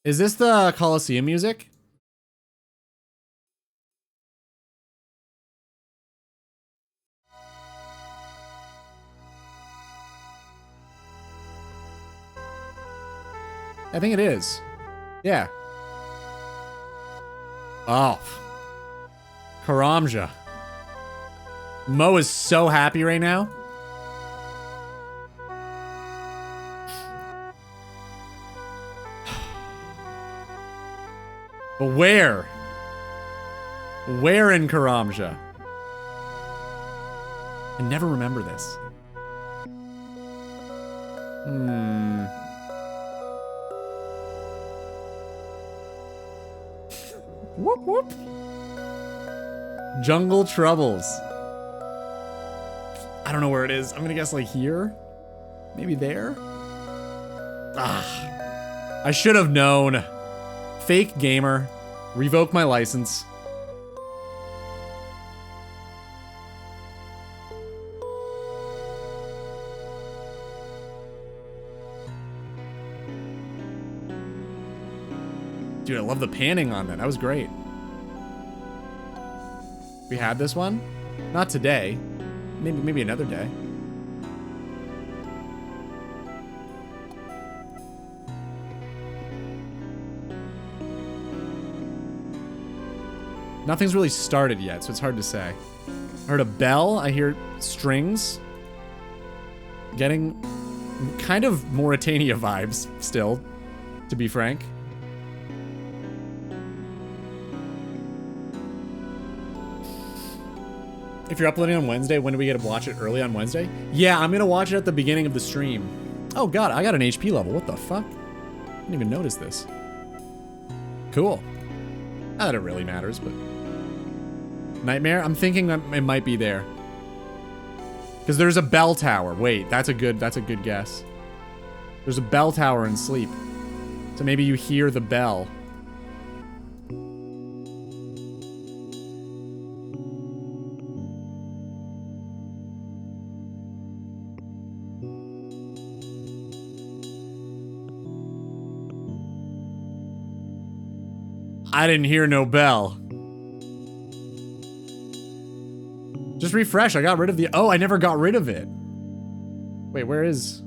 Speaker 1: Is this the Coliseum music? I think it is. Yeah. Oh. Karamja. Mo is so happy right now. But where? Where in Karamja? I never remember this. Whoop whoop. Jungle Troubles. I don't know where it is. I'm gonna guess like here. Maybe there. Ah. I should have known. Fake gamer. Revoke my license. Dude, I love the panning on that. That was great. We had this one? Not today. Maybe another day. Nothing's really started yet, so it's hard to say. I heard a bell. I hear strings. Getting kind of Mauritania vibes still, to be frank. If you're uploading on Wednesday, when do we get to watch it early on Wednesday? Yeah, I'm gonna watch it at the beginning of the stream. Oh god, I got an HP level. What the fuck? I didn't even notice this. Cool. Not that it really matters, but... Nightmare? I'm thinking that it might be there. Because there's a bell tower. Wait, that's a good guess. There's a bell tower in Sleep. So maybe you hear the bell. I didn't hear no bell. Just refresh. I got rid of the... Oh, I never got rid of it. Wait, where is...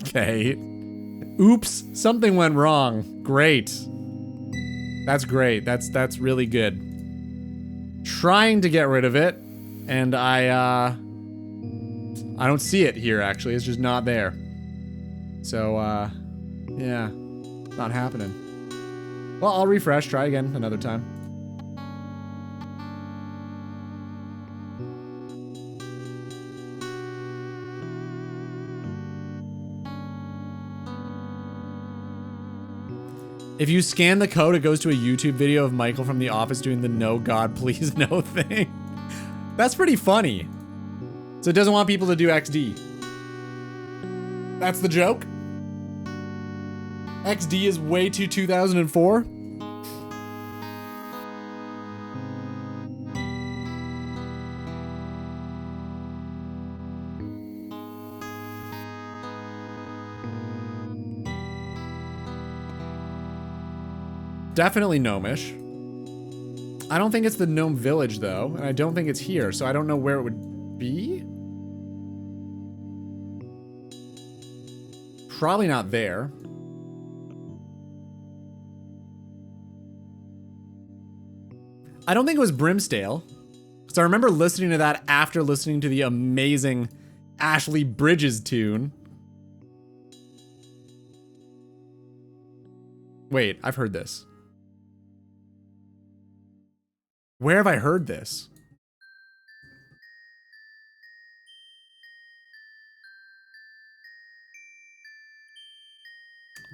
Speaker 1: Okay. Oops. Something went wrong. Great. That's great. That's really good. Trying to get rid of it. And I don't see it here, actually. It's just not there. So, yeah. Not happening. Well, I'll refresh. Try again another time. If you scan the code, it goes to a YouTube video of Michael from The Office doing the no God please no thing. That's pretty funny. So it doesn't want people to do XD. That's the joke? XD is way too 2004? Definitely gnomish. I don't think it's the gnome village though, and I don't think it's here, so I don't know where it would be. Probably not there. I don't think it was Brimstale. So I remember listening to that after listening to the amazing Ashley Bridges tune. Wait, I've heard this. Where have I heard this?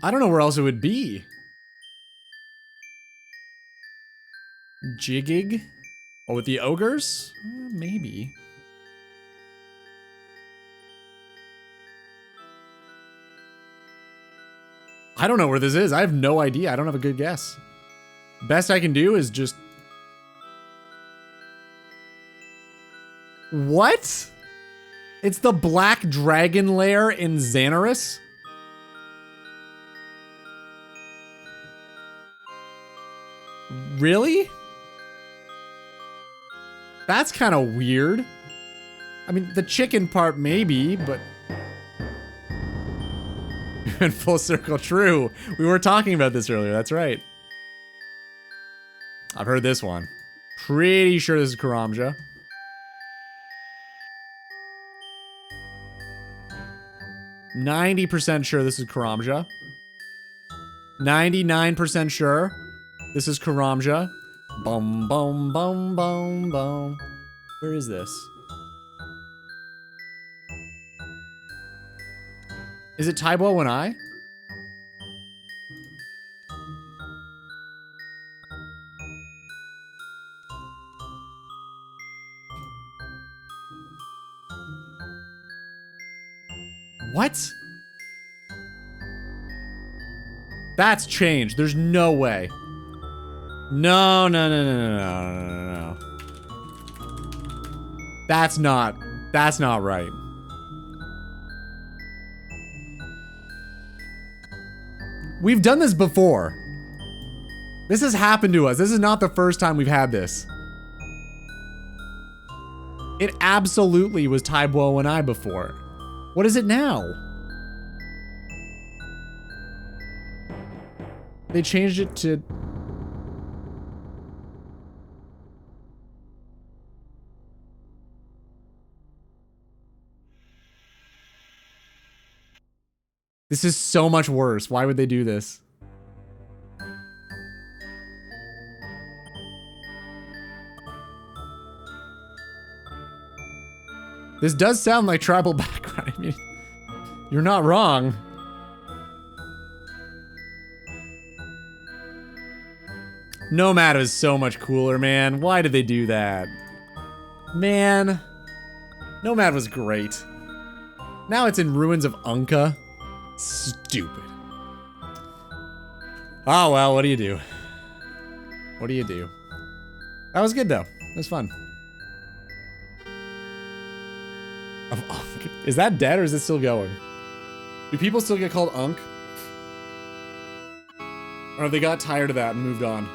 Speaker 1: I don't know where else it would be. Jiggig? Oh, with the ogres? Maybe. I don't know where this is. I have no idea. I don't have a good guess. Best I can do is just... What? It's the Black Dragon Lair in Xanaris? Really? That's kind of weird. I mean, the chicken part maybe, but... In full circle, true. We were talking about this earlier, that's right. I've heard this one. Pretty sure this is Karamja. %sure this is Karamja. 99% sure this is Karamja. Bum bum bum bum bum. Where is this? Is it Taibo and I? What? That's changed. There's no way. No, no, no, no, no, no, no, no. That's not right. We've done this before. This has happened to us. This is not the first time we've had this. It absolutely was Taibo and I before. What is it now? They changed it to... This is so much worse. Why would they do this? This does sound like tribal background. I mean, you're not wrong. Nomad is so much cooler, man. Why did they do that? Man. Nomad was great. Now it's in ruins of Unka. Stupid. Oh, well, what do you do? What do you do? That was good, though. It was fun. Of Unk. Is that dead or is it still going? Do people still get called Unk? Or have they got tired of that and moved on?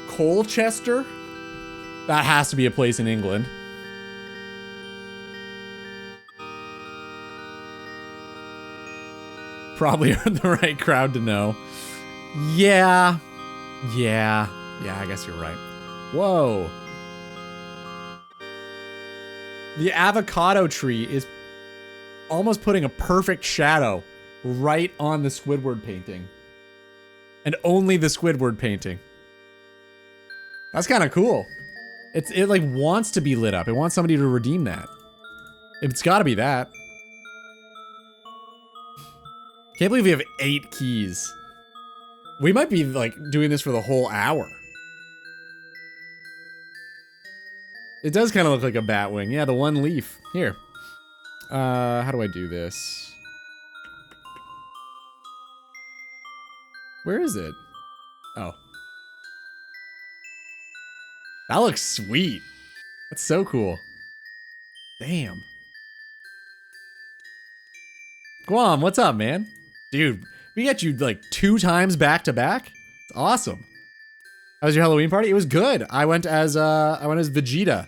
Speaker 1: Colchester? That has to be a place in England. Probably aren't the right crowd to know. Yeah. Yeah. Yeah, I guess you're right. Whoa. The avocado tree is almost putting a perfect shadow right on the Squidward painting. And only the Squidward painting. That's kind of cool. It like wants to be lit up. It wants somebody to redeem that. It's got to be that. Can't believe we have 8 keys. We might be like doing this for the whole hour. It does kind of look like a bat wing. Yeah, the one leaf. Here. How do I do this? Where is it? Oh. That looks sweet. That's so cool. Damn. Guam, what's up, man? Dude, we got you like 2 times back to back. It's awesome. How was your Halloween party? It was good. I went as Vegeta,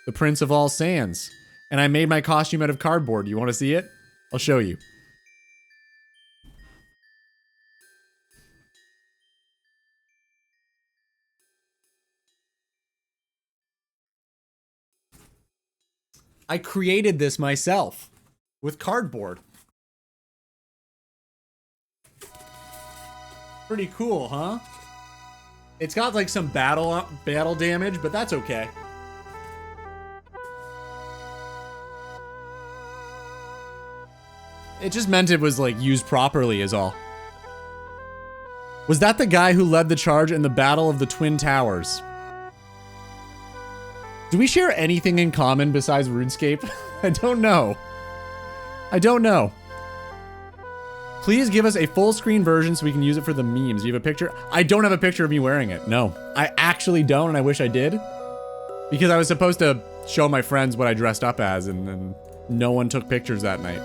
Speaker 1: the Prince of all Saiyans, and I made my costume out of cardboard. You want to see it? I'll show you. I created this myself with cardboard. Pretty cool, huh? It's got like some battle damage, but that's okay. It just meant it was like used properly is all. Was that the guy who led the charge in the Battle of the Twin Towers? Do we share anything in common besides RuneScape? I don't know. I don't know. Please give us a full screen version so we can use it for the memes. Do you have a picture? I don't have a picture of me wearing it. No, I actually don't, and I wish I did. Because I was supposed to show my friends what I dressed up as, and then no one took pictures that night.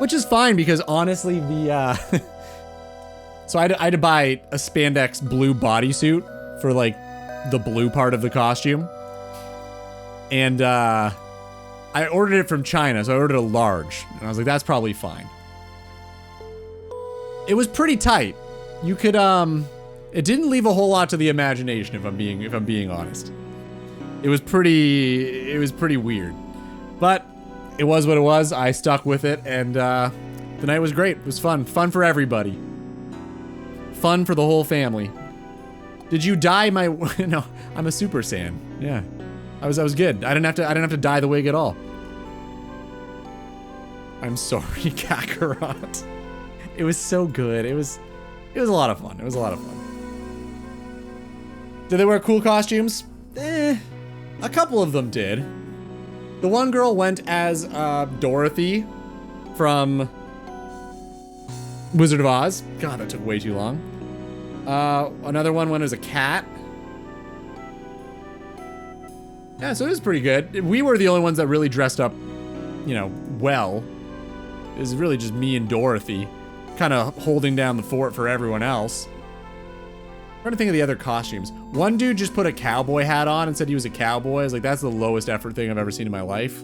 Speaker 1: Which is fine, because honestly, the, so I had to buy a spandex blue bodysuit for, like, the blue part of the costume. And, I ordered it from China, so I ordered a large. And I was like, that's probably fine. It was pretty tight. You could, it didn't leave a whole lot to the imagination, if I'm being honest. It was pretty weird. But it was what it was. I stuck with it, and the night was great. It was fun. Fun for everybody. Fun for the whole family. Did you dye my no, I'm a Super Saiyan. Yeah. I was good. I didn't have to dye the wig at all. I'm sorry, Kakarot. It was so good. It was a lot of fun. It was a lot of fun. Did they wear cool costumes? A couple of them did. The one girl went as Dorothy from Wizard of Oz. God, that took way too long. Another one went as a cat. Yeah, so it was pretty good. We were the only ones that really dressed up, you know, well. It was really just me and Dorothy, kind of holding down the fort for everyone else. I'm trying to think of the other costumes. One dude just put a cowboy hat on and said he was a cowboy. I was like, that's the lowest effort thing I've ever seen in my life.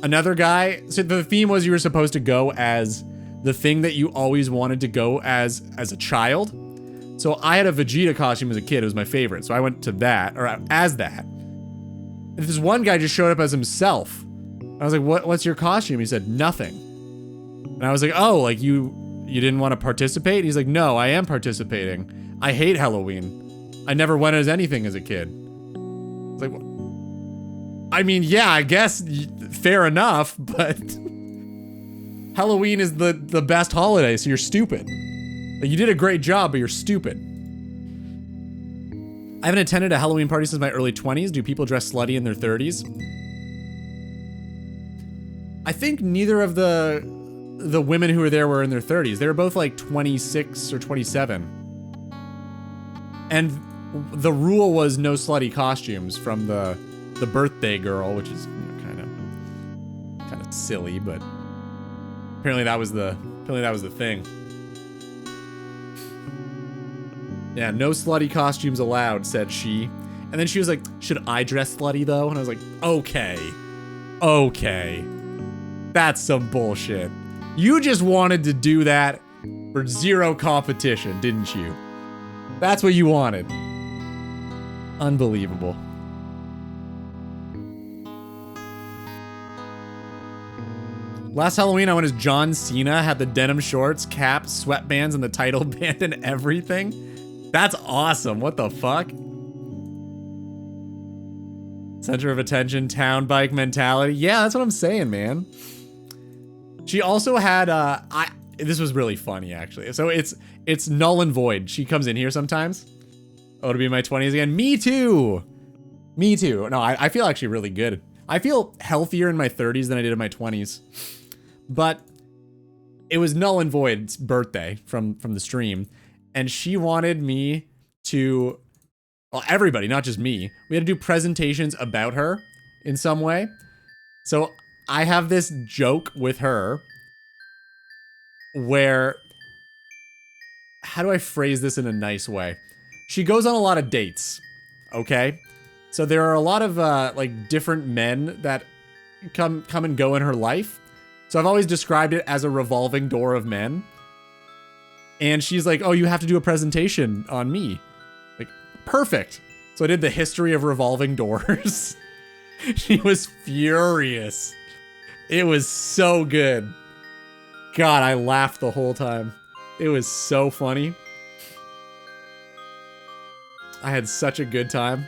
Speaker 1: Another guy, so the theme was you were supposed to go as the thing that you always wanted to go as a child. So I had a Vegeta costume as a kid. It was my favorite. So I went to that, or as that. And this one guy just showed up as himself. I was like, what's your costume? He said, nothing. And I was like, oh, like you didn't want to participate? He's like, no, I am participating. I hate Halloween. I never went as anything as a kid. It's like, I mean, yeah, I guess fair enough, but Halloween is the best holiday, so you're stupid. Like, you did a great job, but you're stupid. I haven't attended a Halloween party since my early 20s. Do people dress slutty in their 30s? I think neither of the women who were there were in their 30s. They were both like 26 or 27. And the rule was no slutty costumes from the birthday girl, which is, you know, kind of silly, but apparently that was the thing. Yeah, no slutty costumes allowed, said she. And then she was like, should I dress slutty though? And I was like, okay. That's some bullshit. You just wanted to do that for zero competition, didn't you? That's what you wanted. Unbelievable. Last Halloween, I went as John Cena, had the denim shorts, cap, sweatbands, and the title band and everything. That's awesome. What the fuck? Center of attention, town bike mentality. Yeah, that's what I'm saying, man. She also had, this was really funny, actually. So it's null and void. She comes in here sometimes. Oh, to be in my 20s again. Me too. Me too. No, I feel actually really good. I feel healthier in my 30s than I did in my 20s. But it was null and void's birthday from the stream. And she wanted me to, well, everybody, not just me. We had to do presentations about her in some way. So I have this joke with her where, how do I phrase this in a nice way? She goes on a lot of dates, okay? So there are a lot of like different men that come and go in her life. So I've always described it as a revolving door of men. And she's like, oh, you have to do a presentation on me. Like, perfect. So I did the history of revolving doors. She was furious. It was so good. God, I laughed the whole time. It was so funny. I had such a good time.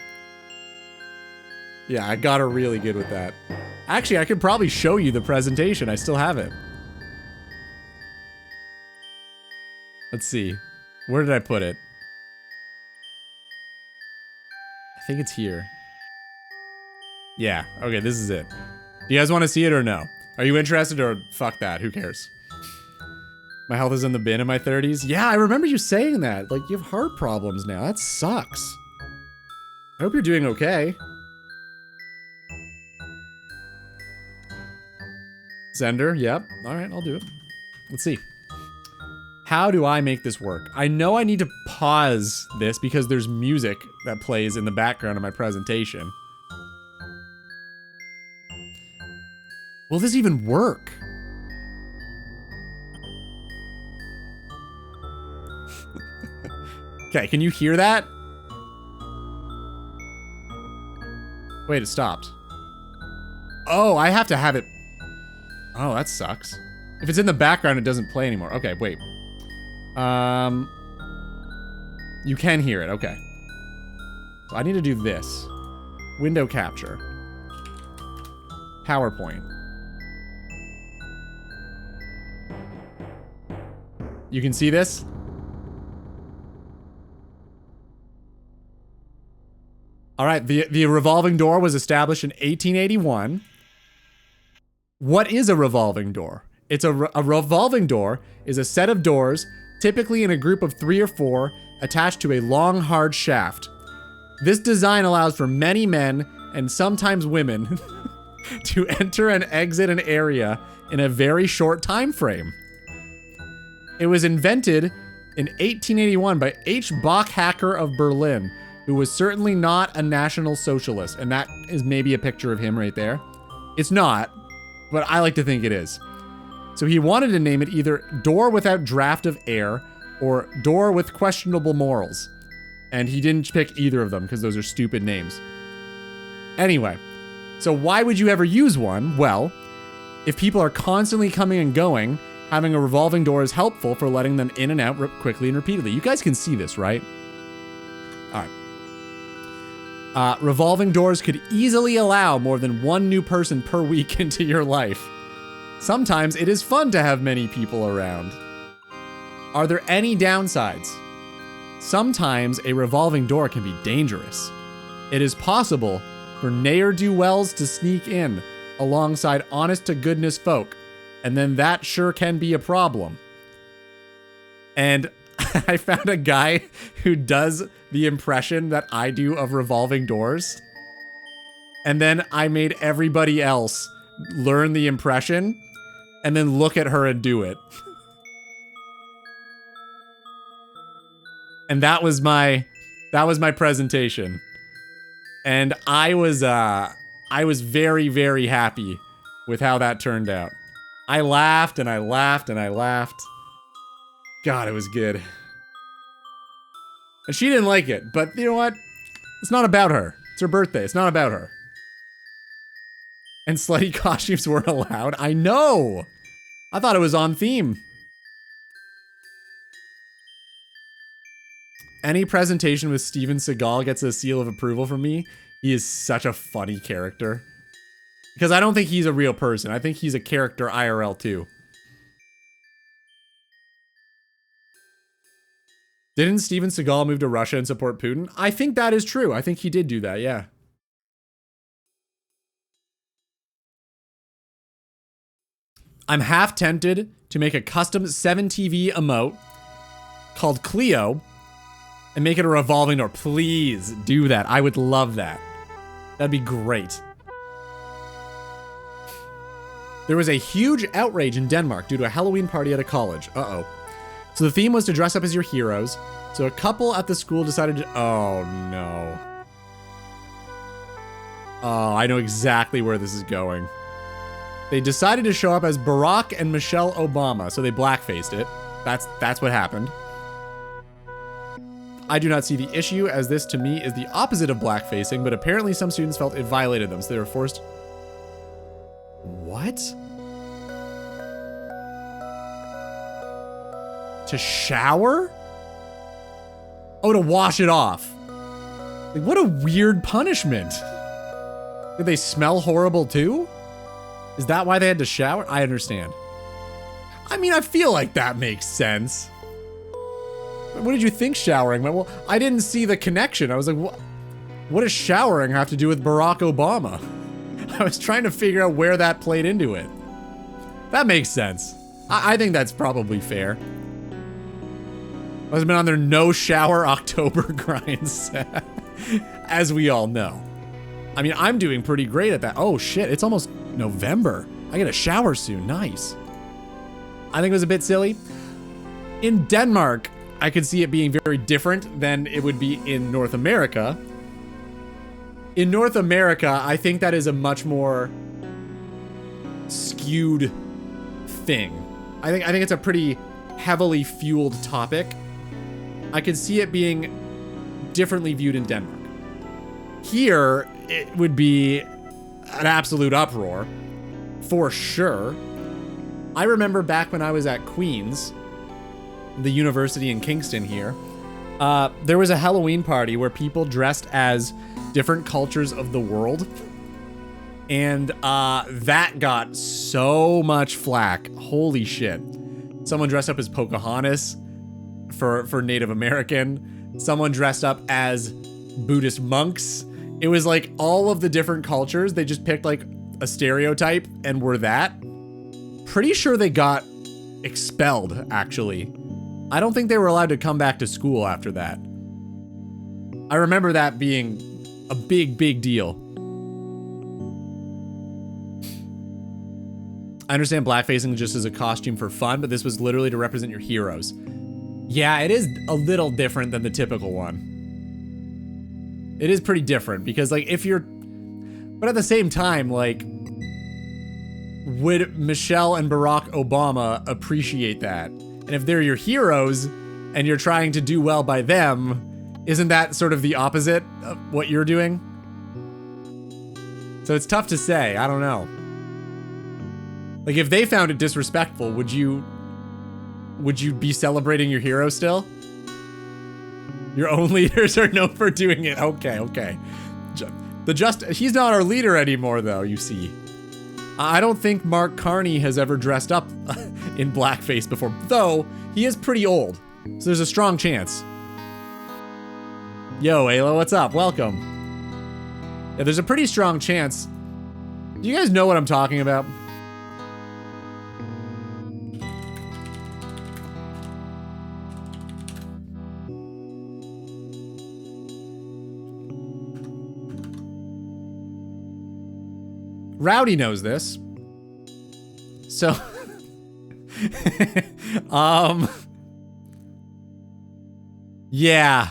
Speaker 1: Yeah, I got her really good with that. Actually, I could probably show you the presentation. I still have it. Let's see. Where did I put it? I think it's here. Yeah, okay, this is it. Do you guys want to see it or no? Are you interested or fuck that? Who cares? My health is in the bin in my 30s. Yeah, I remember you saying that. Like, you have heart problems now. That sucks. I hope you're doing okay. Zender, yep. All right, I'll do it. Let's see. How do I make this work? I know I need to pause this because there's music that plays in the background of my presentation. Will this even work? Okay, can you hear that? Wait, it stopped. Oh, I have to have it. Oh, that sucks. If it's in the background, it doesn't play anymore. Okay, wait. You can hear it, okay. So I need to do this. Window capture. PowerPoint. You can see this? All right, the revolving door was established in 1881. What is a revolving door? A revolving door is a set of doors, typically in a group of 3 or 4, attached to a long, hard shaft. This design allows for many men, and sometimes women, to enter and exit an area in a very short time frame. It was invented in 1881 by H. Bachhacker of Berlin, who was certainly not a National Socialist, and that is maybe a picture of him right there. It's not, but I like to think it is. So he wanted to name it either Door Without Draft of Air or Door with Questionable Morals. And he didn't pick either of them because those are stupid names. Anyway, so why would you ever use one? Well, if people are constantly coming and going, having a revolving door is helpful for letting them in and out quickly and repeatedly. You guys can see this, right? All right. Revolving doors could easily allow more than one new person per week into your life. Sometimes it is fun to have many people around. Are there any downsides? Sometimes a revolving door can be dangerous. It is possible for ne'er-do-wells to sneak in alongside honest-to-goodness folk, and then that sure can be a problem. And I found a guy who does the impression that I do of revolving doors. And then I made everybody else learn the impression and then look at her and do it. And that was my presentation. And I was very, very happy with how that turned out. I laughed and I laughed and I laughed. God, it was good. And she didn't like it, but you know what? It's not about her. It's her birthday. It's not about her. And slutty costumes weren't allowed. I know! I thought it was on theme. Any presentation with Steven Seagal gets a seal of approval from me. He is such a funny character. Because I don't think he's a real person. I think he's a character IRL too. Didn't Steven Seagal move to Russia and support Putin? I think that is true. I think he did do that, yeah. I'm half tempted to make a custom 7TV emote called Cleo and make it a revolving door. Please do that. I would love that. That'd be great. There was a huge outrage in Denmark due to a Halloween party at a college. Uh-oh. So the theme was to dress up as your heroes. So a couple at the school decided to... Oh, no. Oh, I know exactly where this is going. They decided to show up as Barack and Michelle Obama, so they blackfaced it. That's what happened. I do not see the issue, as this to me is the opposite of blackfacing, but apparently some students felt it violated them, so they were forced... What? To shower? Oh, to wash it off. Like, what a weird punishment. Did they smell horrible too? Is that why they had to shower? I understand. I mean, I feel like that makes sense. What did you think showering meant? Well, I didn't see the connection. I was like, what does showering have to do with Barack Obama? I was trying to figure out where that played into it. That makes sense. I think that's probably fair. I've been on their no shower October grinds, as we all know. I mean, I'm doing pretty great at that. Oh shit, it's almost November. I get a shower soon, nice. I think it was a bit silly. In Denmark, I could see it being very different than it would be in North America. In North America, I think that is a much more skewed thing. I think it's a pretty heavily fueled topic. I could see it being differently viewed in Denmark. Here, it would be an absolute uproar, for sure. I remember back when I was at Queen's, the university in Kingston here, there was a Halloween party where people dressed as different cultures of the world. And that got so much flack. Holy shit. Someone dressed up as Pocahontas for Native American. Someone dressed up as Buddhist monks. It was like all of the different cultures. They just picked like a stereotype and were that. Pretty sure they got expelled, actually. I don't think they were allowed to come back to school after that. I remember that being a big, big deal. I understand blackfacing just as a costume for fun, but this was literally to represent your heroes. Yeah, it is a little different than the typical one. It is pretty different because, like, if you're... But at the same time, like, would Michelle and Barack Obama appreciate that? And if they're your heroes and you're trying to do well by them, isn't that sort of the opposite of what you're doing? So it's tough to say. I don't know. Like, if they found it disrespectful, would you be celebrating your hero still? Your own leaders are known for doing it. Okay, okay. He's not our leader anymore, though, you see. I don't think Mark Carney has ever dressed up in blackface before, though he is pretty old, so there's a strong chance. Yo, Ayla, what's up? Welcome. Yeah, there's a pretty strong chance. Do you guys know what I'm talking about? Rowdy knows this. So, yeah.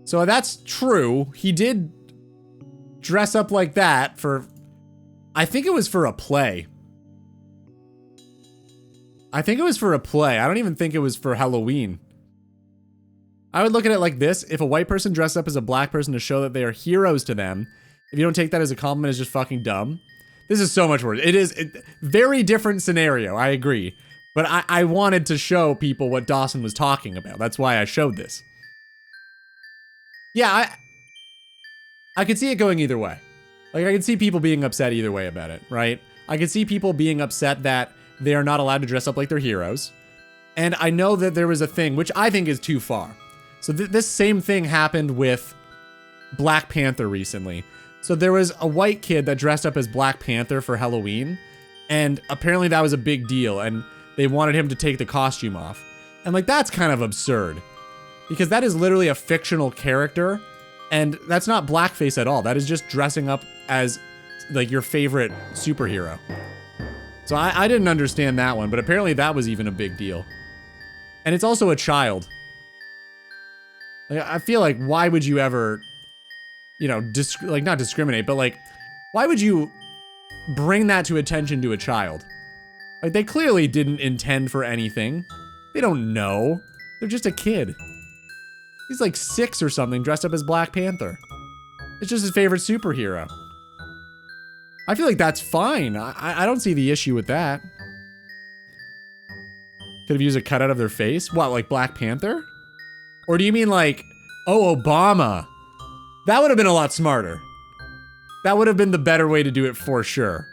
Speaker 1: So that's true. He did dress up like that for, I think it was for a play. I think it was for a play. I don't even think it was for Halloween. I would look at it like this. If a white person dressed up as a black person to show that they are heroes to them, if you don't take that as a compliment, it's just fucking dumb. This is so much worse. It is very different scenario, I agree. But I wanted to show people what Dawson was talking about. That's why I showed this. Yeah, I could see it going either way. Like, I could see people being upset either way about it, right? I could see people being upset that they are not allowed to dress up like their heroes. And I know that there was a thing, which I think is too far. So this same thing happened with Black Panther recently. So there was a white kid that dressed up as Black Panther for Halloween, and apparently that was a big deal, and they wanted him to take the costume off. And like, that's kind of absurd, because that is literally a fictional character, and that's not blackface at all. That is just dressing up as like your favorite superhero. So I didn't understand that one, but apparently that was even a big deal. And it's also a child. Like, I feel like, why would you ever, you know, like, not discriminate, but like, why would you bring that to attention to a child? Like, they clearly didn't intend for anything. They don't know. They're just a kid. He's like 6 or something, dressed up as Black Panther. It's just his favorite superhero. I feel like that's fine. I don't see the issue with that. Could have used a cutout of their face? What, like Black Panther? Or do you mean like, oh, Obama? That would have been a lot smarter. That would have been the better way to do it for sure.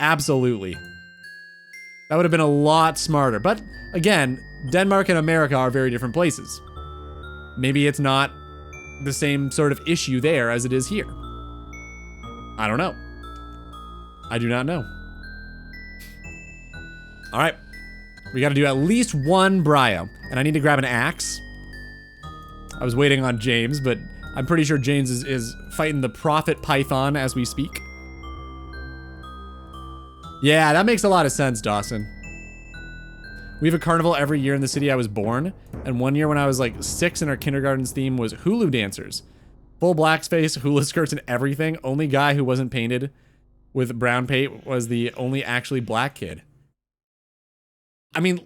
Speaker 1: Absolutely. That would have been a lot smarter. But again, Denmark and America are very different places. Maybe it's not the same sort of issue there as it is here. I don't know. I do not know. All right. We got to do at least one Bryo, and I need to grab an axe. I was waiting on James, but I'm pretty sure James is fighting the Prophet Python as we speak. Yeah, that makes a lot of sense, Dawson. We have a carnival every year in the city I was born, and one year when I was like 6 and our kindergarten's theme was hula dancers. Full blackface, hula skirts and everything. Only guy who wasn't painted with brown paint was the only actually black kid. I mean,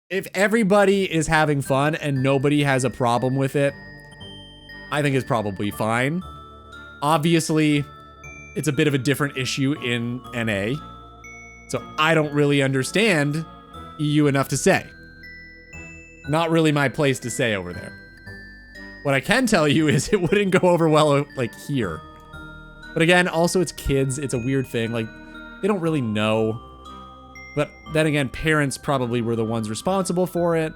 Speaker 1: if everybody is having fun and nobody has a problem with it, I think it's probably fine. Obviously, it's a bit of a different issue in NA, so I don't really understand EU enough to say. Not really my place to say over there. What I can tell you is it wouldn't go over well, like, here. But again, also it's kids, it's a weird thing, like, they don't really know. But then again, parents probably were the ones responsible for it.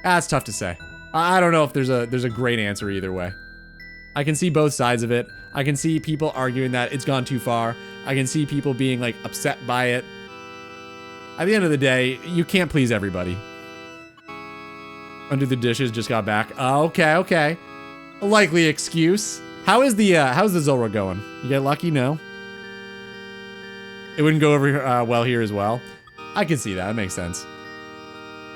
Speaker 1: That's tough to say. I don't know if there's a great answer either way. I can see both sides of it. I can see people arguing that it's gone too far. I can see people being like upset by it. At the end of the day, you can't please everybody. Under the dishes just got back. Okay. A likely excuse. How's the Zora going? You get lucky? No. It wouldn't go over well here as well. I can see that. It makes sense.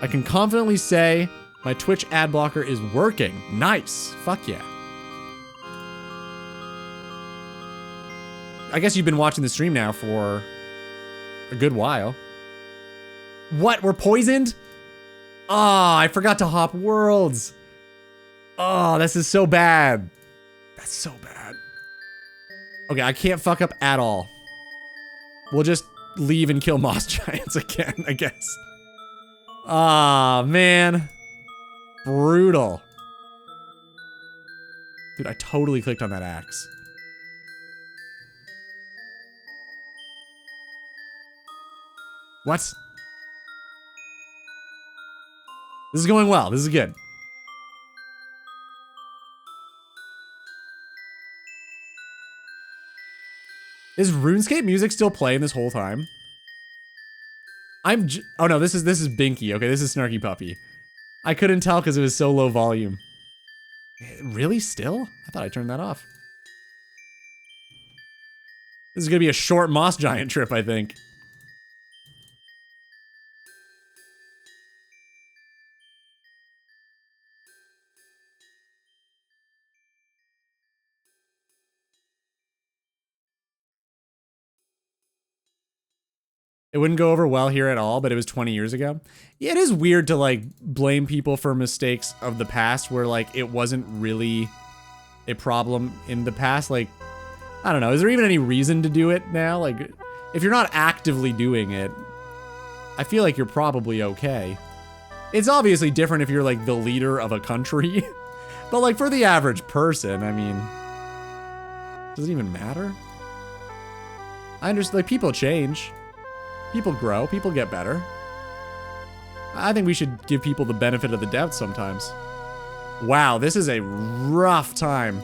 Speaker 1: I can confidently say my Twitch ad blocker is working. Nice. Fuck yeah. I guess you've been watching the stream now for a good while. What? We're poisoned? Oh, I forgot to hop worlds. Oh, this is so bad. That's so bad. Okay, I can't fuck up at all. We'll just leave and kill moss giants again, I guess. Ah, man. Brutal. Dude, I totally clicked on that axe. What? This is going well. This is good. Is RuneScape music still playing this whole time? Oh no, this is Binky. Okay, this is Snarky Puppy. I couldn't tell because it was so low volume. Really? Still? I thought I turned that off. This is gonna be a short moss giant trip, I think. It wouldn't go over well here at all, but it was 20 years ago. Yeah, it is weird to like blame people for mistakes of the past where like it wasn't really a problem in the past. Like, I don't know. Is there even any reason to do it now? Like, if you're not actively doing it, I feel like you're probably okay. It's obviously different if you're like the leader of a country, but like for the average person, I mean, does it even matter? I understand, like, people change, people grow, people get better. I think we should give people the benefit of the doubt sometimes. Wow, this is a rough time.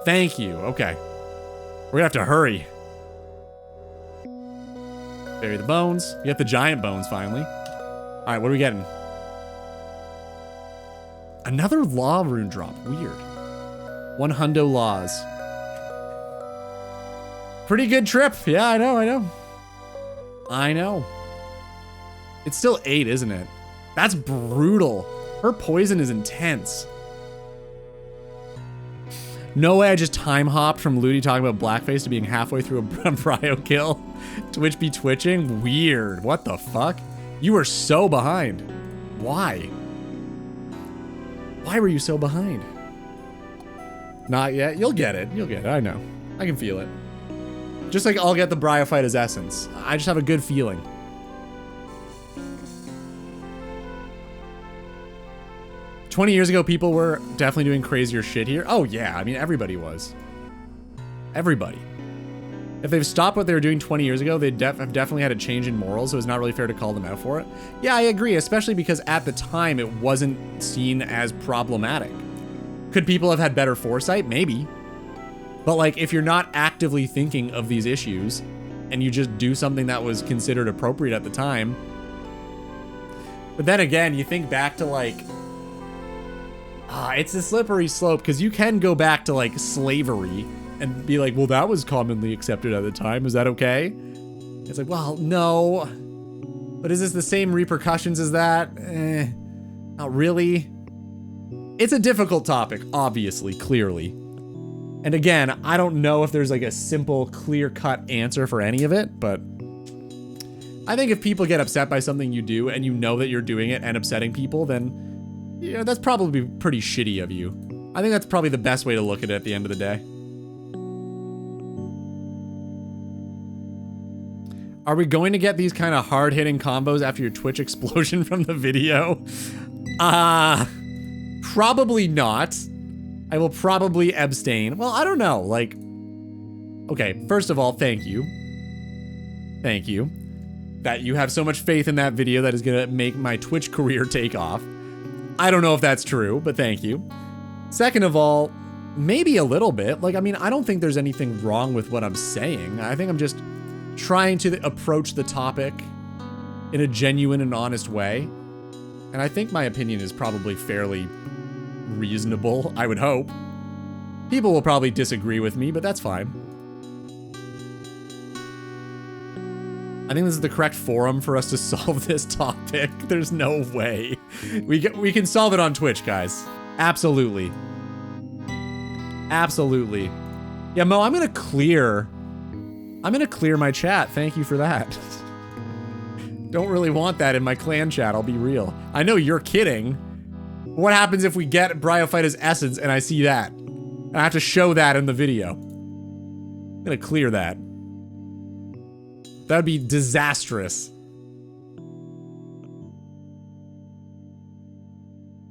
Speaker 1: Thank you. Okay. We're gonna have to hurry. Bury the bones. We got the giant bones finally. All right, what are we getting? Another law rune drop. Weird. 100 laws. Pretty good trip. Yeah, I know. I know. It's still 8, isn't it? That's brutal. Her poison is intense. No way I just time hopped from Ludi talking about blackface to being halfway through a Bryo kill. Twitch be twitching? Weird. What the fuck? You were so behind. Why? Why were you so behind? Not yet. You'll get it. You'll get it. I know. I can feel it. Just like I'll get the Bryophyta's essence. I just have a good feeling. "20 years ago, people were definitely doing crazier shit here." Oh yeah, I mean, everybody was. Everybody. If they've stopped what they were doing 20 years ago, they have definitely had a change in morals, so it's not really fair to call them out for it. Yeah, I agree, especially because at the time, it wasn't seen as problematic. Could people have had better foresight? Maybe. But like, if you're not actively thinking of these issues, and you just do something that was considered appropriate at the time. But then again, you think back to like, it's a slippery slope, because you can go back to like slavery and be like, well, that was commonly accepted at the time. Is that okay? It's like, well, no. But is this the same repercussions as that? Not really. It's a difficult topic, obviously, clearly. And again, I don't know if there's like a simple, clear-cut answer for any of it, but I think if people get upset by something you do and you know that you're doing it and upsetting people, then, you know, that's probably pretty shitty of you. I think that's probably the best way to look at it at the end of the day. Are we going to get these kind of hard-hitting combos after your Twitch explosion from the video? Probably not. I will probably abstain. Well, I don't know, like... Okay, first of all, thank you. Thank you. That you have so much faith in that video that is gonna make my Twitch career take off. I don't know if that's true, but thank you. Second of all, maybe a little bit. Like, I mean, I don't think there's anything wrong with what I'm saying. I think I'm just trying to approach the topic in a genuine and honest way. And I think my opinion is probably fairly reasonable, I would hope. People will probably disagree with me, but that's fine. I think this is the correct forum for us to solve this topic. There's no way. We can solve it on Twitch, guys. Absolutely. Absolutely. Yeah, Mo, I'm gonna clear my chat. Thank you for that. Don't really want that in my clan chat, I'll be real. I know you're kidding. What happens if we get Bryophyta's essence and I see that? And I have to show that in the video. I'm gonna clear that. That would be disastrous.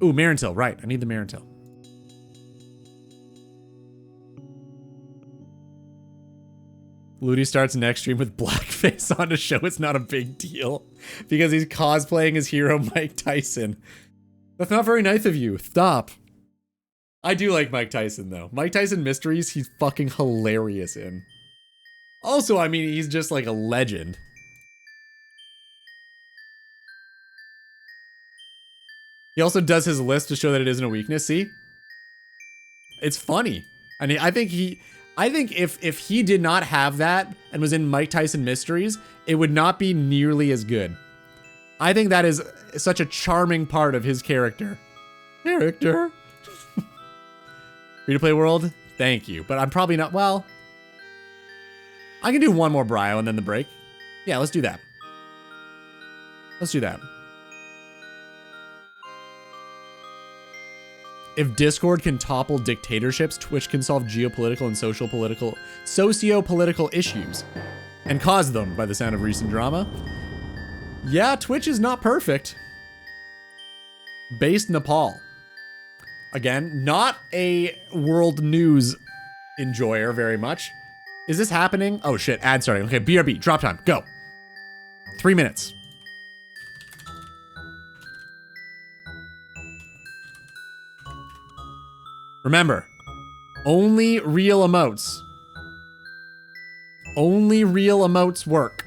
Speaker 1: Ooh, Marintil, right. I need the Marintil. Ludi starts next stream with blackface on to show it's not a big deal. Because he's cosplaying his hero, Mike Tyson. That's not very nice of you. Stop. I do like Mike Tyson, though. Mike Tyson Mysteries, he's fucking hilarious in. Also, I mean, he's just like a legend. He also does his list to show that it isn't a weakness, see? It's funny. I mean, I think if he did not have that and was in Mike Tyson Mysteries, it would not be nearly as good. I think that is such a charming part of his character. Free to play world? Thank you. But I'm probably not, well... I can do one more Bryo and then the break. Yeah, let's do that. Let's do that. If Discord can topple dictatorships, Twitch can solve geopolitical and socio-political issues and cause them by the sound of recent drama. Yeah, Twitch is not perfect. Based Nepal. Again, not a world news enjoyer very much. Is this happening? Oh shit, ad starting. Okay, BRB, drop time, go. 3 minutes. Remember, only real emotes. Only real emotes work.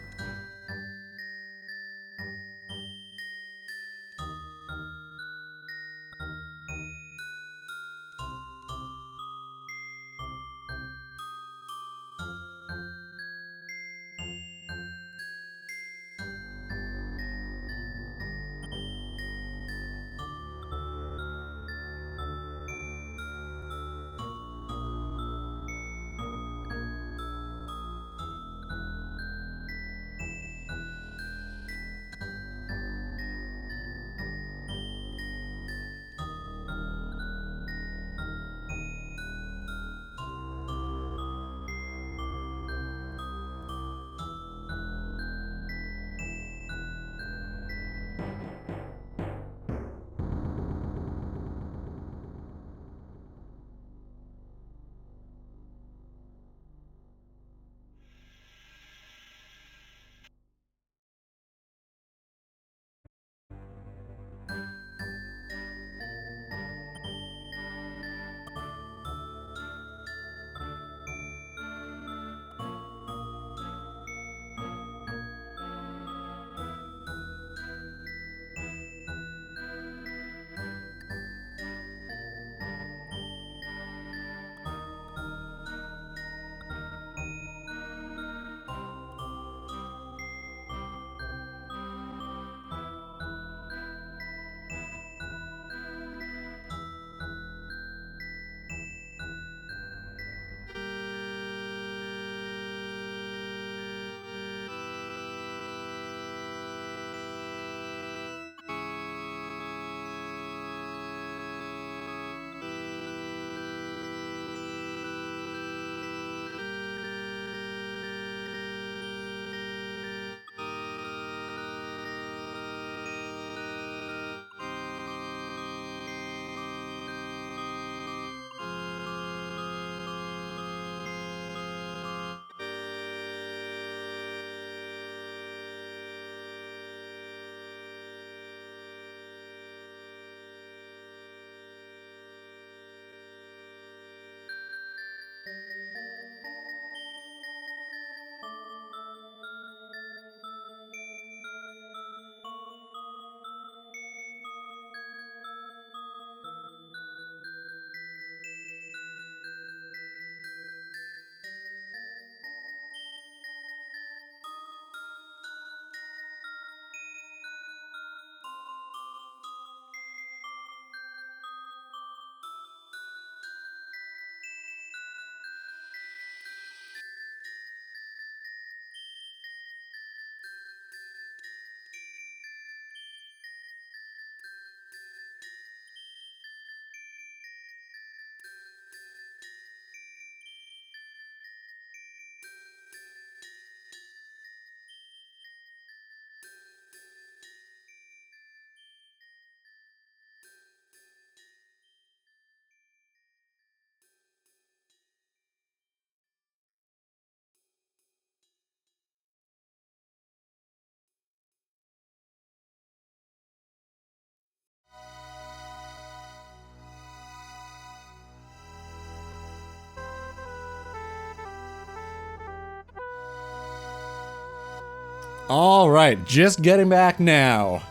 Speaker 1: All right, just getting back now.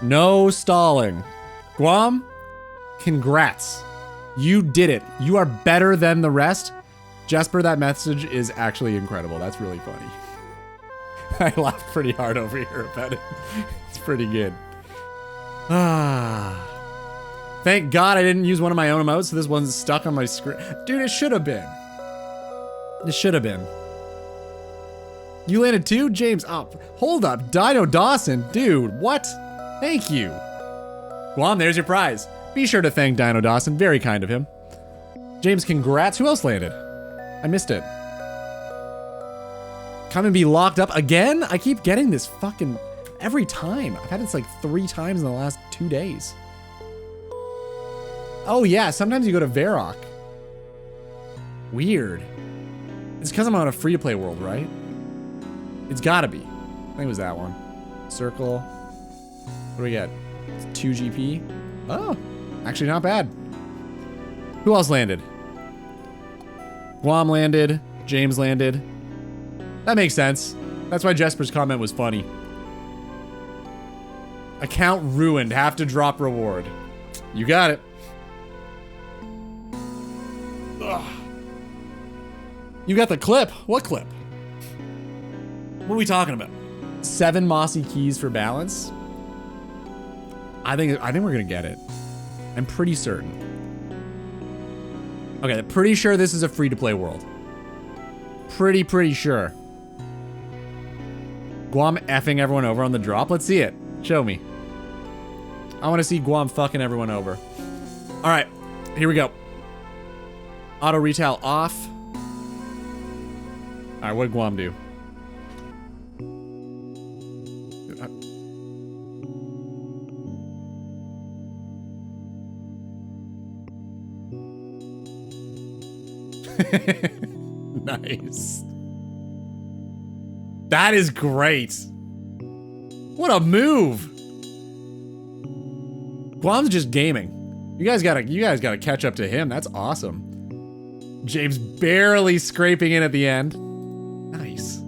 Speaker 1: No stalling. Guam, congrats. You did it. You are better than the rest. Jasper, that message is actually incredible. That's really funny. I laughed pretty hard over here about it. It's pretty good. Ah. Thank God I didn't use one of my own emotes, so this one's stuck on my screen. Dude, it should have been. It should have been. You landed too? James, oh, hold up. Dino Dawson, dude, what? Thank you. Guam, there's your prize. Be sure to thank Dino Dawson. Very kind of him. James, congrats. Who else landed? I missed it. Come and be locked up again? I keep getting this fucking every time. I've had this like 3 times in the last 2 days. Oh yeah, sometimes you go to Varrock. Weird. It's because I'm on a free-to-play world, right? It's gotta be. I think it was that one. Circle. What do we get? It's 2 GP. Oh, actually not bad. Who else landed? Guam landed. James landed. That makes sense. That's why Jesper's comment was funny. Account ruined. Have to drop reward. You got it. Ugh. You got the clip. What clip? What are we talking about? 7 mossy keys for balance? I think we're gonna get it. I'm pretty certain. Okay, pretty sure this is a free-to-play world. Pretty sure. Guam effing everyone over on the drop? Let's see it. Show me. I want to see Guam fucking everyone over. All right, here we go. Auto retail off. All right, what did Guam do? Nice. That is great. What a move. Guam's just gaming. You guys gotta catch up to him. That's awesome. James barely scraping in at the end. Nice.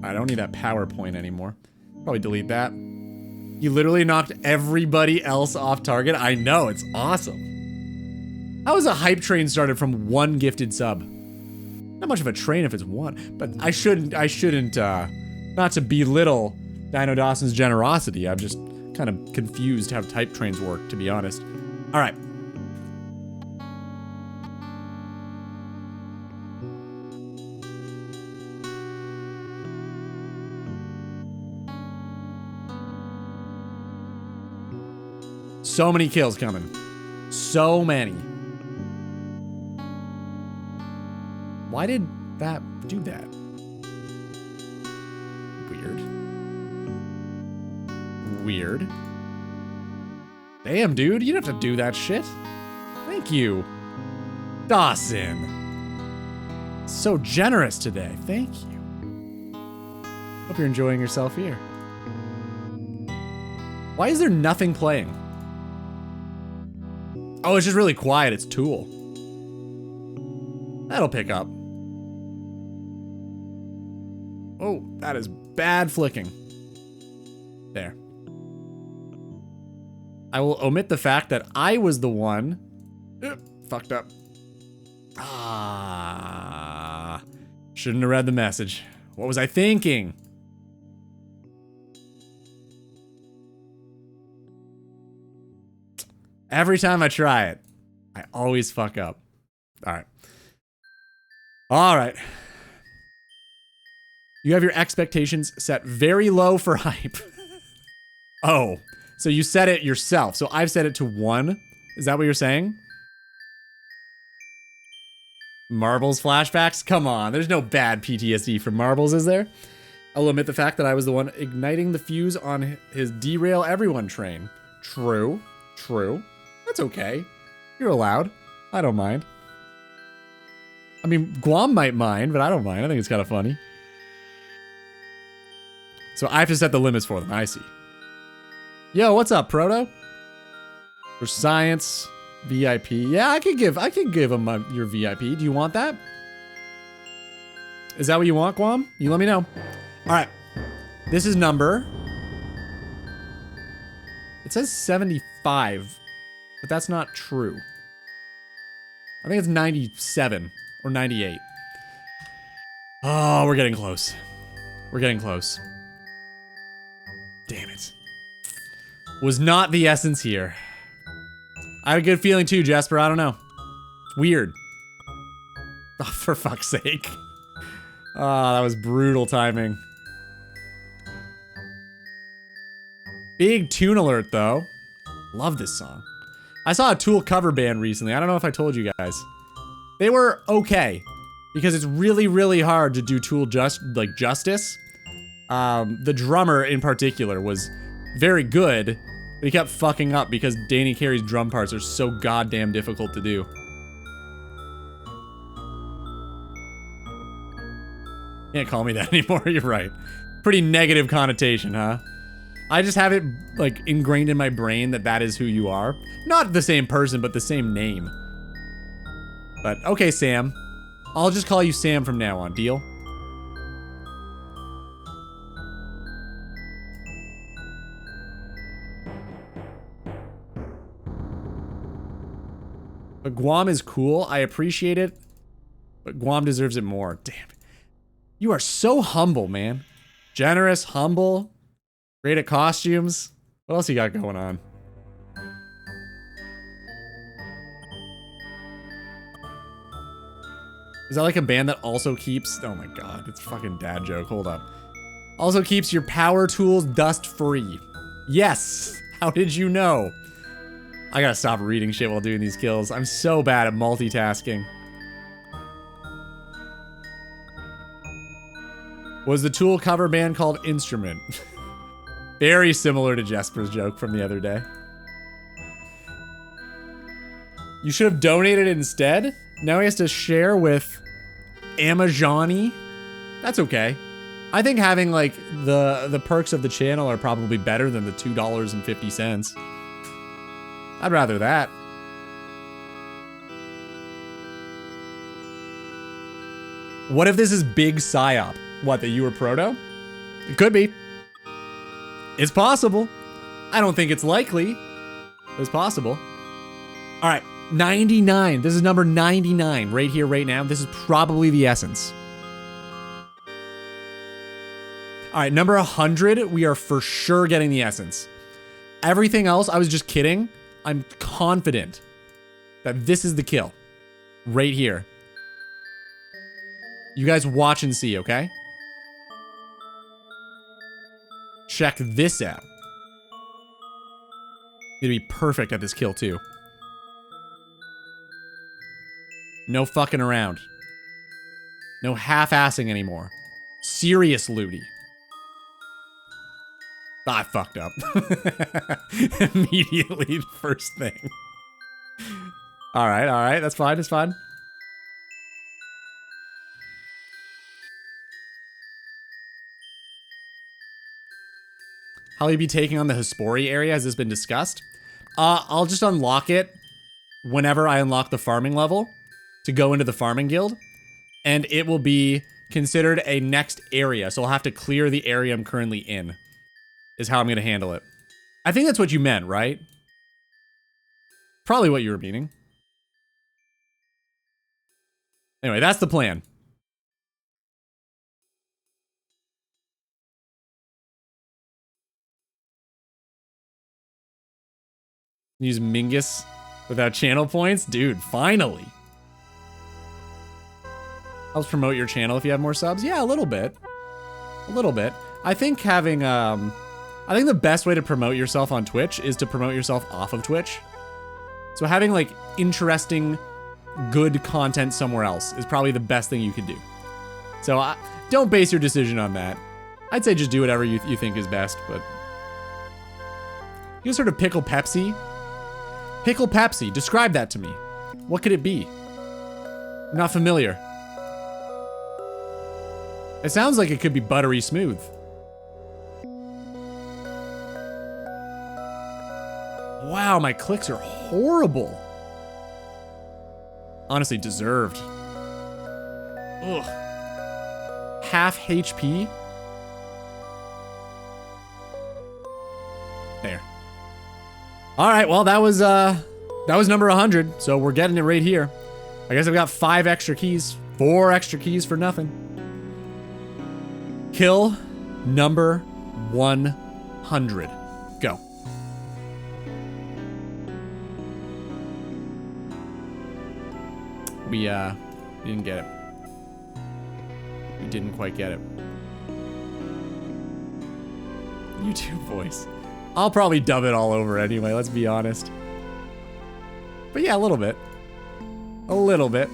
Speaker 1: I don't need that PowerPoint anymore. Probably delete that. You literally knocked everybody else off target. I know, it's awesome. How is a hype train started from 1 gifted sub? Not much of a train if it's 1, but I shouldn't, not to belittle Dino Dawson's generosity. I'm just kind of confused how type trains work, to be honest. All right. So many kills coming. So many. Why did that do that? Weird. Damn, dude, you don't have to do that shit. Thank you. Dawson. So generous today. Thank you. Hope you're enjoying yourself here. Why is there nothing playing? Oh, it's just really quiet. It's Tool. That'll pick up. Oh, that is bad flicking. There. I will omit the fact that I was the one fucked up. Ah, shouldn't have read the message. What was I thinking? Every time I try it, I always fuck up. All right. All right. You have your expectations set very low for hype. Oh, so you set it yourself. So I've set it to 1. Is that what you're saying? Marbles flashbacks? Come on, there's no bad PTSD from Marbles, is there? I'll omit the fact that I was the one igniting the fuse on his derail everyone train. True. True. That's okay. You're allowed. I don't mind. I mean, Guam might mind, but I don't mind. I think it's kind of funny. So I have to set the limits for them. I see. Yo, what's up, Proto? For science, VIP. Yeah, I could give him your VIP. Do you want that? Is that what you want, Guam? You let me know. All right. This is number. It says 75, but that's not true. I think it's 97 or 98. Oh, we're getting close. We're getting close. Damn it. Was not the essence here. I had a good feeling too, Jesper. I don't know. Weird. Oh, for fuck's sake. Oh, that was brutal timing. Big tune alert, though. Love this song. I saw a Tool cover band recently. I don't know if I told you guys. They were okay. Because it's really, really hard to do Tool justice. The drummer in particular was very good, but he kept fucking up because Danny Carey's drum parts are so goddamn difficult to do. Can't call me that anymore, you're right. Pretty negative connotation, huh? I just have it, like, ingrained in my brain that that is who you are. Not the same person, but the same name. But, okay, Sam. I'll just call you Sam from now on, deal? But Guam is cool, I appreciate it, but Guam deserves it more. Damn it. You are so humble, man. Generous, humble, great at costumes. What else you got going on? Is that like a band that also keeps... Oh my god, it's a fucking dad joke. Hold up. Also keeps your power tools dust free. Yes! How did you know? I gotta stop reading shit while doing these kills. I'm so bad at multitasking. Was the Tool cover band called Instrument? Very similar to Jesper's joke from the other day. You should have donated instead? Now he has to share with Amajani? That's okay. I think having, like, the perks of the channel are probably better than the $2.50. I'd rather that. What if this is big psyop? What, that you were proto? It could be. It's possible. I don't think it's likely. It's possible. All right, 99. This is number 99 right here, right now. This is probably the essence. All right, number 100, we are for sure getting the essence. Everything else, I was just kidding. I'm confident that this is the kill. Right here. You guys watch and see, okay? Check this out. It'd be perfect at this kill, too. No fucking around. No half-assing anymore. Serious looty. Ah, I fucked up. Immediately, the first thing. Alright, that's fine, it's fine. How will you be taking on the Hespori area? Has this been discussed? I'll just unlock it whenever I unlock the farming level to go into the farming guild. And it will be considered a next area. So I'll have to clear the area I'm currently in. Is how I'm going to handle it. I think that's what you meant, right? Probably what you were meaning. Anyway, that's the plan. Use Mingus without channel points? Dude, finally. Helps promote your channel if you have more subs? Yeah, a little bit. A little bit. I think having, I think the best way to promote yourself on Twitch is to promote yourself off of Twitch. So having, like, interesting, good content somewhere else is probably the best thing you could do. So don't base your decision on that. I'd say just do whatever you think is best, but... You guys heard of Pickle Pepsi? Pickle Pepsi, describe that to me. What could it be? I'm not familiar. It sounds like it could be buttery smooth. Wow, my clicks are horrible. Honestly, deserved. Ugh. Half HP? There. Alright, well, that was number 100, so we're getting it right here. I guess I've got 5 extra keys. 4 extra keys for nothing. Kill number 100. Go. We didn't get it. We didn't quite get it. YouTube voice. I'll probably dub it all over anyway, let's be honest. But yeah, a little bit. A little bit.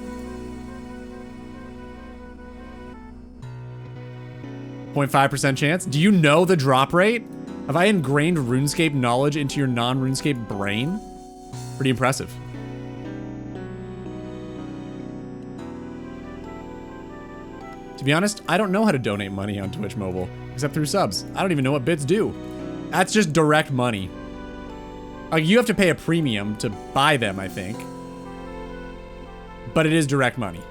Speaker 1: 0.5% chance. Do you know the drop rate? Have I ingrained RuneScape knowledge into your non-RuneScape brain? Pretty impressive. To be honest, I don't know how to donate money on Twitch Mobile, except through subs. I don't even know what bits do. That's just direct money. Like, you have to pay a premium to buy them, I think. But it is direct money.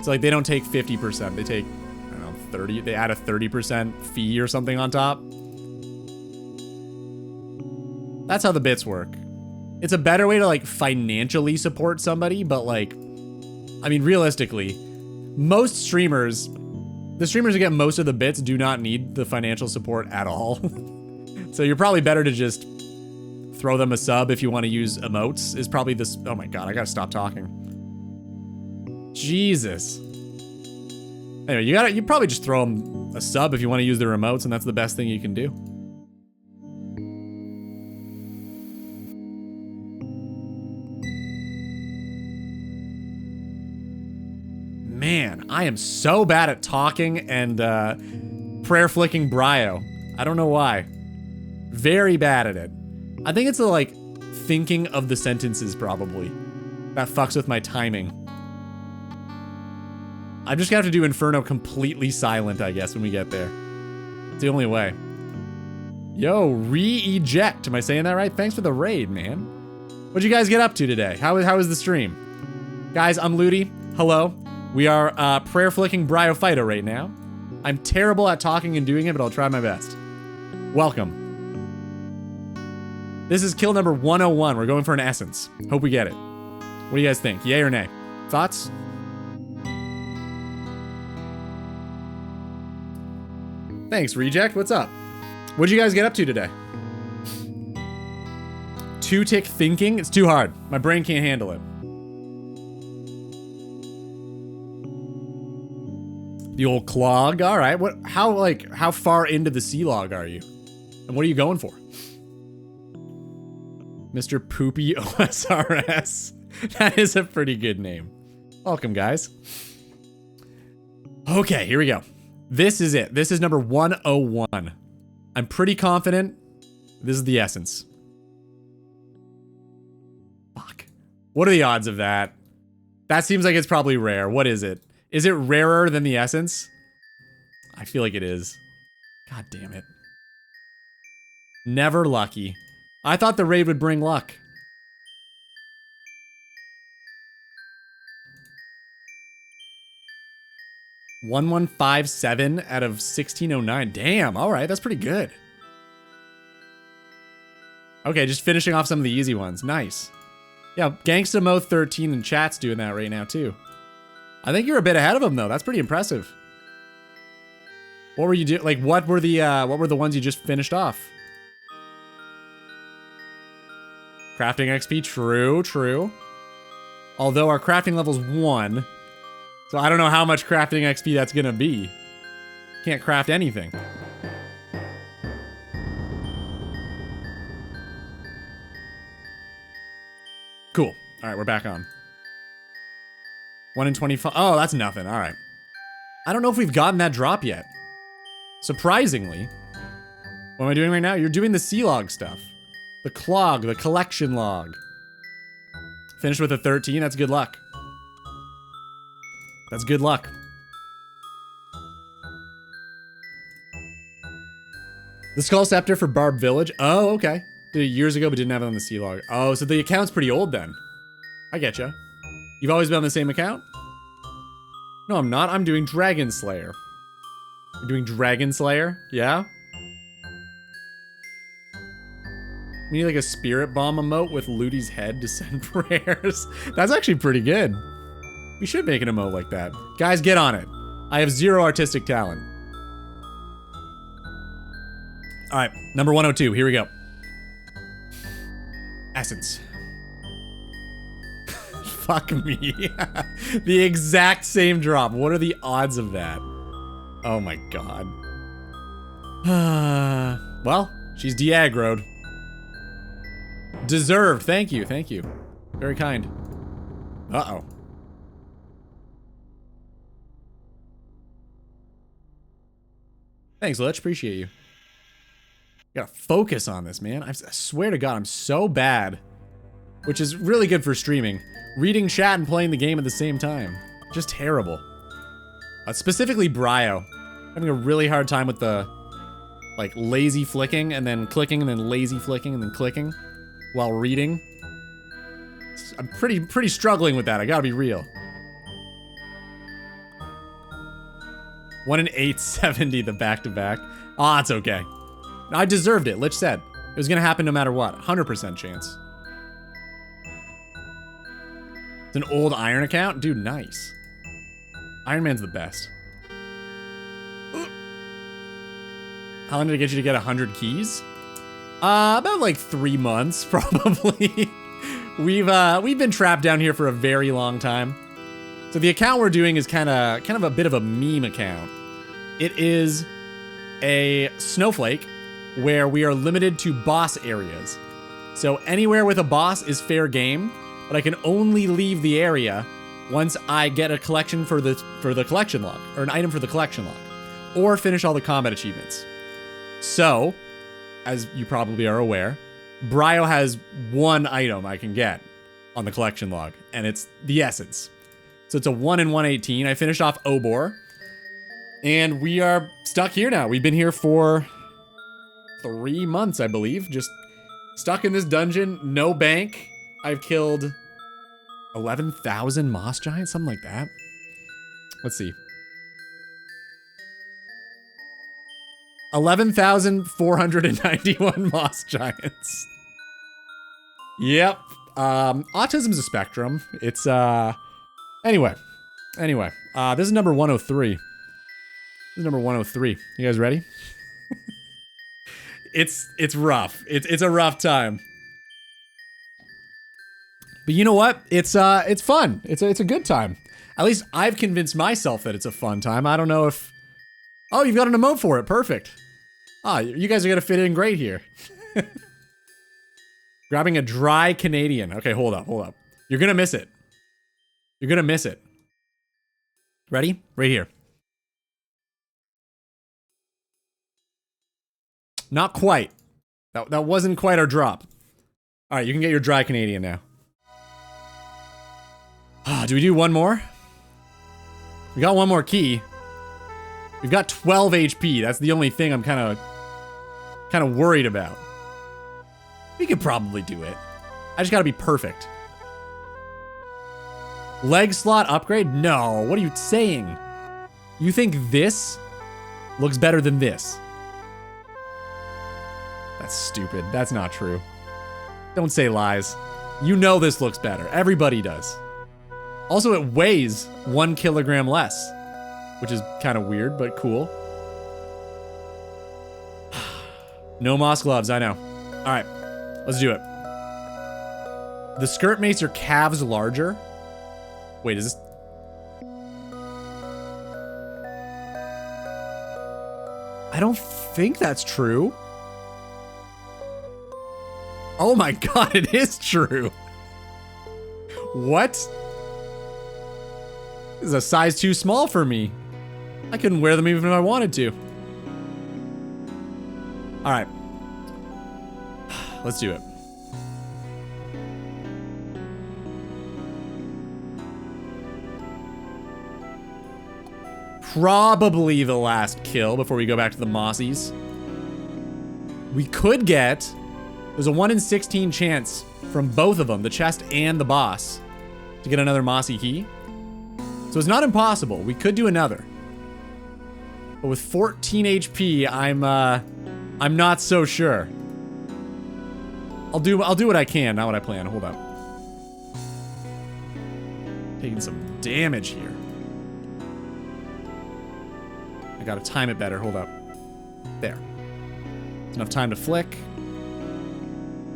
Speaker 1: So, like, they don't take 50%. They take, I don't know, 30. They add a 30% fee or something on top. That's how the bits work. It's a better way to, like, financially support somebody, but, like, I mean, realistically, most streamers, the streamers who get most of the bits do not need the financial support at all. So you're probably better to just throw them a sub if you want to use emotes, is probably this. Oh my god, I gotta stop talking. Jesus. Anyway, you probably just throw them a sub if you want to use their emotes, and that's the best thing you can do. Man, I am so bad at talking and prayer flicking Bryo. I don't know why. Very bad at it. I think it's the, like, thinking of the sentences, probably. That fucks with my timing. I'm just gonna have to do Inferno completely silent, I guess, when we get there. It's the only way. Yo, re-eject. Am I saying that right? Thanks for the raid, man. What'd you guys get up to today? How was the stream? Guys, I'm Ludi. Hello. We are prayer flicking Bryophyta right now. I'm terrible at talking and doing it, but I'll try my best. Welcome. This is kill number 101. We're going for an essence. Hope we get it. What do you guys think? Yay or nay? Thoughts? Thanks, Reject. What's up? What'd you guys get up to today? 2-tick thinking? It's too hard. My brain can't handle it. The old clog. All right. How far into the sea log are you? And what are you going for? Mr. Poopy OSRS. That is a pretty good name. Welcome, guys. Okay, here we go. This is it. This is number 101. I'm pretty confident this is the essence. Fuck. What are the odds of that? That seems like it's probably rare. What is it? Is it rarer than the essence? I feel like it is. God damn it. Never lucky. I thought the raid would bring luck. $1157 out of 1609. Damn, alright, that's pretty good. Okay, just finishing off some of the easy ones. Nice. Yeah, Gangsta Mo 13 in chat's doing that right now too. I think you're a bit ahead of him though. That's pretty impressive. What were you doing? Like, what were the ones you just finished off? Crafting XP, true, true. Although our crafting level's 1, so I don't know how much crafting XP that's gonna be. Can't craft anything. Cool. All right, we're back on. 1 in 25. Oh, that's nothing. All right. I don't know if we've gotten that drop yet. Surprisingly. What am I doing right now? You're doing the sea log stuff. The clog, the collection log. Finished with a 13. That's good luck. That's good luck. The Skull Scepter for Barb Village. Oh, okay. Did it years ago, but didn't have it on the sea log. Oh, so the account's pretty old then. I getcha. You've always been on the same account? No, I'm not. I'm doing Dragon Slayer. You're doing Dragon Slayer? Yeah? We need like a spirit bomb emote with Ludi's head to send prayers. That's actually pretty good. We should make an emote like that. Guys, get on it. I have 0 artistic talent. All right, number 102. Here we go. Essence. Fuck me. The exact same drop. What are the odds of that? Oh my god. Well, she's de-aggroed. Deserved. Thank you, thank you. Very kind. Uh-oh. Thanks, Lich. Appreciate you. Gotta focus on this, man. I swear to God, I'm so bad. Which is really good for streaming. Reading chat and playing the game at the same time. Just terrible. Specifically Bryo. Having a really hard time with the, like, lazy flicking and then clicking and then lazy flicking and then clicking while reading. I'm pretty struggling with that. I gotta be real. 1 in 870 the back-to-back. Ah, it's okay. I deserved it. Lich said it was gonna happen no matter what. 100% chance. It's an old Iron account? Dude, nice. Iron Man's the best. How long did it get you to get 100 keys? About like 3 months, probably. We've been trapped down here for a very long time. So the account we're doing is kind of a bit of a meme account. It is a snowflake where we are limited to boss areas. So anywhere with a boss is fair game, but I can only leave the area once I get a collection for the collection log, or an item for the collection log, or finish all the combat achievements. So, as you probably are aware, Bryo has 1 item I can get on the collection log, and it's the essence. So it's a 1 in 118. I finished off Obor, and we are stuck here now. We've been here for 3 months, I believe, just stuck in this dungeon, no bank. I've killed 11,000 moss giants, something like that. Let's see. 11,491 moss giants. Yep. Autism's a spectrum. It's, Anyway. This is number 103. This is number 103. You guys ready? It's rough. It's a rough time. But you know what? It's fun. It's a good time. At least I've convinced myself that it's a fun time. I don't know if... Oh, you've got an emote for it. Perfect. Ah, you guys are gonna fit in great here. Grabbing a dry Canadian. Okay, hold up. You're gonna miss it. You're gonna miss it. Ready? Right here. Not quite. That wasn't quite our drop. All right, you can get your dry Canadian now. Do we do one more? We got one more key. We've got 12 HP. That's the only thing I'm kind of worried about. We could probably do it. I just gotta be perfect. Leg slot upgrade? No, what are you saying? You think this looks better than this? That's stupid. That's not true. Don't say lies. You know this looks better. Everybody does. Also, it weighs 1 kilogram less, which is kind of weird, but cool. No moss gloves, I know. All right, let's do it. The skirt makes your calves larger. Wait, is this... I don't think that's true. Oh my God, it is true. What? This is a size too small for me. I couldn't wear them even if I wanted to. All right. Let's do it. Probably the last kill before we go back to the Mossies. We could get... There's a 1 in 16 chance from both of them, the chest and the boss, to get another Mossy key. So it's not impossible. We could do another. But with 14 HP, I'm not so sure. I'll do what I can, not what I plan. Hold up. Taking some damage here. I gotta time it better. Hold up. There. Enough time to flick.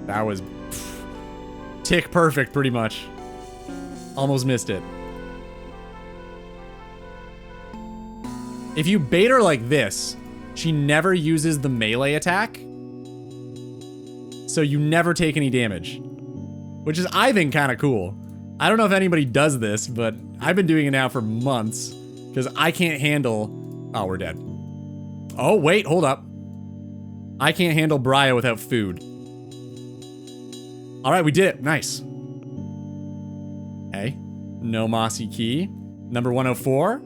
Speaker 1: That was tick perfect, pretty much. Almost missed it. If you bait her like this, she never uses the melee attack. So you never take any damage. which is, I think, kind of cool. I don't know if anybody does this, but I've been doing it now for months because I can't handle... Oh, we're dead. Oh, wait, hold up. I can't handle Bryo without food. All right, we did it. Nice. Okay. No mossy key. Number 104.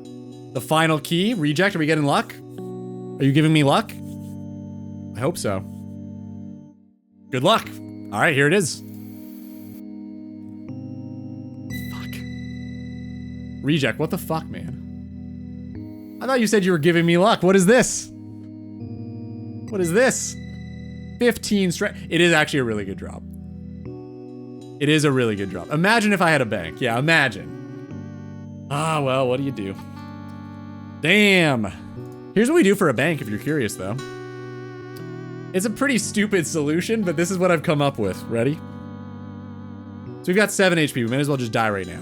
Speaker 1: The final key. Reject. Are we getting luck? Are you giving me luck? I hope so. Good luck. All right, here it is. Fuck. Reject. What the fuck, man? I thought you said you were giving me luck. What is this? What is this? 15 straight. It is actually a really good drop. It is a really good drop. Imagine if I had a bank. Yeah, imagine. Ah, well, what do you do? Damn. Here's what we do for a bank, if you're curious, though. It's a pretty stupid solution, but this is what I've come up with. Ready? So we've got 7 HP. We may as well just die right now.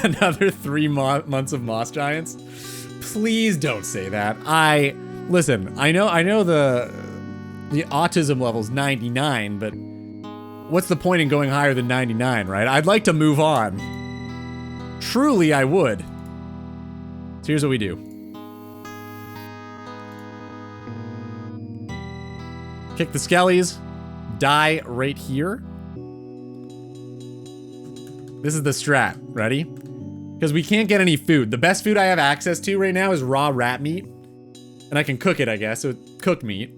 Speaker 1: Another 3 months of Moss Giants. Please don't say that. Listen, I know the autism level's 99, but what's the point in going higher than 99, right? I'd like to move on. Truly, I would. So here's what we do. Kick the skellies. Die right here. This is the strat. Ready? Because we can't get any food. The best food I have access to right now is raw rat meat. And I can cook it, I guess. So it's cooked meat.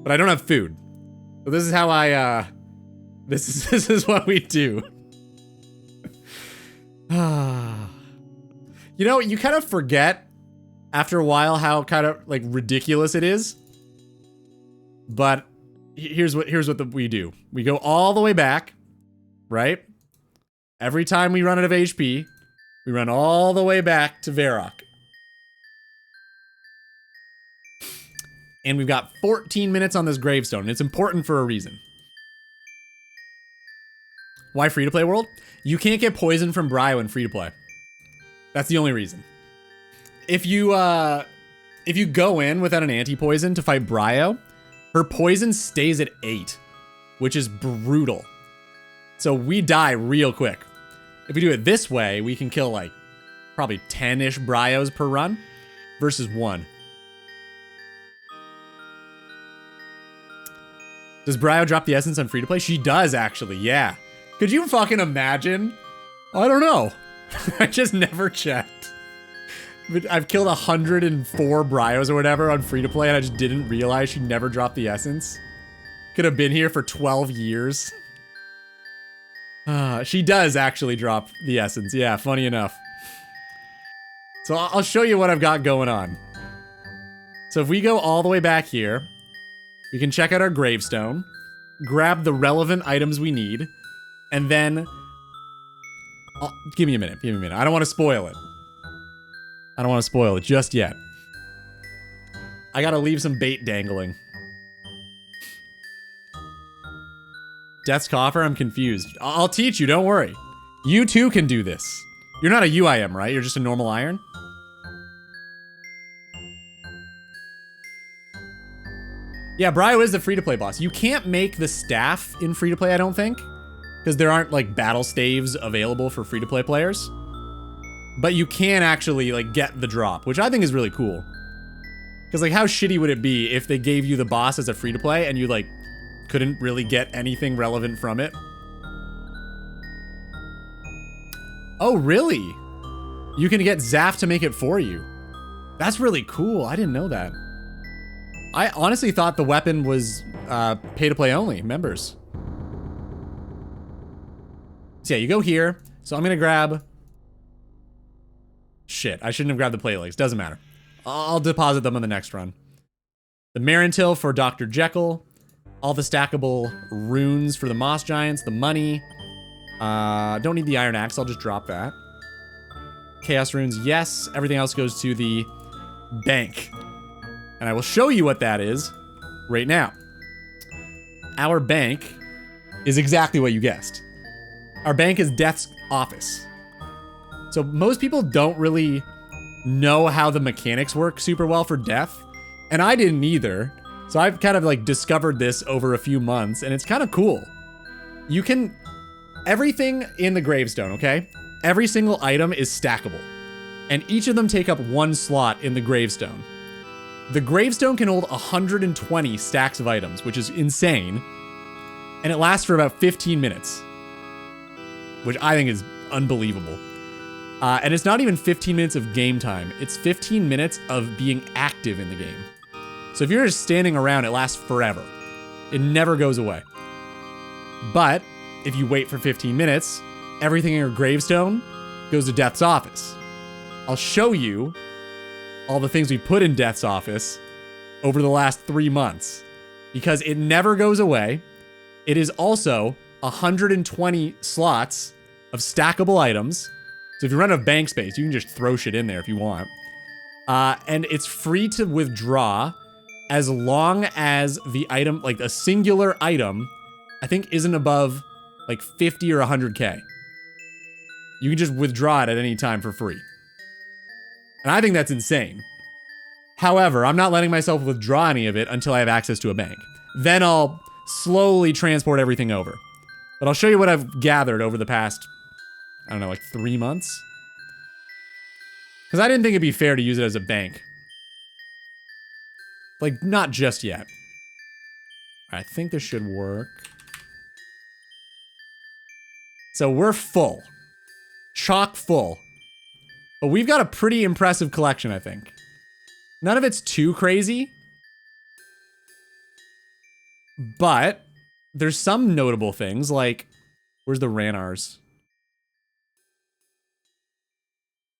Speaker 1: But I don't have food. So this is how I, this is what we do. You know, you kind of forget after a while how kind of like ridiculous it is. But here's what we do. We go all the way back, right? Every time we run out of HP, we run all the way back to Varrock. And we've got 14 minutes on this gravestone. It's important for a reason. Why free-to-play world? You can't get poison from Bryo in free-to-play. That's the only reason. If you go in without an anti-poison to fight Bryo, her poison stays at 8, which is brutal. So we die real quick. If we do it this way, we can kill like probably 10-ish Bryos per run versus 1. Does Bryo drop the essence on free-to-play? She does, actually, yeah. Could you fucking imagine? I don't know. I just never checked. But I've killed 104 Bryos or whatever on free-to-play and I just didn't realize she never dropped the essence. Could have been here for 12 years. She does actually drop the essence. Yeah, funny enough. So I'll show you what I've got going on. So if we go all the way back here, we can check out our gravestone, grab the relevant items we need, and then... give me a minute, give me a minute. I don't want to spoil it. I don't want to spoil it just yet. I gotta leave some bait dangling. Death's Coffer? I'm confused. I'll teach you, don't worry. You too can do this. You're not a UIM, right? You're just a normal iron? Yeah, Bryo is the free-to-play boss. You can't make the staff in free-to-play, I don't think. Because there aren't, like, battle staves available for free-to-play players. But you can actually, like, get the drop, which I think is really cool. Because, like, how shitty would it be if they gave you the boss as a free-to-play and you, like, couldn't really get anything relevant from it? Oh, really? You can get Zaf to make it for you. That's really cool. I didn't know that. I honestly thought the weapon was pay-to-play only, members. So yeah, you go here. So I'm gonna grab... Shit, I shouldn't have grabbed the plate legs. Doesn't matter. I'll deposit them on the next run. The Marintil for Dr. Jekyll. All the stackable runes for the Moss Giants. The money. Don't need the Iron Axe. I'll just drop that. Chaos runes, yes. Everything else goes to the bank. And I will show you what that is right now. Our bank is exactly what you guessed. Our bank is Death's office. So most people don't really know how the mechanics work super well for Death. And I didn't either. So I've kind of like discovered this over a few months, and it's kind of cool. You can, everything in the gravestone, okay? Every single item is stackable, and each of them take up 1 slot in the gravestone. The gravestone can hold 120 stacks of items, which is insane, and it lasts for about 15 minutes, which I think is unbelievable. And it's not even 15 minutes of game time. It's 15 minutes of being active in the game. So if you're just standing around, it lasts forever. It never goes away. But if you wait for 15 minutes, everything in your gravestone goes to Death's office. I'll show you all the things we put in Death's office over the last 3 months, because it never goes away. It is also 120 slots of stackable items. So if you run out of bank space, you can just throw shit in there if you want. And it's free to withdraw as long as the item, like a singular item, I think isn't above like 50 or 100K. You can just withdraw it at any time for free. And I think that's insane. However, I'm not letting myself withdraw any of it until I have access to a bank. Then I'll slowly transport everything over. But I'll show you what I've gathered over the past, I don't know, like 3 months. Because I didn't think it'd be fair to use it as a bank. Like, not just yet. I think this should work. So we're full. Chock full. But we've got a pretty impressive collection, I think. None of it's too crazy. But there's some notable things, like, where's the Ranars?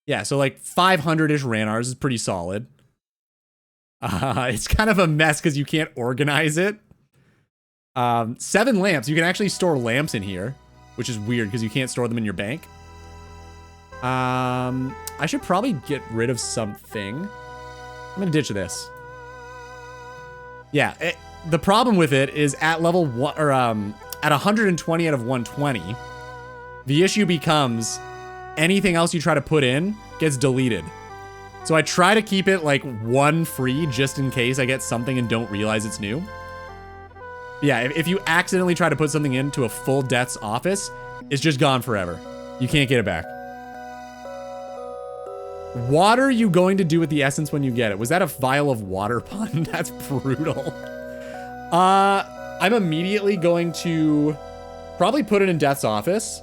Speaker 1: Yeah, so like 500-ish Ranars is pretty solid. It's kind of a mess because you can't organize it. 7 lamps. You can actually store lamps in here, which is weird because you can't store them in your bank. I should probably get rid of something. I'm gonna ditch this. Yeah, the problem with it is at level 1, or at 120 out of 120, the issue becomes anything else you try to put in gets deleted. So I try to keep it like 1 free just in case I get something and don't realize it's new. Yeah, if you accidentally try to put something into a full Death's office, it's just gone forever. You can't get it back. What are you going to do with the essence when you get it? Was that a vial of water pun? That's brutal. I'm immediately going to probably put it in Death's office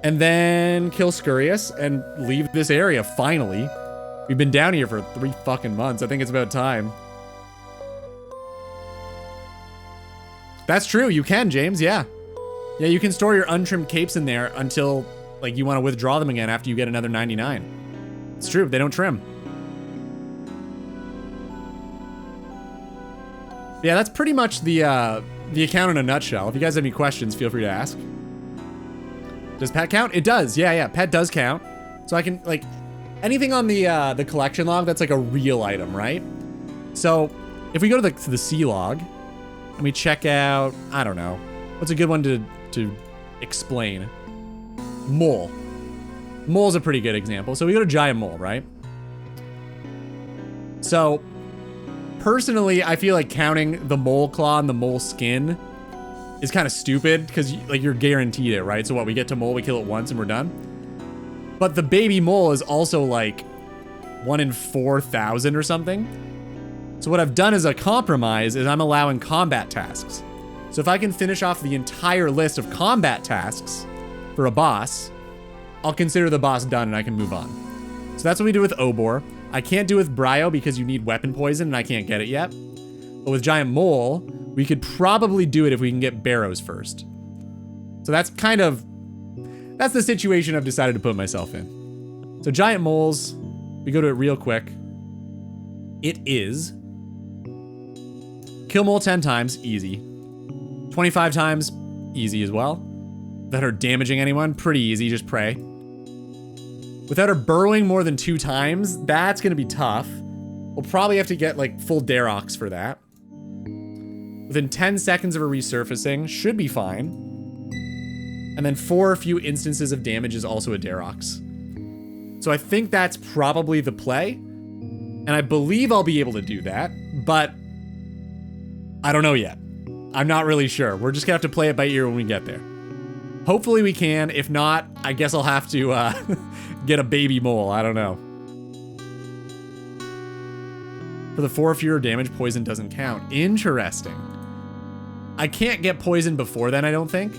Speaker 1: and then kill Scurious and leave this area, finally. We've been down here for 3 fucking months. I think it's about time. That's true. You can, James. Yeah. Yeah, you can store your untrimmed capes in there until, like, you want to withdraw them again after you get another 99. It's true. They don't trim. Yeah, that's pretty much the account in a nutshell. If you guys have any questions, feel free to ask. Does pet count? It does. Yeah, pet does count. So I can, like, anything on the collection log that's like a real item, right? So if we go to the C log and we check out, I don't know, what's a good one to explain? Mole. Mole's a pretty good example. So we go to giant mole, right? So personally, I feel like counting the mole claw and the mole skin is kind of stupid because like you're guaranteed it, right? So what, we get to mole, we kill it once and we're done. But the baby mole is also like 1 in 4,000 or something. So what I've done as a compromise is I'm allowing combat tasks. So if I can finish off the entire list of combat tasks for a boss, I'll consider the boss done and I can move on. So that's what we do with Obor. I can't do with Bryo because you need weapon poison and I can't get it yet. But with Giant Mole, we could probably do it if we can get Barrows first. So that's kind of, that's the situation I've decided to put myself in. So Giant Moles, we go to it real quick. It is kill mole 10 times, easy. 25 times, easy as well. Without her damaging anyone, pretty easy, just pray. Without her burrowing more than 2 times, that's gonna be tough. We'll probably have to get like full Darox for that. Within 10 seconds of her resurfacing, should be fine. And then 4 few instances of damage is also a Darox. So I think that's probably the play. And I believe I'll be able to do that, but I don't know yet. I'm not really sure. We're just gonna have to play it by ear when we get there. Hopefully we can. If not, I guess I'll have to get a baby mole. I don't know. For the 4 fewer damage, poison doesn't count. Interesting. I can't get poison before then, I don't think.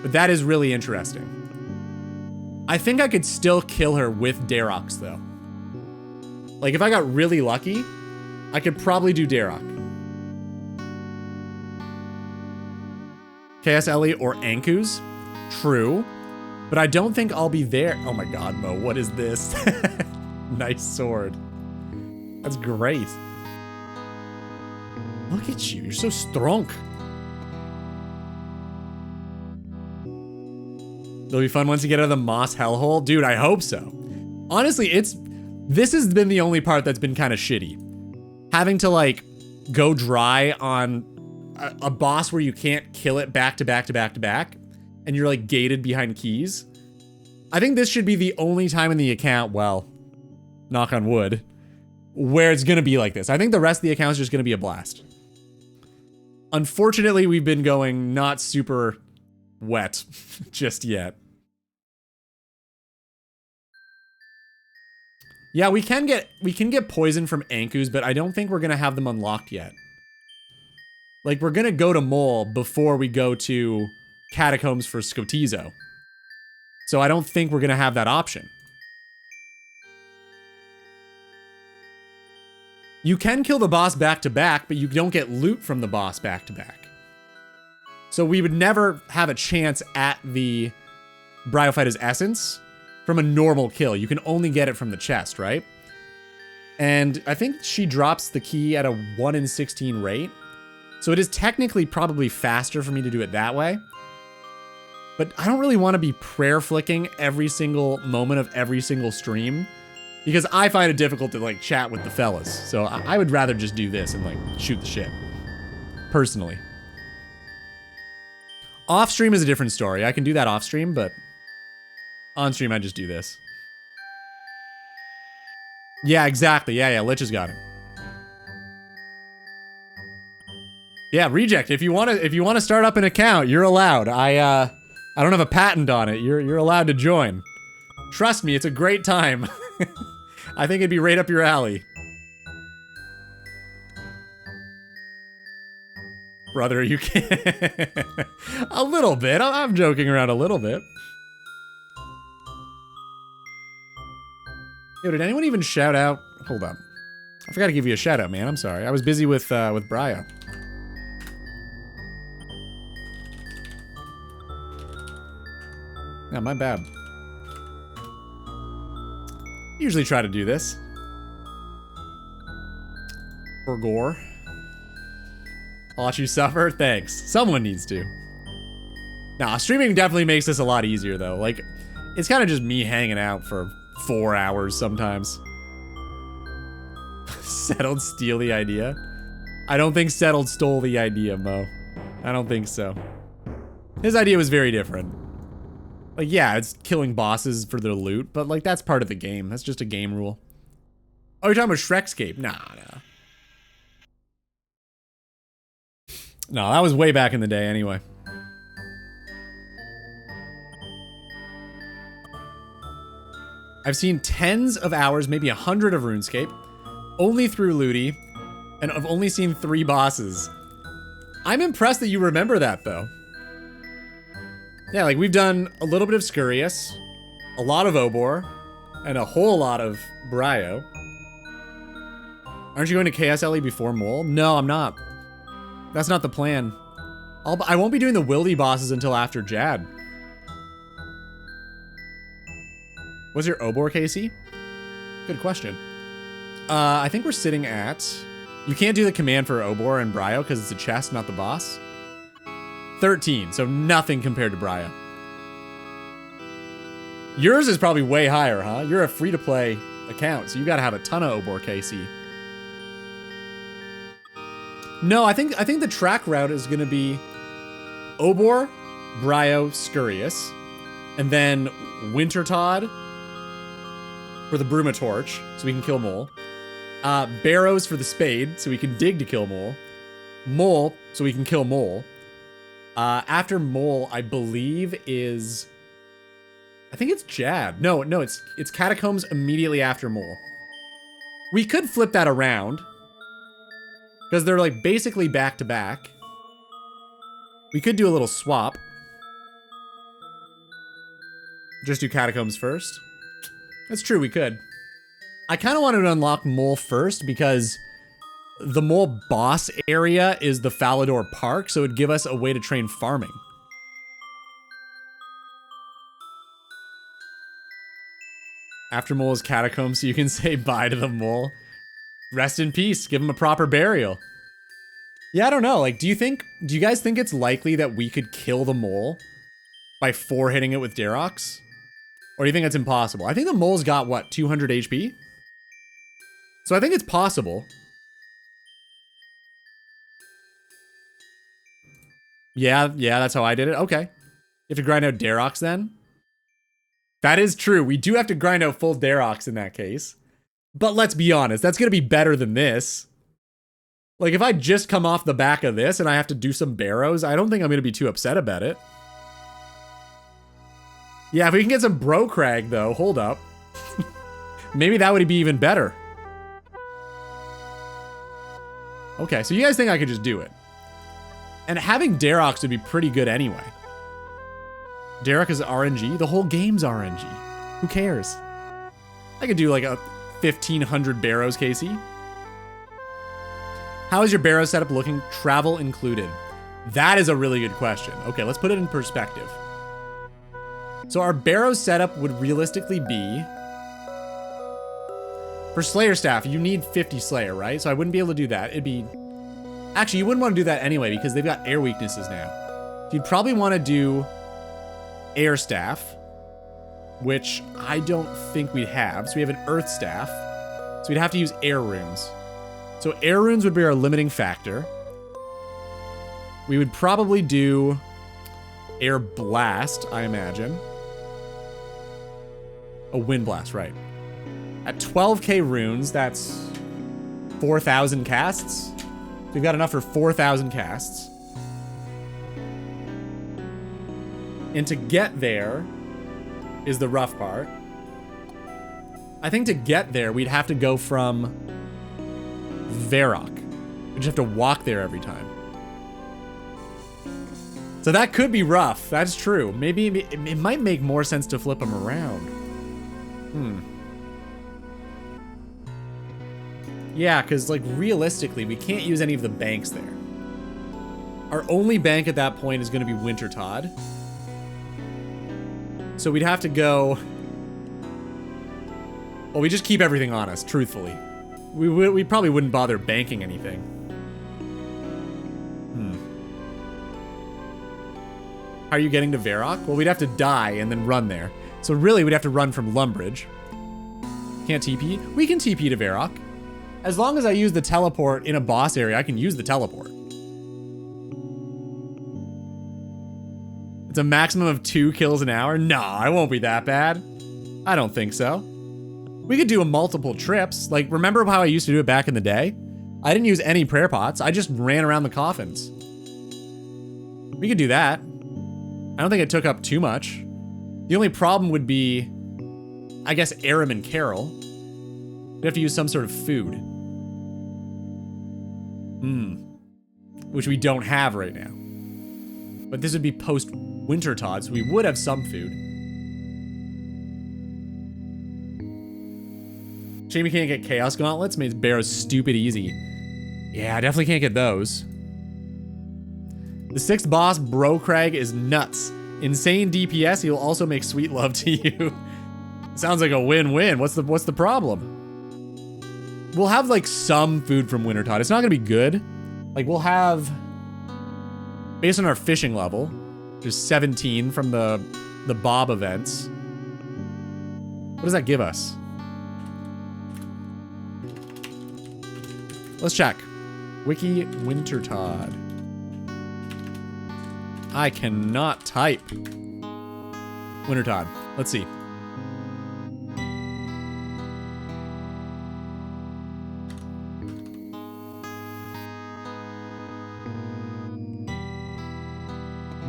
Speaker 1: But that is really interesting. I think I could still kill her with Darox, though. Like, if I got really lucky, I could probably do Darok. KSLE or Ankus? True. But I don't think I'll be there. Oh my god, Mo, what is this? Nice sword. That's great. Look at you, you're so strong. It'll be fun once you get out of the moss hellhole. Dude, I hope so. Honestly, this has been the only part that's been kind of shitty. Having to, like, go dry on a boss where you can't kill it back to back to back to back, and you're, like, gated behind keys. I think this should be the only time in the account, well, knock on wood, where it's gonna be like this. I think the rest of the account is just gonna be a blast. Unfortunately, we've been going not super wet just yet. Yeah, we can get poison from Ankus, but I don't think we're gonna have them unlocked yet. Like, we're gonna go to Mole before we go to Catacombs for Skotizo. So I don't think we're gonna have that option. You can kill the boss back to back, but you don't get loot from the boss back to back. So we would never have a chance at the Bryophyta's essence from a normal kill. You can only get it from the chest, right? And I think she drops the key at a 1 in 16 rate. So it is technically probably faster for me to do it that way. But I don't really want to be prayer flicking every single moment of every single stream, because I find it difficult to, like, chat with the fellas. So I would rather just do this and, like, shoot the shit. Personally. Off stream is a different story. I can do that off stream, but on stream I just do this. Yeah, exactly. Yeah, Lich has got it. Yeah, Reject, if you want to start up an account, you're allowed. I don't have a patent on it. You're allowed to join. Trust me, it's a great time. I think it'd be right up your alley. Brother, you can. A little bit. I'm joking around a little bit. Yo, did anyone even shout out? Hold up. I forgot to give you a shout out, man. I'm sorry. I was busy with Bryo. Yeah, my bad. Usually try to do this. For gore. I'll let you suffer? Thanks. Someone needs to. Nah, streaming definitely makes this a lot easier, though. Like, it's kind of just me hanging out for 4 hours sometimes. Settled steal the idea? I don't think Settled stole the idea, Mo. I don't think so. His idea was very different. Like, yeah, it's killing bosses for their loot, but, like, that's part of the game. That's just a game rule. Oh, you're talking about Shrekscape? Nah. No, that was way back in the day anyway. I've seen tens of hours, maybe 100 of RuneScape, only through Looty, and I've only seen 3 bosses. I'm impressed that you remember that, though. Yeah, like, we've done a little bit of Scurious, a lot of Obor, and a whole lot of Bryo. Aren't you going to KSLE before Mole? No, I'm not. That's not the plan. I won't be doing the Wildy bosses until after Jad. What's your Obor, Casey? Good question. I think we're sitting at... You can't do the command for Obor and Bryo because it's a chest, not the boss. 13, so nothing compared to Bryo. Yours is probably way higher, huh? You're a free-to-play account, so you gotta have a ton of Obor, KC. No, I think the track route is gonna be Obor, Bryo, Scurious, and then Wintertodd for the Bruma Torch, so we can kill Mole. Barrows for the Spade, so we can dig to kill Mole. Mole, so we can kill Mole. After Mole, I believe is... I think it's Jad. No, it's Catacombs immediately after Mole. We could flip that around. Because they're like basically back to back. We could do a little swap. Just do Catacombs first. That's true, we could. I kind of wanted to unlock Mole first because the Mole boss area is the Falador Park, so it'd give us a way to train farming. After Mole's Catacombs, so you can say bye to the Mole. Rest in peace, give him a proper burial. Yeah, I don't know, like, do you guys think it's likely that we could kill the Mole by 4-hitting it with Darox? Or do you think that's impossible? I think the Mole's got, what, 200 HP? So I think it's possible. Yeah, that's how I did it. Okay. You have to grind out Darox then? That is true. We do have to grind out full Darox in that case. But let's be honest, that's going to be better than this. Like, if I just come off the back of this and I have to do some barrows, I don't think I'm going to be too upset about it. Yeah, if we can get some Brocrag, though, hold up. Maybe that would be even better. Okay, so you guys think I could just do it. And having Darox would be pretty good anyway. Darox is RNG. The whole game's RNG. Who cares? I could do like a 1,500 barrows, Casey. How is your barrow setup looking? Travel included. That is a really good question. Okay, let's put it in perspective. So our barrow setup would realistically be... For Slayer Staff, you need 50 Slayer, right? So I wouldn't be able to do that. It'd be... Actually, you wouldn't want to do that anyway because they've got air weaknesses now. So you'd probably want to do Air Staff, which I don't think we'd have. So we have an Earth Staff. So we'd have to use Air Runes. So Air Runes would be our limiting factor. We would probably do Air Blast, I imagine. Oh, Wind Blast, right. At 12k runes, that's 4,000 casts. We've got enough for 4,000 casts. And to get there is the rough part. I think to get there, we'd have to go from Varrock. We just have to walk there every time. So that could be rough. That's true. Maybe it might make more sense to flip them around. Yeah, because like realistically, we can't use any of the banks there. Our only bank at that point is going to be Wintertodd. So we'd have to go... Well, we just keep everything on us, truthfully. We probably wouldn't bother banking anything. How are you getting to Varrock? Well, we'd have to die and then run there. So really, we'd have to run from Lumbridge. Can't TP? We can TP to Varrock. As long as I use the teleport in a boss area, I can use the teleport. It's a maximum of 2 kills an hour? Nah, it won't be that bad. I don't think so. We could do a multiple trips. Like, remember how I used to do it back in the day? I didn't use any prayer pots. I just ran around the coffins. We could do that. I don't think it took up too much. The only problem would be, I guess, Aram and Carol. We'd have to use some sort of food. Which we don't have right now. But this would be post-Wintertodd, so we would have some food. Shame we can't get Chaos Gauntlets. Makes Barrows stupid easy. Yeah, I definitely can't get those. The 6th boss, Brocrag, is nuts. Insane DPS, he'll also make sweet love to you. Sounds like a win-win. What's the problem? We'll have like some food from Wintertodd. It's not gonna be good. Like we'll have, based on our fishing level, there's 17 from the Bob events. What does that give us? Let's check. Wiki Wintertodd. I cannot type. Wintertodd. Let's see.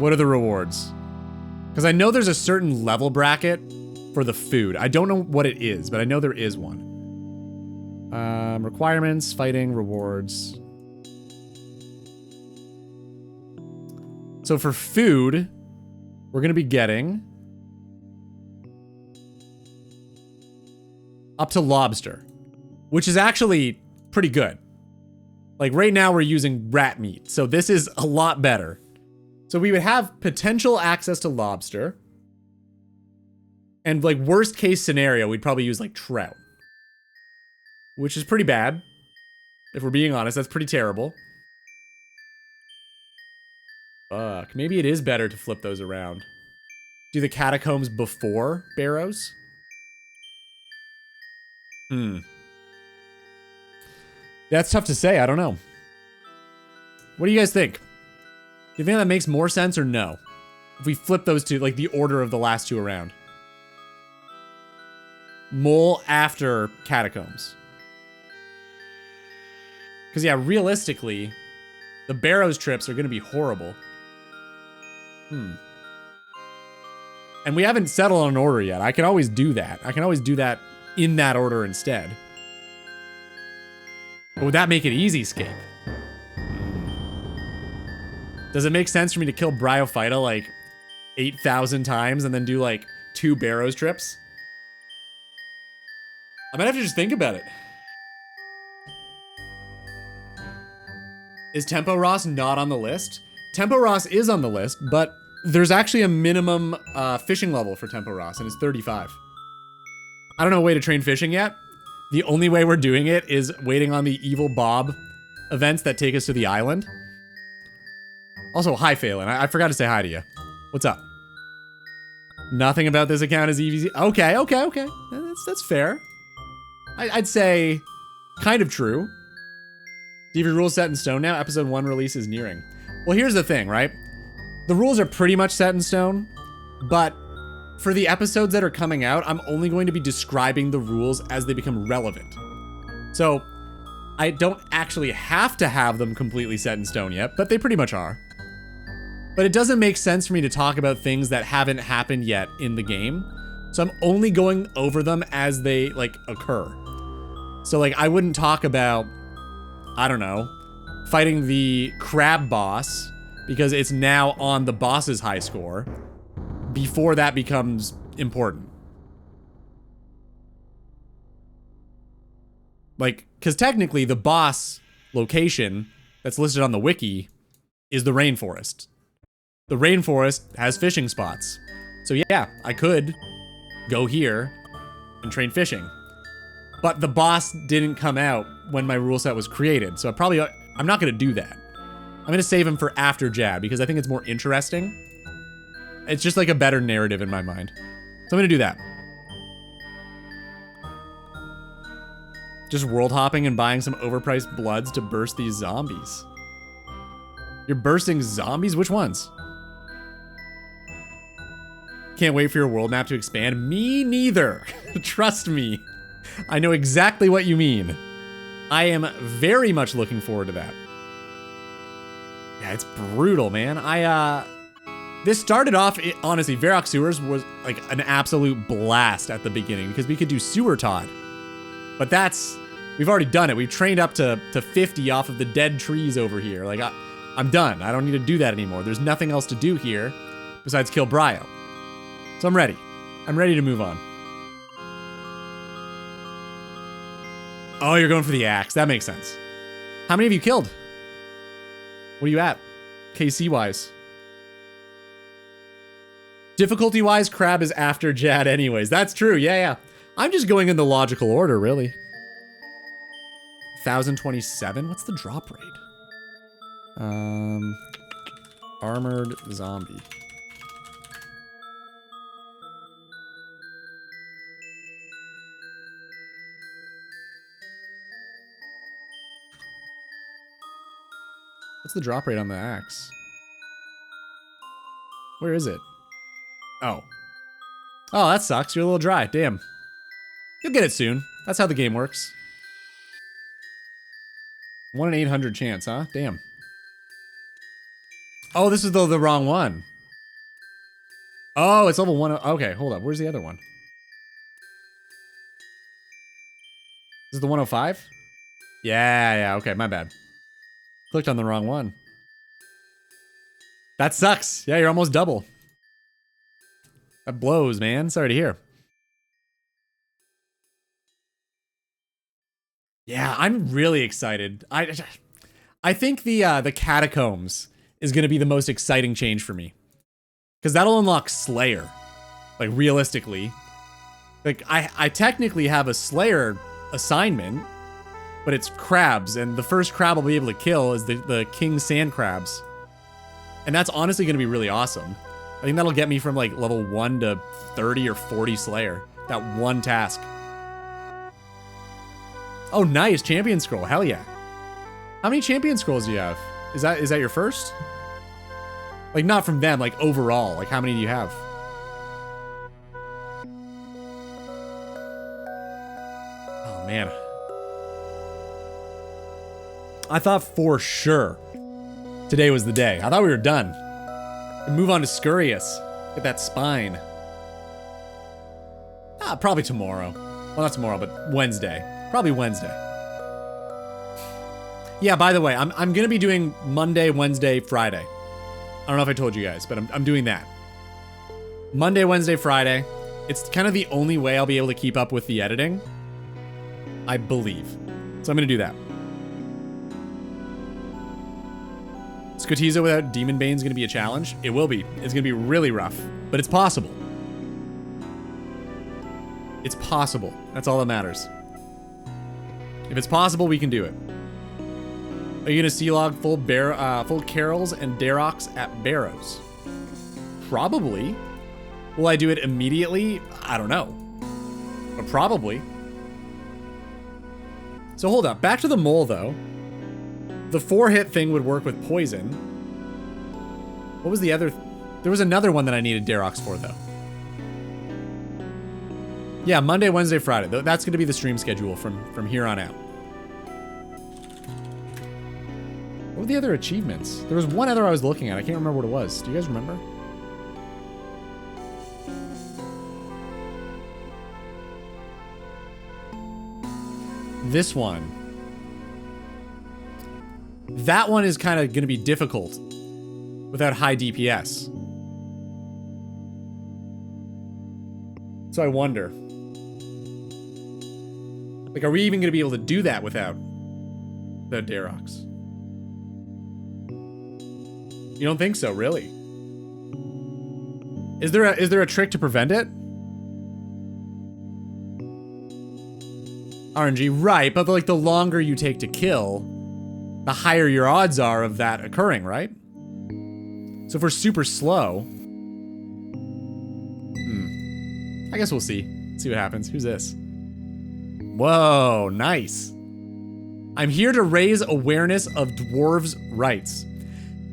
Speaker 1: What are the rewards? Because I know there's a certain level bracket for the food. I don't know what it is, but I know there is one. Requirements, fighting, rewards. So for food, we're going to be getting up to lobster, which is actually pretty good. Like right now we're using rat meat, so this is a lot better. So we would have potential access to lobster. And like worst case scenario, we'd probably use like trout. Which is pretty bad. If we're being honest, that's pretty terrible. Fuck, maybe it is better to flip those around. Do the catacombs before barrows? That's tough to say, I don't know. What do you guys think? Do you think that makes more sense or no? If we flip those two, like the order of the last two around. Mole after catacombs. Because yeah, realistically, the barrows trips are going to be horrible. And we haven't settled on an order yet. I can always do that. I can always do that in that order instead. But would that make it easy scape? Does it make sense for me to kill Bryophyta like 8,000 times and then do like 2 barrows trips? I might have to just think about it. Is Tempo Ross not on the list? Tempo Ross is on the list, but there's actually a minimum fishing level for Tempo Ross, and it's 35. I don't know a way to train fishing yet. The only way we're doing it is waiting on the Evil Bob events that take us to the island. Also, hi, Phelan. I forgot to say hi to you. What's up? Nothing about this account is easy. Okay. That's fair. I'd say kind of true. DV rules set in stone now. Episode 1 release is nearing. Well, here's the thing, right? The rules are pretty much set in stone, but for the episodes that are coming out, I'm only going to be describing the rules as they become relevant. So, I don't actually have to have them completely set in stone yet, but they pretty much are. But it doesn't make sense for me to talk about things that haven't happened yet in the game. So I'm only going over them as they, like, occur. So, like, I wouldn't talk about, I don't know, fighting the crab boss because it's now on the boss's high score before that becomes important. Like, because technically the boss location that's listed on the wiki is the rainforest. The rainforest has fishing spots. So yeah, I could go here and train fishing. But the boss didn't come out when my rule set was created, so I'm not gonna do that. I'm gonna save him for after Jab because I think it's more interesting. It's just like a better narrative in my mind. So I'm gonna do that. Just world hopping and buying some overpriced bloods to burst these zombies. You're bursting zombies? Which ones? Can't wait for your world map to expand. Me neither. Trust me. I know exactly what you mean. I am very much looking forward to that. Yeah, it's brutal, man. This started off, honestly, Varrock Sewers was like an absolute blast at the beginning because we could do Sewer Todd. But we've already done it. We've trained up to 50 off of the dead trees over here. Like, I'm done. I don't need to do that anymore. There's nothing else to do here besides kill Bryo. So I'm ready. I'm ready to move on. Oh, you're going for the axe. That makes sense. How many have you killed? What are you at? KC-wise. Difficulty-wise, Crab is after Jad anyways. That's true. Yeah. I'm just going in the logical order, really. 1027? What's the drop rate? Armored zombie. What's the drop rate on the axe? Where is it? Oh. Oh, that sucks. You're a little dry. Damn. You'll get it soon. That's how the game works. 1 in 800 chance, huh? Damn. Oh, this is the wrong one. Oh, it's level 1. Okay, hold up. Where's the other one? Is it the 105? Yeah, okay, my bad. Clicked on the wrong one. That sucks. Yeah, you're almost double. That blows, man. Sorry to hear. Yeah, I'm really excited. I think the catacombs is gonna be the most exciting change for me. Because that'll unlock Slayer. Like, realistically. Like, I technically have a Slayer assignment, but it's crabs, and the first crab I'll be able to kill is the king sand crabs. And that's honestly going to be really awesome. I think that'll get me from like level 1 to 30 or 40 Slayer. That one task. Oh, nice. Champion scroll. Hell yeah. How many champion scrolls do you have? Is that your first? Like, not from them, like overall. Like, how many do you have? Oh, man. I thought for sure today was the day. I thought we were done. And move on to Scurious. Get that spine. Probably tomorrow. Well, not tomorrow, but Wednesday. Probably Wednesday. Yeah, by the way, I'm gonna be doing Monday, Wednesday, Friday. I don't know if I told you guys, but I'm doing that. Monday, Wednesday, Friday. It's kind of the only way I'll be able to keep up with the editing. I believe. So I'm gonna do that. Skotiza without Demon Bane's gonna be a challenge. It will be. It's gonna be really rough, but it's possible. It's possible. That's all that matters. If it's possible, we can do it. Are you gonna C-log full Carols and Darox at Barrows? Probably. Will I do it immediately? I don't know. But probably. So hold up. Back to the mole, though. The 4-hit thing would work with poison. What was the other? There was another one that I needed Darox for, though. Yeah, Monday, Wednesday, Friday. That's going to be the stream schedule from here on out. What were the other achievements? There was one other I was looking at. I can't remember what it was. Do you guys remember? This one. That one is kind of going to be difficult without high DPS. So I wonder. Like, are we even going to be able to do that without Darox? You don't think so, really? Is there a trick to prevent it? RNG, right, but like the longer you take to kill, the higher your odds are of that occurring, right? So if we're super slow... I guess we'll see. See what happens. Who's this? Whoa, nice. I'm here to raise awareness of dwarves' rights.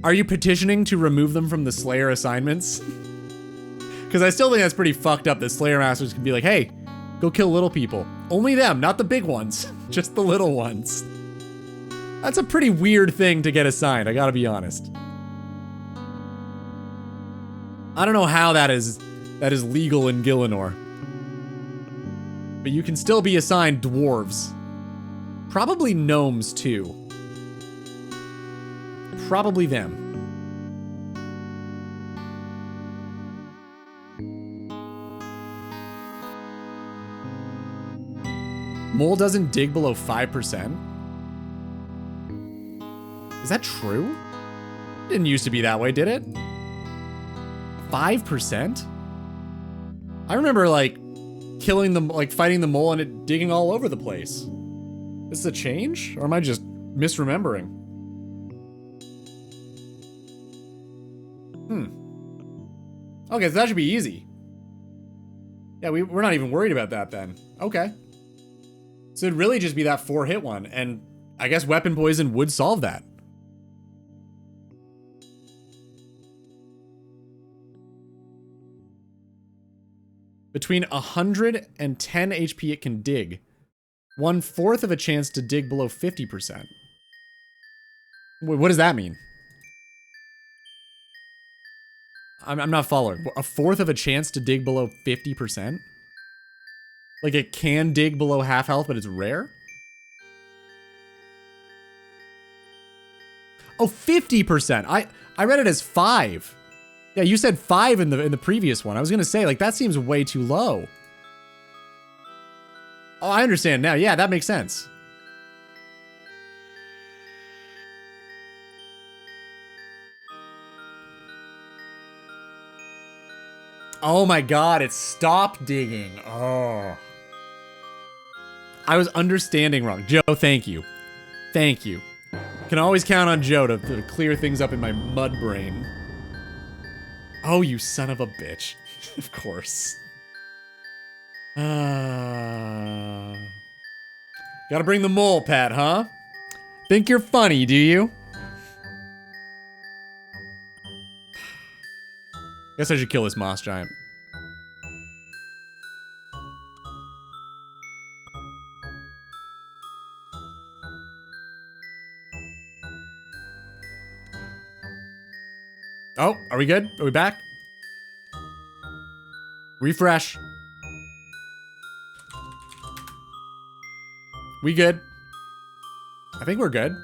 Speaker 1: Are you petitioning to remove them from the Slayer assignments? Because I still think that's pretty fucked up that Slayer Masters can be like, hey, go kill little people. Only them, not the big ones. Just the little ones. That's a pretty weird thing to get assigned, I gotta be honest. I don't know how that is legal in Gielinor. But you can still be assigned dwarves. Probably gnomes, too. Probably them. Mole doesn't dig below 5%. Is that true? Didn't used to be that way, did it? 5%? I remember, like, killing them, like, fighting the mole and it digging all over the place. Is this a change? Or am I just misremembering? Okay, so that should be easy. Yeah, we're not even worried about that then. Okay. So it'd really just be that 4-hit one, and I guess weapon poison would solve that. Between 100 and 10 HP it can dig. 1/4 of a chance to dig below 50%. What does that mean? I'm not following. A fourth of a chance to dig below 50%? Like it can dig below half health, but it's rare? Oh, 50%. I read it as 5. Yeah, you said 5 in the previous one. I was gonna say, like, that seems way too low. Oh, I understand now. Yeah, that makes sense. Oh my god, it stopped digging. Oh. I was understanding wrong. Joe, thank you. Thank you. Can always count on Joe to clear things up in my mud brain. Oh, you son of a bitch. Of course. Gotta bring the mole, Pat, huh? Think you're funny, do you? Guess I should kill this moss giant. Oh, are we good? Are we back? Refresh. We good? I think we're good.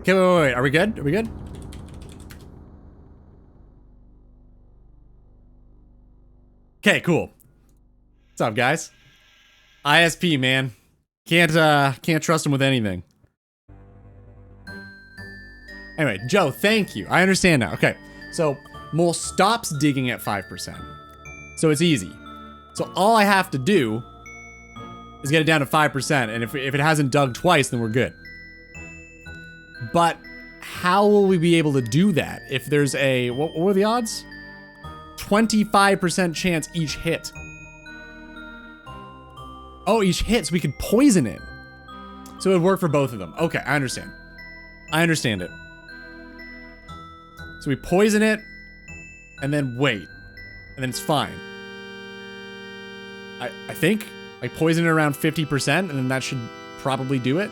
Speaker 1: Okay, wait. Are we good? Are we good? Okay, cool. What's up, guys? ISP, man. Can't trust him with anything. Anyway, Joe, thank you. I understand now. Okay, so mole stops digging at 5%. So it's easy. So all I have to do is get it down to 5%, and if it hasn't dug twice, then we're good. But how will we be able to do that if there's a, what were the odds? 25% chance each hit. Oh, each hit, so we could poison it. So it would work for both of them. Okay, I understand. I understand it. So we poison it, and then wait. And then it's fine. I think. Like, poison it around 50%, and then that should probably do it.